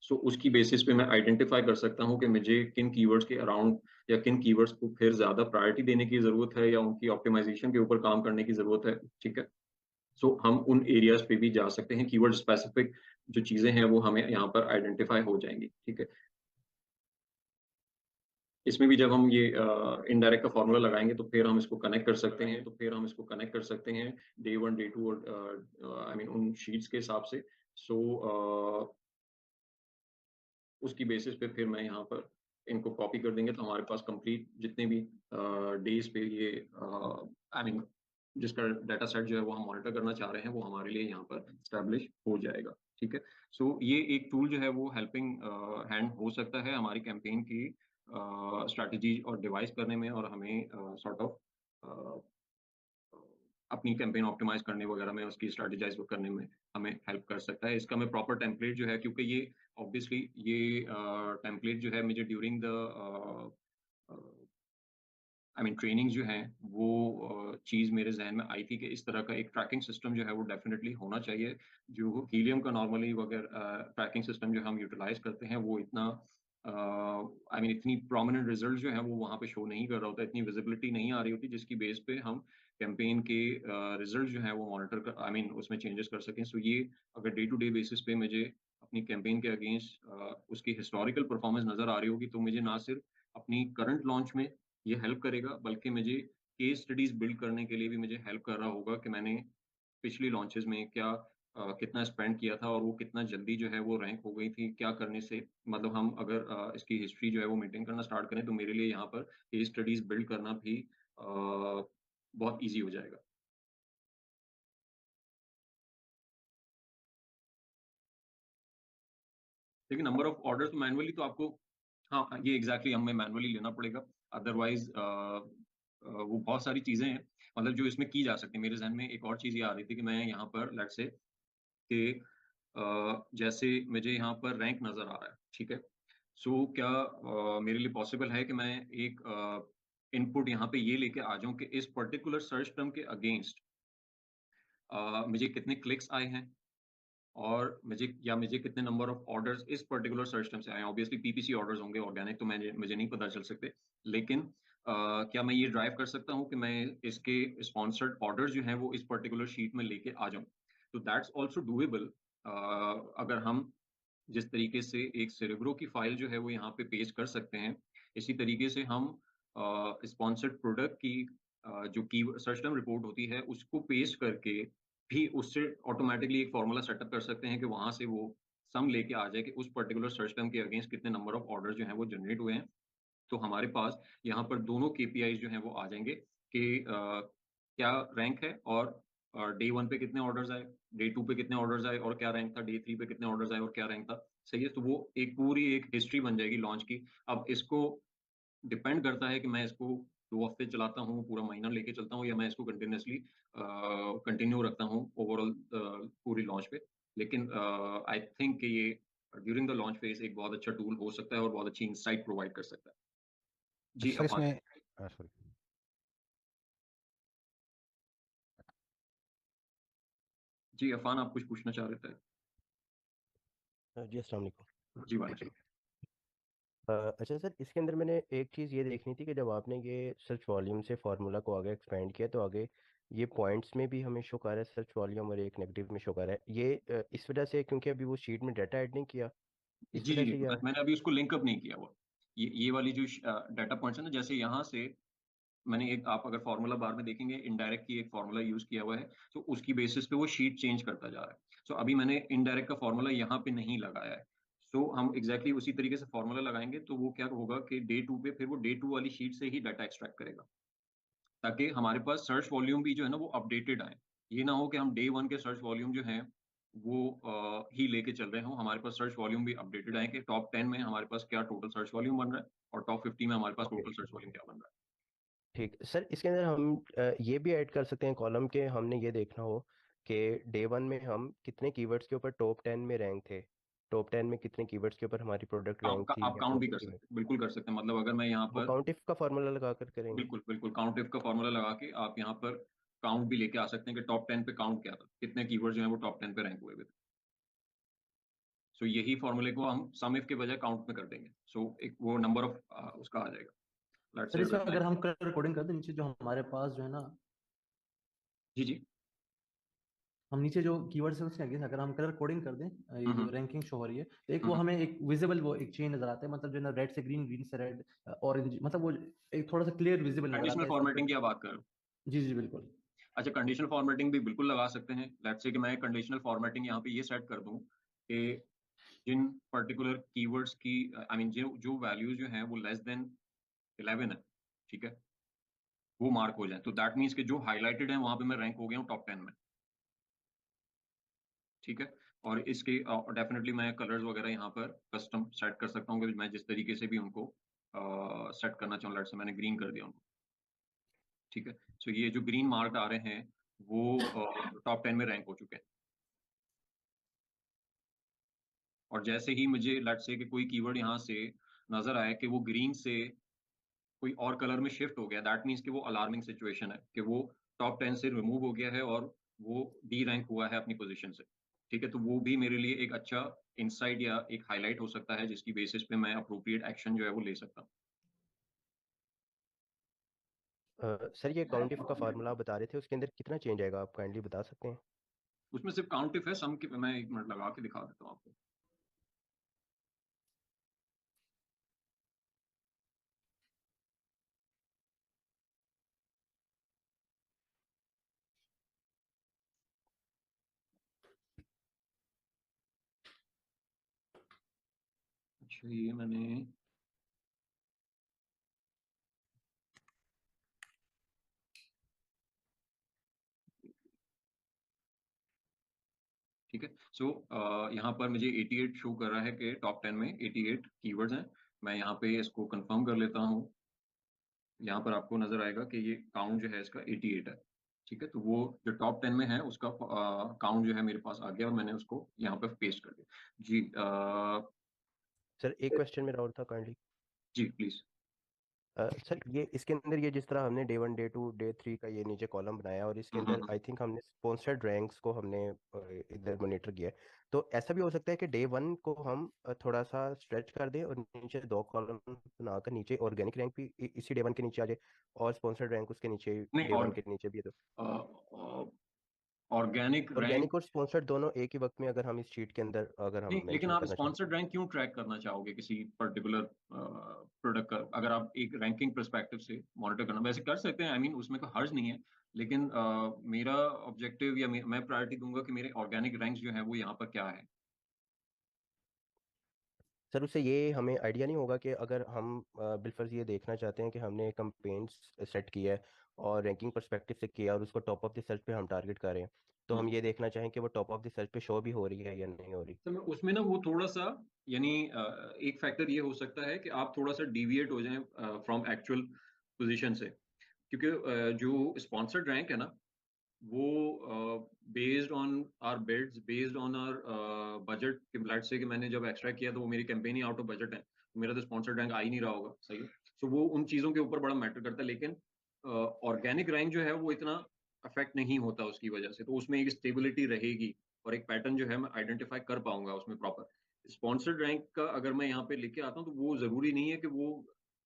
सो उसकी बेसिस पे मैं आइडेंटिफाई कर सकता हूँ कि मुझे किन कीवर्ड्स के अराउंड या किन कीवर्ड्स को फिर ज्यादा प्रायोरिटी देने की जरूरत है या उनकी ऑप्टिमाइजेशन के ऊपर काम करने की जरूरत है। ठीक है, सो हम उन एरियाज पे भी जा सकते हैं, कीवर्ड स्पेसिफिक जो चीजें हैं वो हमें यहाँ पर आइडेंटिफाई हो जाएंगी। ठीक है, इसमें भी जब हम ये इनडायरेक्ट का फॉर्मूला लगाएंगे तो फिर हम इसको कनेक्ट कर सकते हैं, डे 1 डे 2 और आई मीन उन शीट्स के हिसाब से। सो उसकी बेसिस पे फिर मैं यहाँ पर इनको कॉपी कर देंगे, तो हमारे पास कंप्लीट जितने भी डेज पे ये आई मीन जिसका डाटा सेट जो है वो हम मॉनिटर करना चाह रहे हैं वो हमारे लिए यहाँ पर स्टैब्लिश हो जाएगा। ठीक है, सो ये एक टूल जो है वो हेल्पिंग हैंड हो सकता है हमारी कैंपेन की स्ट्रैटेजी और डिवाइस करने में, और हमें सॉर्ट ऑफ अपनी कैंपेन ऑप्टिमाइज करने वगैरह में, उसकी स्ट्रेटेजाइज करने में हमें हेल्प कर सकता है। इसका मैं प्रॉपर टेम्पलेट जो है, क्योंकि ये ऑब्वियसली ये टेम्पलेट जो है मुझे during the I mean training जो है वो चीज़ मेरे जहन में आई थी कि इस तरह का एक ट्रैकिंग सिस्टम जो है वो डेफिनेटली होना चाहिए। जो हीलियम का नॉर्मली वगैरह ट्रैकिंग सिस्टम जो हम यूटिलाइज करते हैं वो इतना आई मीन इतनी प्रोमिनेंट रिजल्ट जो है वो वहाँ पे शो नहीं कर रहा होता, इतनी विजिबिलिटी नहीं आ रही होती जिसकी बेस पे हम कैंपेन के रिजल्ट जो है वो मॉनिटर कर आई मीन उसमें चेंजेस कर सकें। सो ये अगर डे टू डे बेसिस पे मुझे अपनी कैंपेन के अगेंस्ट उसकी हिस्टोरिकल परफॉर्मेंस नजर आ रही होगी, तो मुझे ना सिर्फ अपनी करंट लॉन्च में ये हेल्प करेगा, बल्कि मुझे केस स्टडीज बिल्ड करने के लिए भी मुझे हेल्प कर रहा होगा कि मैंने पिछली लॉन्चेस में क्या कितना स्पेंड किया था और वो कितना जल्दी जो है वो रैंक हो गई थी, क्या करने से मतलब हम अगर इसकी हिस्ट्री जो है वो मेंटेन करना स्टार्ट करें तो मेरे लिए यहाँ पर केस स्टडीज बिल्ड करना भी बहुत ईजी हो जाएगा। लेकिन नंबर ऑफ ऑर्डर्स मैनुअली तो आपको, हाँ ये एग्जैक्टली हमें मैनुअली लेना पड़ेगा, अदरवाइज वो बहुत सारी चीजें हैं मतलब जो इसमें की जा सकती है। मेरे जहन में एक और चीज ये आ रही थी कि मैं यहाँ पर लेट्स से कि जैसे मुझे यहाँ पर रैंक नजर आ रहा है, ठीक है, सो क्या मेरे लिए पॉसिबल है कि मैं एक इनपुट यहाँ पे ये लेके आ जाऊं कि इस पर्टिकुलर सर्च टर्म के अगेंस्ट मुझे कितने क्लिक्स आए हैं और मुझे कितने नंबर ऑफ ऑर्डर्स इस पर्टिकुलर सर्च टर्म से आए हैं। ऑब्वियसली पीपीसी ऑर्डर्स होंगे, ऑर्गेनिक तो मुझे नहीं पता चल सकते, लेकिन क्या मैं ये ड्राइव कर सकता हूँ कि मैं इसके स्पॉन्सर्ड ऑर्डर जो हैं वो इस पर्टिकुलर शीट में लेके आ जाऊं। तो दैट्स ऑल्सो डूएबल अगर हम जिस तरीके से एक सेरेब्रो की फाइल जो है वो यहाँ पे पेस्ट कर सकते हैं, इसी तरीके से हम स्पॉन्सर्ड प्रोडक्ट की जो की सर्च टर्म रिपोर्ट होती है उसको पेस्ट करके भी उससे ऑटोमेटिकली एक फॉर्मूला सेटअप कर सकते हैं कि वहां से वो सम लेके आ जाए कि उस पर्टिकुलर सर्च टर्म के अगेंस्ट कितने नंबर ऑफ ऑर्डर जो हैं वो जनरेट हुए हैं। तो हमारे पास यहाँ पर दोनों केपीआईज जो हैं वो आ जाएंगे कि क्या रैंक है और डे 1 पे कितने ऑर्डर्स आए, डे 2 पे कितने ऑर्डर्स आए और क्या रैंक था, डे 3 पे कितने ऑर्डर्स आए और क्या रैंक था। सही है, तो वो एक पूरी एक हिस्ट्री बन जाएगी लॉन्च की। अब इसको डिपेंड करता है कि मैं इसको 2 हफ्ते चलाता हूँ, पूरा महीना लेके चलता हूँ, या मैं इसको कंटिन्यूसली कंटिन्यू रखता हूँ ओवरऑल पूरी लॉन्च पे। लेकिन आई थिंक कि ये ड्यूरिंग द लॉन्च फेज एक बहुत अच्छा टूल हो सकता है और बहुत अच्छी इंसाइट प्रोवाइड कर सकता है। जी सर इसमें सॉरी। जी अफान, आप कुछ पूछना चाह रहे थे? जी अस्सलाम वालेकुम। जी वालेकुम। अच्छा सर, इसके अंदर मैंने एक चीज़ ये देखनी थी कि जब आपने ये सर्च वॉल्यूम से फार्मूला को आगे एक्सपेंड किया तो आगे ये पॉइंट्स में भी हमें शो कर रहा है सर्च वॉल्यूम और एक नेगेटिव में शो कर रहा है। ये इस वजह से क्योंकि अभी वो शीट में डाटा ऐड नहीं किया, इस जी वजह जी, से या मैंने अभी उसको लिंकअप नहीं किया हुआ। ये वाली जो डाटा पॉइंट्स है ना, जैसे यहाँ से मैंने एक, आप अगर फार्मूला बार में देखेंगे इनडायरेक्ट की एक फार्मूला यूज किया हुआ है, तो उसकी बेसिस पे वो शीट चेंज करता जा रहा है। सो अभी मैंने इनडायरेक्ट का फार्मूला यहाँ पे नहीं लगाया है। सो हम एग्जैक्टली उसी तरीके से फार्मूला लगाएंगे तो वो क्या होगा कि डे 2 पे फिर वो डे 2 वाली शीट से ही डाटा एक्सट्रैक्ट करेगा, ताकि हमारे पास सर्च वॉल्यूम भी जो है ना वो अपडेटेड आए। ये ना हो कि हम डे 1 के सर्च वॉल्यूम जो है वो ही लेके चल रहे हो, हमारे पास सर्च वॉल्यूम भी अपडेटेड आए कि टॉप 10 में हमारे पास क्या टोटल सर्च वॉल्यूम बन रहा है और टॉप 50 में हमारे पास ओके टोटल सर्च वॉल्यूम क्या बन रहा है। ठीक सर, इसके अंदर हम ये भी ऐड कर सकते हैं कॉलम के, हमने ये देखना हो कि डे 1 में हम कितने कीवर्ड्स के ऊपर टॉप 10 में रैंक थे, टॉप 10 में कितने कीवर्ड्स के ऊपर हमारी प्रोडक्ट रैंक थी आप या काउंट टॉप भी कर 50 में। सकते हैं, बिल्कुल कर सकते हैं। मतलब अगर मैं यहाँ वो पर काउंट इफ का फार्मूला लगा कर करेंगे। बिल्कुल बिल्कुल काउंट इफ का फॉर्मूला लगा के आप यहाँ पर काउंट भी लेके आ सकते हैं कि टॉप 10 पे काउंट क्या था, कितने कीवर्ड जो है वो टॉप 10 पे रैंक हुए हुए थे। सो यही फॉर्मूले को हम सम इफ के बजाय काउंट में कर देंगे। सो एक वो नंबर ऑफ उसका आ जाएगा। लेट्स सर से इसमें अगर मैं, अगर हम कलर कोडिंग कर दें नीचे जो हमारे पास जो है ना, जी जी, हम नीचे जो कीवर्ड्स है उसके आगे अगर हम कलर कोडिंग कर दें, ये जो हम्म रैंकिंग शो हो रही है तो एक वो हम्म, हमें एक विजिबल वो एक चेंज नजर आता है, मतलब जो है ना रेड से ग्रीन, ग्रीन से रेड, ऑरेंज, मतलब वो एक थोड़ा सा क्लियर विजिबल नजर आता कंडीशनल है एज फॉर्मेटिंग कम्पेयर। की आप बात कर रहे हो? जी जी बिल्कुल। अच्छा, कंडीशनल फॉर्मेटिंग भी बिल्कुल लगा सकते हैं। लेट्स से कि मैं कंडीशनल फॉर्मेटिंग यहाँ पे ये सेट कर दूं कि जिन पर्टिकुलर कीवर्ड्स की आई मीन जो जो वैल्यूज जो हैं वो लेस देन 11 है, ठीक है, वो मार्क हो जाए, तो दैट मीन्स कि जो हाईलाइटेड है वहां पे मैं रैंक हो गया हूँ टॉप 10 में, ठीक है। और इसके डेफिनेटली मैं कलर्स वगैरह यहाँ पर कस्टम सेट कर सकता हूँ कि मैं जिस तरीके से भी उनको सेट करना चाहूँ। लेट्स से मैंने ग्रीन कर दिया उनको, ठीक है। सो ये जो ग्रीन मार्क आ रहे हैं वो टॉप 10 में रैंक हो चुके हैं। और जैसे ही मुझे लेट्स से कि कोई कीवर्ड यहाँ से नजर आए कि वो ग्रीन से कोई और कलर में शिफ्ट हो गया, दैट मीन्स कि वो अलार्मिंग सिचुएशन है कि वो टॉप 10 से रिमूव हो गया है और वो डी रैंक हुआ है अपनी पोजीशन से, ठीक है। तो वो भी मेरे लिए एक अच्छा इंसाइट या एक हाईलाइट हो सकता है जिसकी बेसिस पे मैं अप्रोप्रिएट एक्शन जो है वो ले सकता हूँ। सर ये काउंट इफ का फार्मूला आप बता रहे थे उसके अंदर कितना चेंज आएगा, आप काइंडली बता सकते हैं? उसमें सिर्फ काउंट इफ है, सम के मैं एक मिनट लगा के दिखा देता हूँ आपको। अच्छा, ये मैंने, ठीक है। सो यहाँ पर मुझे 88 शो कर रहा है कि टॉप 10 में 88 कीवर्ड्स हैं। मैं यहाँ पे इसको कंफर्म कर लेता हूँ। यहाँ पर आपको नजर आएगा कि ये काउंट जो है इसका 88 है, ठीक है। तो वो जो टॉप 10 में है उसका काउंट जो है मेरे पास आ गया और मैंने उसको यहाँ पे पेस्ट कर दिया। जी सर एक क्वेश्चन मेरा और था काइंडली। Ji please. सर ये इसके अंदर ये जिस तरह हमने डे 1 डे 2 डे 3 का ये नीचे कॉलम बनाया और इसके अंदर आई थिंक हमने स्पॉन्सर्ड रैंक्स को हमने इधर मॉनिटर किया है, तो ऐसा भी हो सकता है कि डे 1 को हम थोड़ा सा स्ट्रेच कर दें और नीचे 2 कॉलम बनाकर नीचे ऑर्गेनिक रैंक भी इसी डे 1 के नीचे आ जाए और स्पॉन्सर्ड रैंक उसके नीचे नहीं, डे और 1 के नीचे भी है, तो ऑर्गेनिक रैंक, ऑर्गेनिक और स्पॉन्सर्ड दोनों एक ही वक्त में अगर हम इस शीट के अंदर अगर हम नहीं, लेकिन मेंशन आप करना चाहते स्पॉन्सर्ड रैंक क्यों ट्रैक करना चाहोगे किसी पर्टिकुलर प्रोडक्ट का? अगर आप एक रैंकिंग परस्पेक्टिव से मॉनिटर करना वैसे कर सकते हैं, आई मीन उसमें कोई हर्ज नहीं है। लेकिन मेरा ऑब्जेक्टिव या मैं प्रायोरिटी दूंगा कि मेरे ऑर्गेनिक रैंक्स जो है वो यहाँ पर क्या है। सर उससे ये हमें आइडिया नहीं होगा कि अगर हम बिलफर्ज ये देखना चाहते हैं कि हमने कैंपेन्स सेट किया है और रैंकिंग पर्सपेक्टिव से किया और उसको टॉप ऑफ द सर्च पे हम टारगेट कर रहे हैं, तो हम ये देखना चाहें कि वो टॉप ऑफ द सर्च पे शो भी हो रही है या नहीं हो रही। तो मैं उसमें ना वो थोड़ा सा, यानी एक फैक्टर ये हो सकता है कि आप थोड़ा सा डिविएट हो जाएं फ्रॉम एक्चुअल पोजीशन से, क्योंकि जो स्पॉन्सर्ड रैंक है ना वो based on our bids, based on our budget, कि लेट्स से कि मैंने जब एक्सट्रैक्ट किया तो वो मेरी कैंपेन ही आउट ऑफ बजट है, मेरा तो स्पॉन्सर्ड रैंक आ ही नहीं रहा होगा, सही है। सो वो उन चीज़ों के ऊपर बड़ा मैटर करता है, लेकिन ऑर्गेनिक रैंक जो है वो इतना अफेक्ट नहीं होता उसकी वजह से, तो उसमें एक स्टेबिलिटी रहेगी और एक पैटर्न जो है मैं आइडेंटिफाई कर पाऊंगा उसमें प्रॉपर। स्पॉन्सर्ड रैंक का अगर मैं यहाँ पे लिख के आता हूँ तो वो जरूरी नहीं है कि वो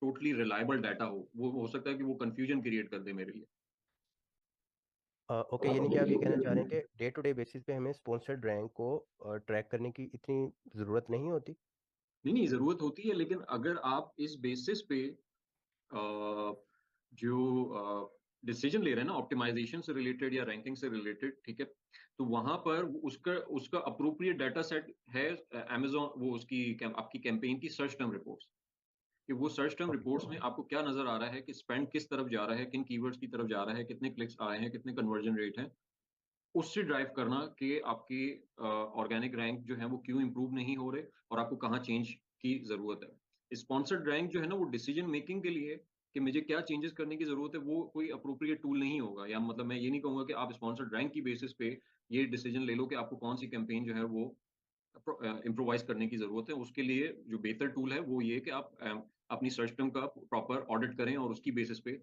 टोटली रिलायबल डाटा वो हो सकता है कि वो कंफ्यूजन क्रिएट कर दे मेरे लिए। ओके, यानी कि आप ये कहना चाह रहे हैं कि डे टू डे बेसिस पे हमें स्पॉन्सर्ड रैंक को ट्रैक करने की इतनी ज़रूरत नहीं होती? नहीं, ज़रूरत होती है, लेकिन अगर आप इस बेसिस पे जो डिसीजन ले रहे हैं ना ऑप्टिमाइजेशन से रिलेटेड या रैंकिंग से रिलेटेड, ठीक है, तो वहां पर उसका उसका अप्रोप्रिएट डाटा सेट है अमेजोन, वो उसकी आपकी कैंपेन की सर्च टर्म रिपोर्ट्स, कि वो सर्च टर्म रिपोर्ट्स में आपको क्या नजर आ रहा है कि स्पेंड किस तरफ जा रहा है, किन कीवर्ड्स की तरफ जा रहा है, कितने क्लिक्स आए हैं, कितने कन्वर्जन रेट है, उससे ड्राइव करना कि आपकी ऑर्गेनिक रैंक जो है वो क्यों इंप्रूव नहीं हो रहे और आपको कहाँ चेंज की जरूरत है। स्पॉन्सर्ड रैंक जो है ना वो डिसीजन मेकिंग के लिए कि मुझे क्या चेंजेस करने की जरूरत है, वो कोई अप्रोप्रिएट टूल नहीं होगा, या मतलब मैं ये नहीं कहूंगा कि आप स्पॉन्सर्ड रैंक की बेसिस पे ये डिसीजन ले लो कि आपको कौन सी कैंपेन जो है वो इम्प्रोवाइज करने की जरूरत है। उसके लिए जो बेहतर टूल है वो ये कि आप अपनी सर्च टर्म का प्रॉपर ऑडिट करें और उसकी बेसिस पे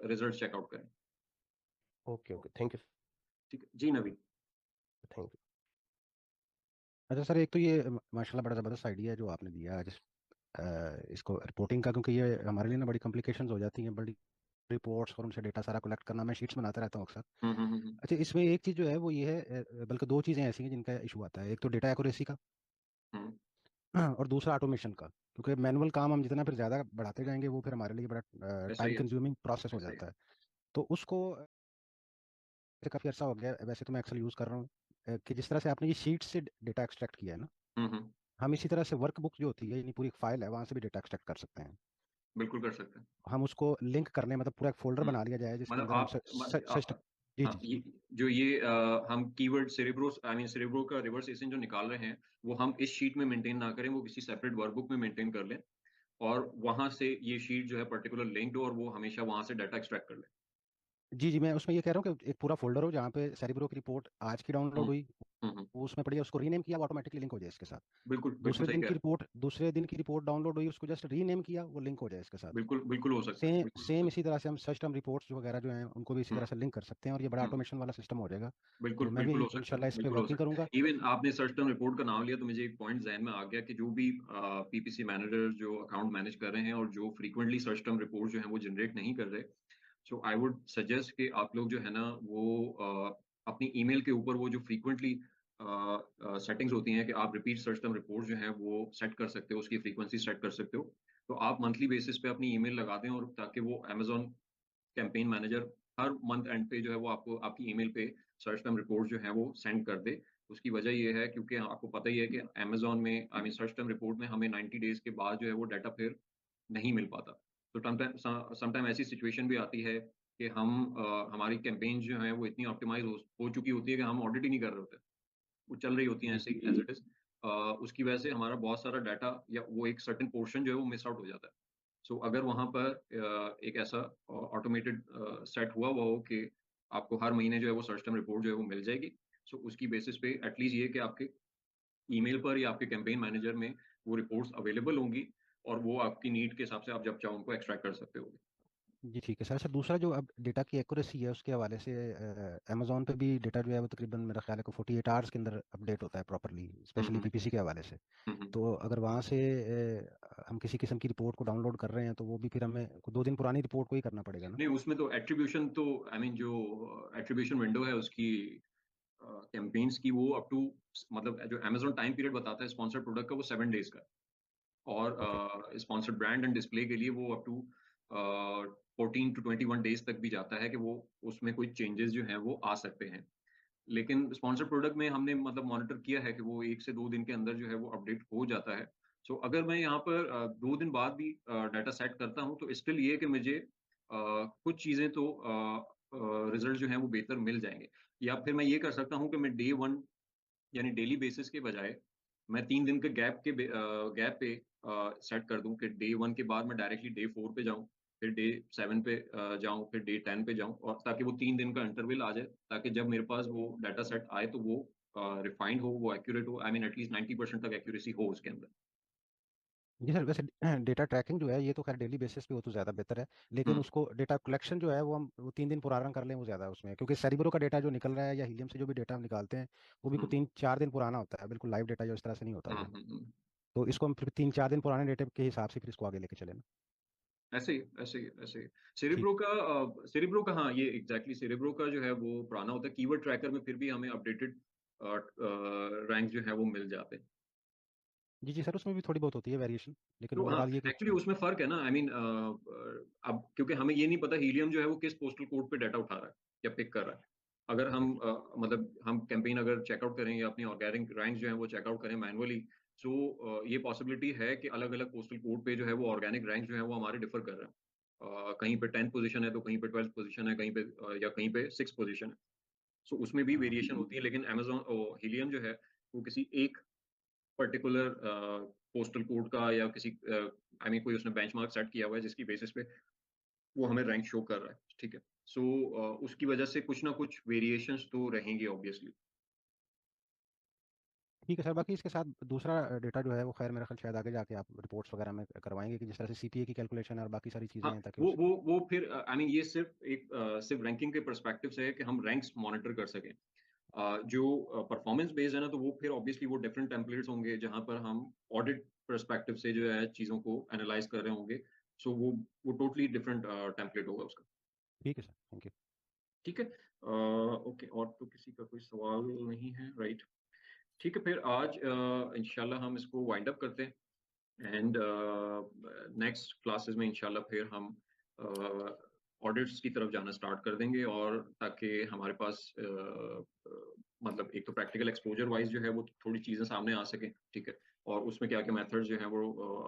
रिजल्ट चेकआउट करें। Okay okay, thank you. ठीक है जी नवीन। Thank you. अच्छा सर, एक तो ये माशाल्लाह बड़ा ज़बरदस्त आइडिया है जो आपने दिया आज इसको रिपोर्टिंग का, क्योंकि ये हमारे लिए ना बड़ी कॉम्प्लिकेशंस हो जाती हैं, बड़ी रिपोर्ट्स और उनसे डेटा सारा कलेक्ट करना। मैं शीट्स बनाता रहता हूँ अक्सर। अच्छा, इसमें एक चीज़ जो है वो ये है, बल्कि दो चीज़ें ऐसी हैं जिनका इशू आता है। एक तो डेटा एक्यूरेसी का और दूसरा ऑटोमेशन का, क्योंकि मैनुअल काम हम जितना फिर ज़्यादा बढ़ाते जाएंगे वो फिर हमारे लिए बड़ा ऐसा टाइम ही है। कंज्यूमिंग प्रोसेस हो जाता है। तो उसको काफ़ी अर्सा हो गया, वैसे तो मैं एक्सेल यूज़ कर रहा हूँ, कि जिस तरह से आपने ये शीट से डेटा एक्सट्रैक्ट किया है ना, हम इसी तरह से वर्कबुक जो होती है, यानी पूरी एक फाइल है, वहाँ से भी डेटा एक्सट्रैक्ट कर सकते हैं। बिल्कुल कर सकते हैं। हम उसको लिंक करने, मतलब पूरा एक फोल्डर बना लिया जाए जिसके मतलब अंदर हम आप सिस्टम। जी हाँ, जी। ये हम कीवर्ड सेरेब्रोस आई मीन सेरेब्रो का रिवर्स एसिन जो निकाल रहे हैं वो हम इस शीट में मेंटेन ना करें, वो किसी सेपरेट वर्कबुक में मेंटेन कर लें और वहां से ये शीट जो है पर्टिकुलर लिंक्ड हो और वो हमेशा वहां से डाटा एक्सट्रैक्ट कर ले। जी जी, मैं उसमें ये कह रहा हूँ कि एक पूरा फोल्डर हो जहाँ पे सेरिब्रो की रिपोर्ट आज की डाउनलोड हुई, वो उसमें पड़ी है, उसको रीनेम किया, वो ऑटोमेटिकली लिंक हो जाए इसके साथ। बिल्कुल बिल्कुल सही कह रहे दूसरे दिन की रिपोर्ट डाउनलोड हुई, उसको जस्ट रीनेम किया, वो लिंक हो जाए इसके साथ। बिल्कुल बिल्कुल हो सकता है। सेम इसी तरह से हम सर्च टर्म रिपोर्ट्स वगैरह जो हैं उनको भी इसी तरह से लिंक कर सकते हैं, और ये बड़ा ऑटोमेशन वाला सिस्टम हो जाएगा। बिल्कुल तो मैं भी बिल्कुल हो सकता है। इंशाल्लाह इस पे बिल्कुल हो वर्किंग सकता करूंगा। है। इवन आपने सर्च टर्म रिपोर्ट का नाम लिया तो मुझे एक पॉइंट जहन में आ गया कि जो भी पीपीसी मैनेजर जो अकाउंट मैनेज कर रहे हैं और जो फ्रीक्वेंटली सर्च टर्म रिपोर्ट जो है वो जनरेट नहीं कर रहे, सो आई वुड सजेस्ट कि आप लोग जो है ना वो अपनी ईमेल के ऊपर वो जो फ्रीक्वेंटली सेटिंग्स होती हैं कि आप रिपीट सर्च टर्म रिपोर्ट जो है वो सेट कर सकते हो, उसकी फ्रीक्वेंसी सेट कर सकते हो। तो आप मंथली बेसिस पे अपनी ईमेल लगा दें और ताकि वो Amazon campaign manager her month and पे जो है वो आपको आपकी ईमेल पे सर्च टर्म रिपोर्ट जो है वो सेंड कर दे। उसकी वजह ये है क्योंकि आपको पता ही है कि अमेजोन में I mean search term report में हमें 90 डेज के बाद जो है वो डाटा फिर नहीं मिल पाता। तो समटाइम ऐसी सिचुएशन भी आती है कि हमारी कैंपेन जो है वो इतनी ऑप्टिमाइज हो चुकी होती है कि हम ऑडिट ही नहीं कर रहे होते, वो चल रही होती हैं ऐसे ही एज इट इज। उसकी वजह से हमारा बहुत सारा डाटा या वो एक सर्टेन पोर्शन जो है वो मिस आउट हो जाता है। सो अगर वहां पर एक ऐसा ऑटोमेटेड सेट हुआ हो कि आपको हर महीने जो है वो सर्च टर्म रिपोर्ट जो है वो मिल जाएगी, सो उसकी बेसिस पे एटलीस्ट ये कि आपके ईमेल पर या आपके कैंपेन मैनेजर में वो रिपोर्ट्स अवेलेबल होंगी और वो आपकी नीड के हिसाब से आप जब चाहो उनको एक्सट्रैक्ट कर सकते हो। जी ठीक है सर। सर दूसरा जो अब डेटा की एक्यूरेसी है उसके हवाले से, अमेजोन पे भी डेटा जो है वो तकरीबन मेरा ख्याल है कि 48 आवर्स के अंदर अपडेट होता है प्रॉपरली, स्पेशली पीपीसी के हवाले से। तो अगर वहाँ से हम किसी किस्म की रिपोर्ट को डाउनलोड कर रहे हैं तो वो भी फिर हमें 2 दिन पुरानी रिपोर्ट को ही करना पड़ेगा ना? नहीं, उसमें तो एट्रीब्यूशन तो आई मीन जो एट्रीब्यूशन विंडो है उसकी कैंपेन्स की वो अप टू मतलब जो अमेजोन टाइम पीरियड बताता है स्पॉन्सर्ड प्रोडक्ट का वो 7 डेज का, और स्पॉन्सर्ड ब्रांड एंड डिस्प्ले के लिए वो अप टू 14 to 21 डेज तक भी जाता है कि वो उसमें कोई चेंजेस जो हैं वो आ सकते हैं। लेकिन स्पॉन्सर्ड प्रोडक्ट में हमने मतलब मॉनिटर किया है कि वो 1 से 2 दिन के अंदर जो है वो अपडेट हो जाता है। सो अगर मैं यहाँ पर 2 दिन बाद भी डाटा सेट करता हूँ तो स्टिल ये कि मुझे कुछ चीज़ें तो रिजल्ट जो है वो बेहतर मिल जाएंगे। या फिर मैं ये कर सकता हूँ कि मैं डे 1 यानी डेली बेसिस के बजाय मैं 3 दिन के गैप पे सेट कर दूं कि डे 1 के बाद मैं डायरेक्टली डे 4 पे जाऊं फिर डे 7 पे जाऊं, फिर डे 10 पे जाऊं, और ताकि वो 3 दिन का इंटरवल आ जाए, ताकि जब मेरे पास वो डाटा सेट आए तो वो रिफाइंड हो, वो एक्यूरेट हो, आई मीन एटलीस्ट 90% तक एक्यूरेसी हो उसके अंदर। जी सर, वैसे डेटा ट्रैकिंग जो है ये तो खैर डेली बेसिस पे हो तो ज़्यादा बेहतर है, लेकिन हम्म उसको डेटा कलेक्शन जो है वो हम वो 3 दिन पुराना कर लें वो ज़्यादा उसमें, क्योंकि सेरिब्रो का डेटा जो निकल रहा है या हीलियम से जो भी डेटा हम निकालते हैं वो भी कोई हम्म 3-4 दिन पुराना होता है, बिल्कुल लाइव डेटा जो इस तरह से नहीं होता हम्म वो। हम्म, हम्म। तो इसको हम फिर 3-4 दिन पुराने डेटे के हिसाब से फिर इसको आगे लेके चले ना। ऐसे ही ठीक। सेरिब्रो का, हाँ, ये एग्जैक्टली सेरिब्रो का जो है वो पुराना होता है। कीवर्ड ट्रैकर में फिर भी हमें अपडेटेड रैंक जो है वो मिल जाते हैं। जी जी सर, उसमें भी थोड़ी बहुत होती है वेरिएशन, लेकिन तो हाँ, ओवरऑल ये कि एक्चुअली उसमें फर्क है ना, आई मीन अब क्योंकि हमें ये नहीं पता हीलियम जो है वो किस पोस्टल कोड पे डाटा उठा रहा है या पिक कर रहा है। अगर हम मतलब हम कैंपेन अगर चेकआउट करें या अपनी ऑर्गेनिक रैंक जो है वो चेकआउट करें मैनुअली, सो ये पॉसिबिलिटी है कि अलग अलग पोस्टल कोड पे जो है वो ऑर्गेनिक रैंक जो है वो हमारे डिफर कर रहे हैं। कहीं पे 10th पोजीशन है तो कहीं पे 12th पोजीशन है, कहीं पे या कहीं पे 6th पोजीशन है। सो उसमें भी हाँ वेरिएशन होती है, लेकिन अमेजोन हीलियम जो है वो किसी एक पर्टिकुलर पोस्टल कोड का या किसी आई मीन कोई उसने बेंचमार्क सेट किया हुआ है जिसकी बेसिस पे वो हमें रैंक शो कर रहा है, ठीक है। सो उसकी वजह से कुछ ना कुछ वेरिएशंस तो रहेंगे ऑब्वियसली। ठीक है सर, बाकी इसके साथ दूसरा डेटा जो है वो खैर मेरा ख्याल शायद आगे जाके आप रिपोर्ट्स वगैरह में करवाएंगे कि जिस तरह से सीपीए की कैलकुलेशन है और बाकी सारी चीज़ें हाँ, हैं, ताकि वो फिर आई मीन ये सिर्फ रैंकिंग के परस्पेक्टिव से है कि हम रैंक्स मॉनिटर कर सकें। जो परफॉर्मेंस बेस्ड है ना, तो वो फिर ऑब्वियसली वो डिफरेंट टेम्पलेट्स होंगे जहां पर हम ऑडिट परस्पेक्टिव से जो है चीजों को एनालाइज कर रहे होंगे। सो वो टोटली डिफरेंट टेम्पलेट होगा उसका। ठीक है सर, थैंक यू। ठीक है, ओके, और तो किसी का कोई सवाल नहीं है, राइट? ठीक है, फिर आज इंशाल्लाह हम इसको वाइंड अप करते हैं, एंड नेक्स्ट क्लासेस में इंशाल्लाह फिर हम ऑडिट्स की तरफ जाना स्टार्ट कर देंगे, और ताकि हमारे पास मतलब एक तो प्रैक्टिकल एक्सपोजर वाइज जो है वो थोड़ी चीज़ें सामने आ सकें, ठीक है। और उसमें क्या क्या मेथड्स जो हैं वो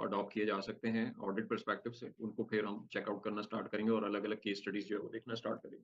अडॉप्ट किए जा सकते हैं ऑडिट परस्पेक्टिव से, उनको फिर हम चेकआउट करना स्टार्ट करेंगे और अलग अलग केस स्टडीज जो है वो देखना स्टार्ट करेंगे।